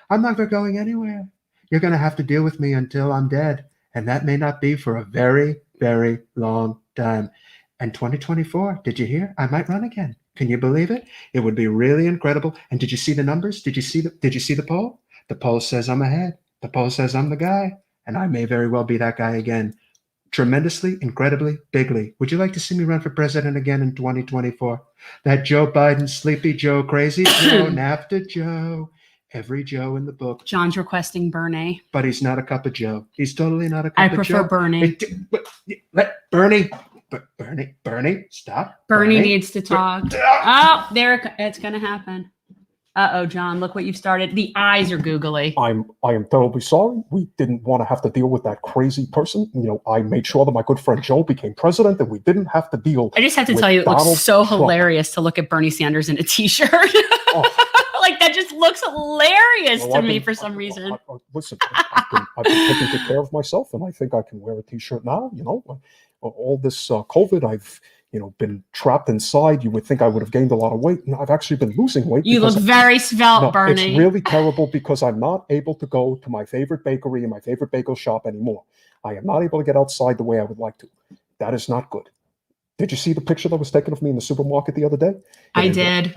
I'm never going anywhere. You're going to have to deal with me until I'm dead, and that may not be for a very, very long time. And 2024, did you hear? I might run again. Can you believe it? It would be really incredible. And did you see the numbers? Did you see the poll? The poll says I'm ahead. The poll says I'm the guy. and I may very well be that guy again. Tremendously, incredibly, bigly. Would you like to see me run for president again in 2024? That Joe Biden, Sleepy Joe, Crazy Joe, NAFTA Joe, every Joe in the book. John's requesting Bernie. But he's not a cup of Joe. He's totally not a cup of Joe. I prefer Bernie. Let Bernie, stop. Bernie needs to talk. Oh, it's going to happen. Uh-oh, John, look what you've started. The eyes are googly. I am terribly sorry. We didn't want to have to deal with that crazy person. I made sure that my good friend Joe became president, and we didn't have to deal. I just have to tell you, it looks so hilarious to look at Bernie Sanders in a t-shirt. Like, that just looks hilarious to me for some reason. Listen, I've been taking good care of myself, and I think I can wear a t-shirt now. All this COVID, I've been trapped inside. You would think I would have gained a lot of weight. I've actually been losing weight. You look very svelte, Bernie. It's really terrible because I'm not able to go to my favorite bakery and my favorite bagel shop anymore. I am not able to get outside the way I would like to. That is not good. Did you see the picture that was taken of me in the supermarket the other day? I did.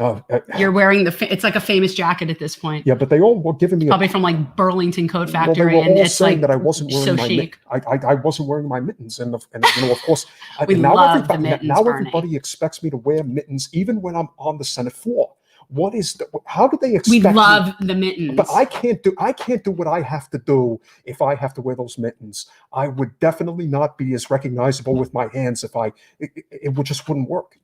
You're wearing it's like a famous jacket at this point. Yeah, but they all were giving me probably from like Burlington Coat Factory. Well, they were all and saying that I wasn't wearing my chic. I wasn't wearing my mittens, and of course, we love the mittens. Now everybody expects me to wear mittens, even when I'm on the Senate floor. How do they expect? We love the mittens, but I can't do what I have to do if I have to wear those mittens. I would definitely not be as recognizable with my hands if it just wouldn't work.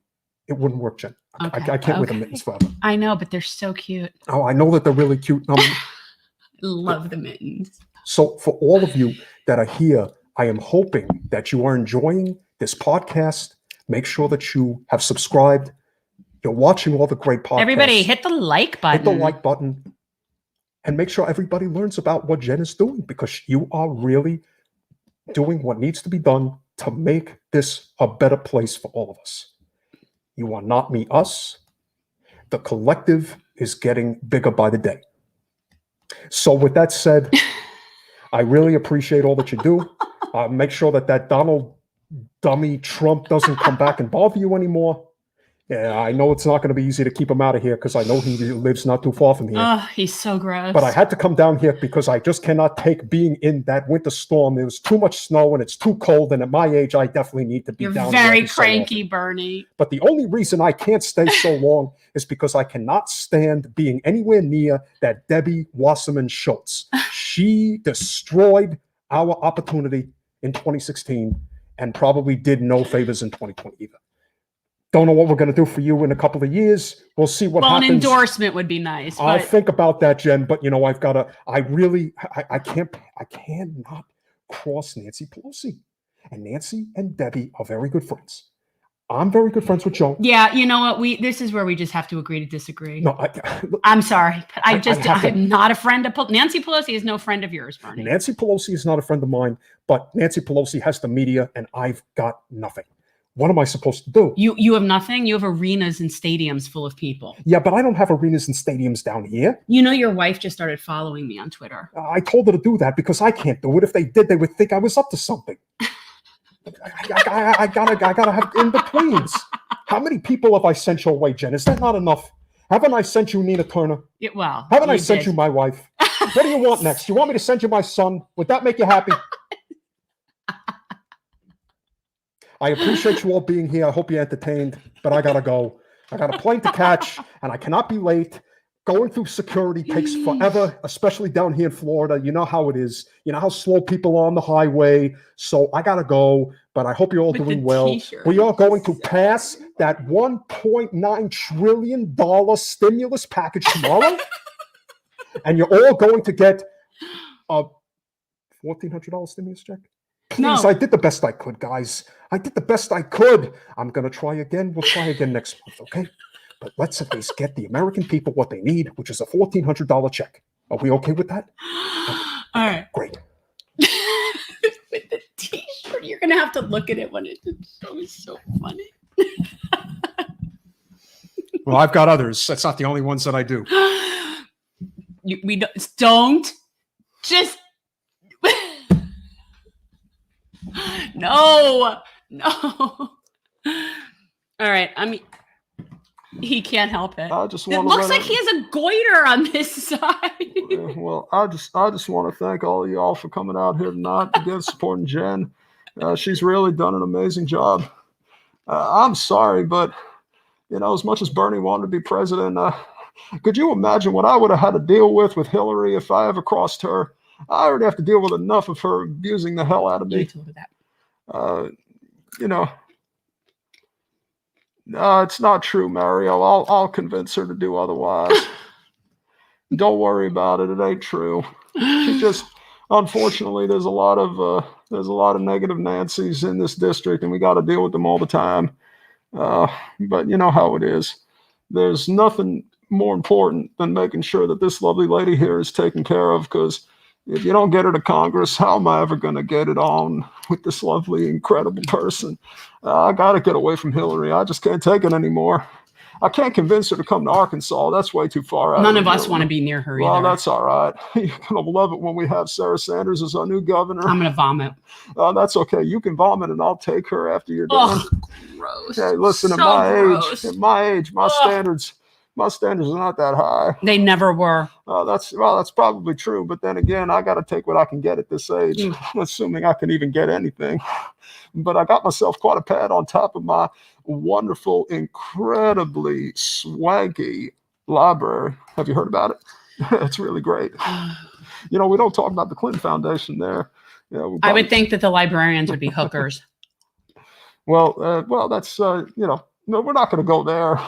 It wouldn't work, Jen. Okay. I can't wear the mittens forever. I know, but they're so cute. Oh, I know that they're really cute. Love the mittens. So for all of you that are here, I am hoping that you are enjoying this podcast. Make sure that you have subscribed. You're watching all the great podcasts. Everybody, hit the like button. Hit the like button. And make sure everybody learns about what Jen is doing, because you are really doing what needs to be done to make this a better place for all of us. You are not me, us. The collective is getting bigger by the day. So with that said, I really appreciate all that you do. Make sure that Donald dummy Trump doesn't come back and bother you anymore. Yeah, I know it's not going to be easy to keep him out of here because I know he lives not too far from here. Oh, he's so gross. But I had to come down here because I just cannot take being in that winter storm. There was too much snow and it's too cold. And at my age, I definitely need to be down here. You're very cranky, Bernie. But the only reason I can't stay so long is because I cannot stand being anywhere near that Debbie Wasserman Schultz. She destroyed our opportunity in 2016 and probably did no favors in 2020 either. Don't know what we're going to do for you in a couple of years. We'll see what happens. An endorsement would be nice. I'll think about that, Jen. But I cannot cross Nancy Pelosi. And Nancy and Debbie are very good friends. I'm very good friends with Joe. Yeah, you know what? This is where we just have to agree to disagree. No, I'm sorry. I'm not a friend of Nancy Pelosi is no friend of yours, Bernie. Nancy Pelosi is not a friend of mine, but Nancy Pelosi has the media and I've got nothing. What am I supposed to do? You have nothing? You have arenas and stadiums full of people. Yeah, but I don't have arenas and stadiums down here. You know, your wife just started following me on Twitter. I told her to do that because I can't do it. If they did, they would think I was up to something. I gotta have in-betweens. How many people have I sent your way, Jen? Is that not enough? Haven't I sent you Nina Turner? Haven't I sent you my wife? What do you want next? You want me to send you my son? Would that make you happy? I appreciate you all being here. I hope you're entertained, but I gotta go. I got a plane to catch, and I cannot be late. Going through security takes forever, especially down here in Florida. You know how it is. You know how slow people are on the highway. So I gotta go, but I hope you're all doing well. T-shirt. We are going to pass that $1.9 trillion stimulus package tomorrow, and you're all going to get a $1,400 stimulus check. Please, no. I did the best I could, guys. I did the best I could. I'm going to try again. We'll try again next month, okay? But let's at least get the American people what they need, which is a $1,400 check. Are we okay with that? All right. Great. With the t-shirt, you're going to have to look at it when it's so funny. Well, I've got others. That's not the only ones that I do. We don't just... No. All right. He can't help it. I just It want to looks like he has a goiter on this side. Well, I just want to thank all of y'all for coming out here tonight again, supporting Jen. She's really done an amazing job. I'm sorry, but as much as Bernie wanted to be president, could you imagine what I would have had to deal with Hillary if I ever crossed her? I already have to deal with enough of her abusing the hell out of me. You told her that. It's not true, Mario. I'll convince her to do otherwise. Don't worry about it. It ain't true. She just, unfortunately, there's a lot of negative Nancys in this district, and we got to deal with them all the time. But you know how it is. There's nothing more important than making sure that this lovely lady here is taken care of, because if you don't get her to Congress, how am I ever going to get it on with this lovely, incredible person? I got to get away from Hillary. I just can't take it anymore. I can't convince her to come to Arkansas. That's way too far out. None of us want to be near her either. Well, that's all right. You're going to love it when we have Sarah Sanders as our new governor. I'm going to vomit. That's okay. You can vomit, and I'll take her after you're done. Oh, gross. Hey, listen, So at my gross. age, my standards are not that high. They never were. That's probably true. But then again, I got to take what I can get at this age, assuming I can even get anything. But I got myself quite a pad on top of my wonderful, incredibly swaggy library. Have you heard about it? It's really great. We don't talk about the Clinton Foundation there. I would think that the librarians would be hookers. Well, that's no, we're not going to go there.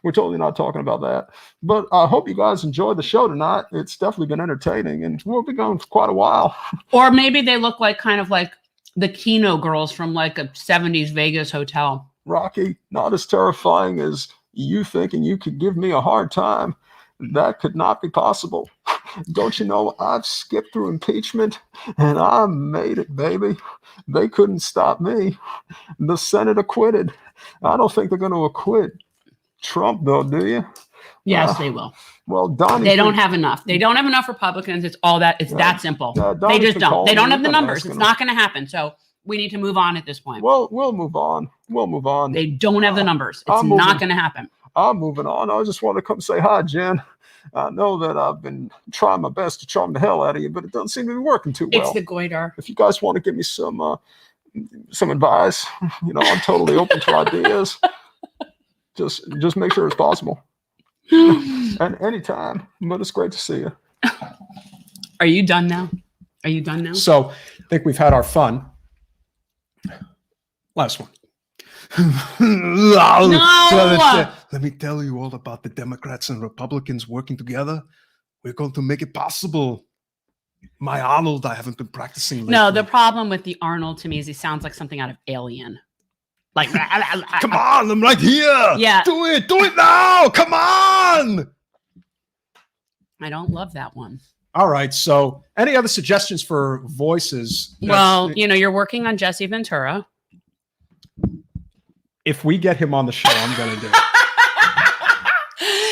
We're totally not talking about that. But I hope you guys enjoyed the show tonight. It's definitely been entertaining, and we'll be going for quite a while. Or maybe they look like kind of like the Kino girls from like a 70s Vegas hotel. Rocky, not as terrifying as you thinking you could give me a hard time. That could not be possible. Don't you know I've skipped through impeachment and I made it, baby. They couldn't stop me. The Senate acquitted. I don't think they're going to acquit Trump, though, do you? Yes, they will. Well, Donnie, they don't have enough. They don't have enough Republicans. It's all that. It's that simple. They just don't. They don't have the numbers. It's not going to happen. So we need to move on at this point. Well, we'll move on. We'll move on. They don't have the numbers. It's not going to happen. I'm moving on. I just want to come say hi, Jen. I know that I've been trying my best to charm the hell out of you, but it doesn't seem to be working too well. It's the goiter. If you guys want to give me some advice, I'm totally open to ideas. Just make sure it's possible. And anytime. But it's great to see you. Are you done now? Are you done now? So I think we've had our fun. Last one. No! Let me tell you all about the Democrats and Republicans working together. We're going to make it possible. My Arnold, I haven't been practicing lately. No, the problem with the Arnold to me is he sounds like something out of Alien. Like, come on, I'm right here. Yeah. Do it now. Come on. I don't love that one. All right. So any other suggestions for voices? Well, you're working on Jesse Ventura. If we get him on the show, I'm going to do it.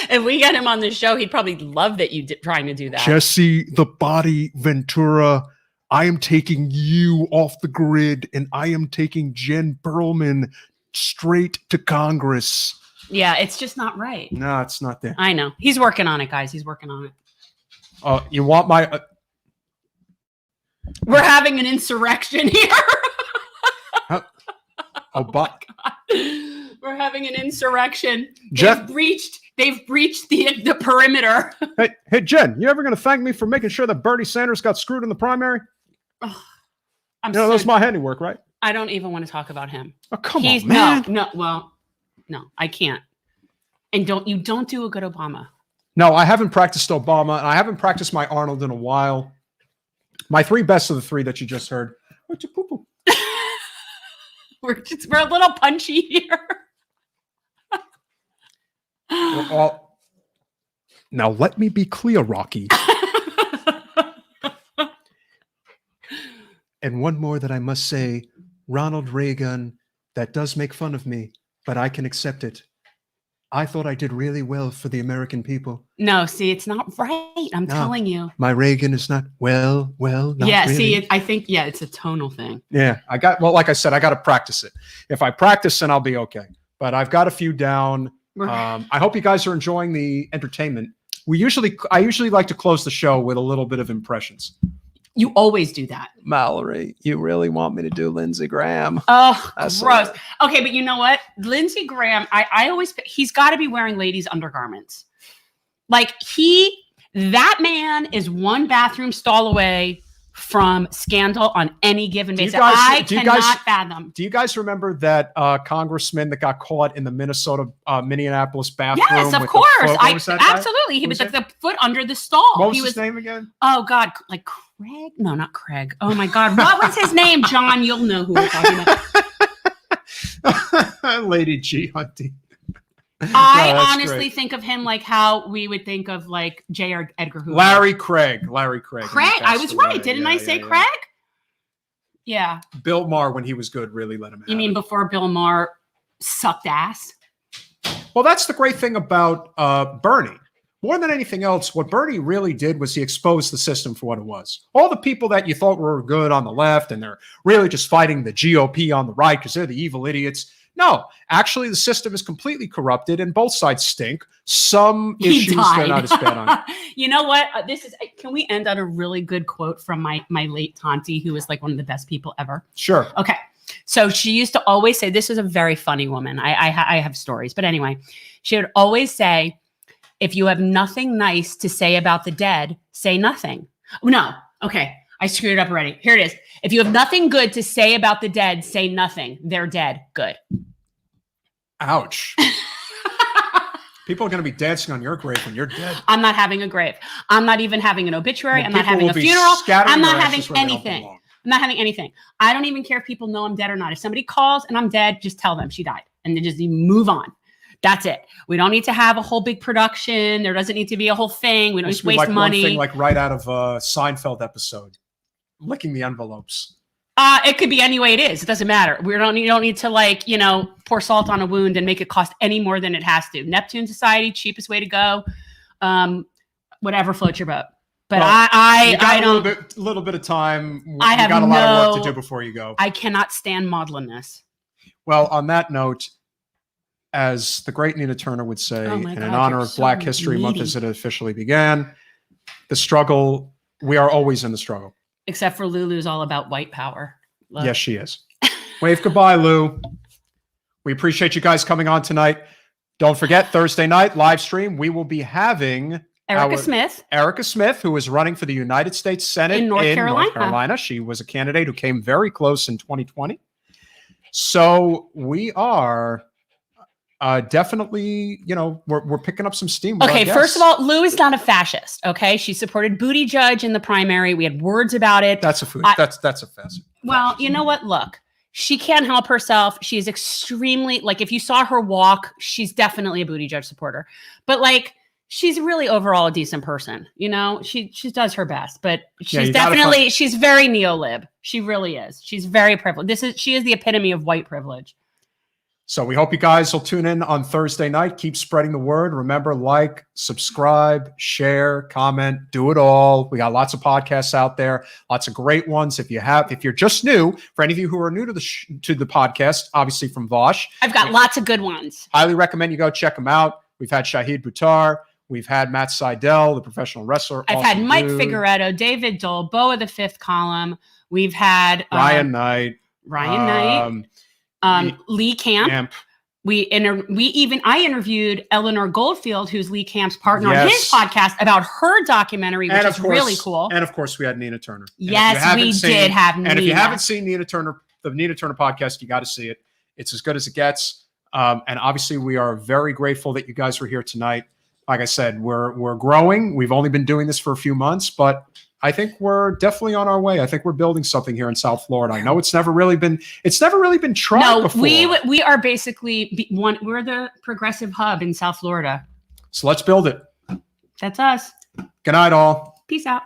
If we get him on the show, he'd probably love that you trying to do that. Jesse the Body Ventura, I am taking you off the grid, and I am taking Jen Perlman straight to Congress. Yeah, it's just not right. No, it's not there. I know. He's working on it, guys. He's working on it. You want my... We're having an insurrection here. But we're having an insurrection. Jeff, they've breached the perimeter. Hey, Jen, you ever going to thank me for making sure that Bernie Sanders got screwed in the primary? That's my handiwork, right? I don't even want to talk about him. Oh, come on, man. No, I can't. And you don't do a good Obama. No, I haven't practiced Obama, and I haven't practiced my Arnold in a while. My three best of the three that you just heard. What's your poo-poo? We're a little punchy here. Now let me be clear, Rocky. And one more that I must say, Ronald Reagan, that does make fun of me, but I can accept it. I thought I did really well for the American people. No, see, it's not right. I'm telling you. My Reagan is not not yeah, really. see, I think, it's a tonal thing. Yeah, like I said, I got to practice it. If I practice, then I'll be okay. But I've got a few down. I hope you guys are enjoying the entertainment. I usually like to close the show with a little bit of impressions. You always do that. Mallory, you really want me to do Lindsey Graham? Oh, gross. Okay, but you know what? Lindsey Graham, he's got to be wearing ladies' undergarments. Like that man is one bathroom stall away from scandal on any given basis. I cannot fathom. Do you guys remember that congressman that got caught in the Minneapolis bathroom? Yes, of course. Absolutely. He was like the foot under the stall. What was his name again? Oh God, like Craig? No, not Craig. Oh my God, what was his name? John, you'll know who we're talking about. Lady G Hunty. I honestly think of him like how we would think of like J. Edgar Hoover. Larry Craig. Craig, I was right. Didn't I say Craig? Yeah. Bill Maher, when he was good, really let him have You mean before Bill Maher sucked ass? Well, that's the great thing about Bernie. More than anything else, what Bernie really did was he exposed the system for what it was. All the people that you thought were good on the left and they're really just fighting the GOP on the right because they're the evil idiots. No, actually, the system is completely corrupted and both sides stink. Some issues they're not as bad on. You know what? Can we end on a really good quote from my late Tanti, who was like one of the best people ever? Sure. Okay. So she used to always say, this is a very funny woman. I have stories. But anyway, she would always say, if you have nothing nice to say about the dead, say nothing. No. Okay. I screwed it up already. Here it is. If you have nothing good to say about the dead, say nothing. They're dead. Good. Ouch. People are going to be dancing on your grave when you're dead. I'm not having a grave. I'm not even having an obituary. I'm not having a funeral. I'm not having anything. I'm not having anything. I don't even care if people know I'm dead or not. If somebody calls and I'm dead, just tell them she died and then just move on. That's it. We don't need to have a whole big production. There doesn't need to be a whole thing. We don't just waste money. One thing like right out of a Seinfeld episode, licking the envelopes. It could be any way it is. It doesn't matter. You don't need to pour salt on a wound and make it cost any more than it has to. Neptune Society, cheapest way to go. Whatever floats your boat. But well, I don't. A little bit of time. I have got a lot of work to do before you go. I cannot stand maudlinness. Well, on that note, as the great Nina Turner would say, in honor of Black History Month as it officially began, the struggle, we are always in the struggle. Except for Lulu's all about white power. Look. Yes, she is. Wave goodbye, Lou. We appreciate you guys coming on tonight. Don't forget, Thursday night, live stream, we will be having Erica Smith, who is running for the United States Senate in North Carolina. She was a candidate who came very close in 2020. So we are... definitely, we're picking up some steam. Okay, first of all, Lou is not a fascist. Okay, she supported Buttigieg in the primary. We had words about it. That's a that's a fascist. Well, you know what? Look, she can't help herself. She is extremely if you saw her walk, she's definitely a Buttigieg supporter. But she's really overall a decent person. She does her best, but she's she's very neo-lib. She really is. She's very privileged. She is the epitome of white privilege. So we hope you guys will tune in on Thursday night. Keep spreading the word. Remember, like, subscribe, share, comment, do it all. We got lots of podcasts out there, lots of great ones. If you're just new, for any of you who are new to the podcast, obviously from Vosh, I've got lots of good ones. Highly recommend you go check them out. We've had Shahid Buttar. We've had Matt Seidel, the professional wrestler. I've had Mike Figueredo, David Dole, Bo of the Fifth Column. We've had Ryan Knight. Lee Camp. I interviewed Eleanor Goldfield, who's Lee Camp's partner on his podcast, about her documentary, which is really cool. And of course, we had Nina Turner. Yes, we did have Nina. And if you haven't seen Nina Turner, the Nina Turner podcast, you got to see it. It's as good as it gets. And obviously, we are very grateful that you guys were here tonight. Like I said, we're growing. We've only been doing this for a few months, but I think we're definitely on our way. I think we're building something here in South Florida. I know it's never really been tried before. We are basically we're the progressive hub in South Florida. So let's build it. That's us. Good night, all. Peace out.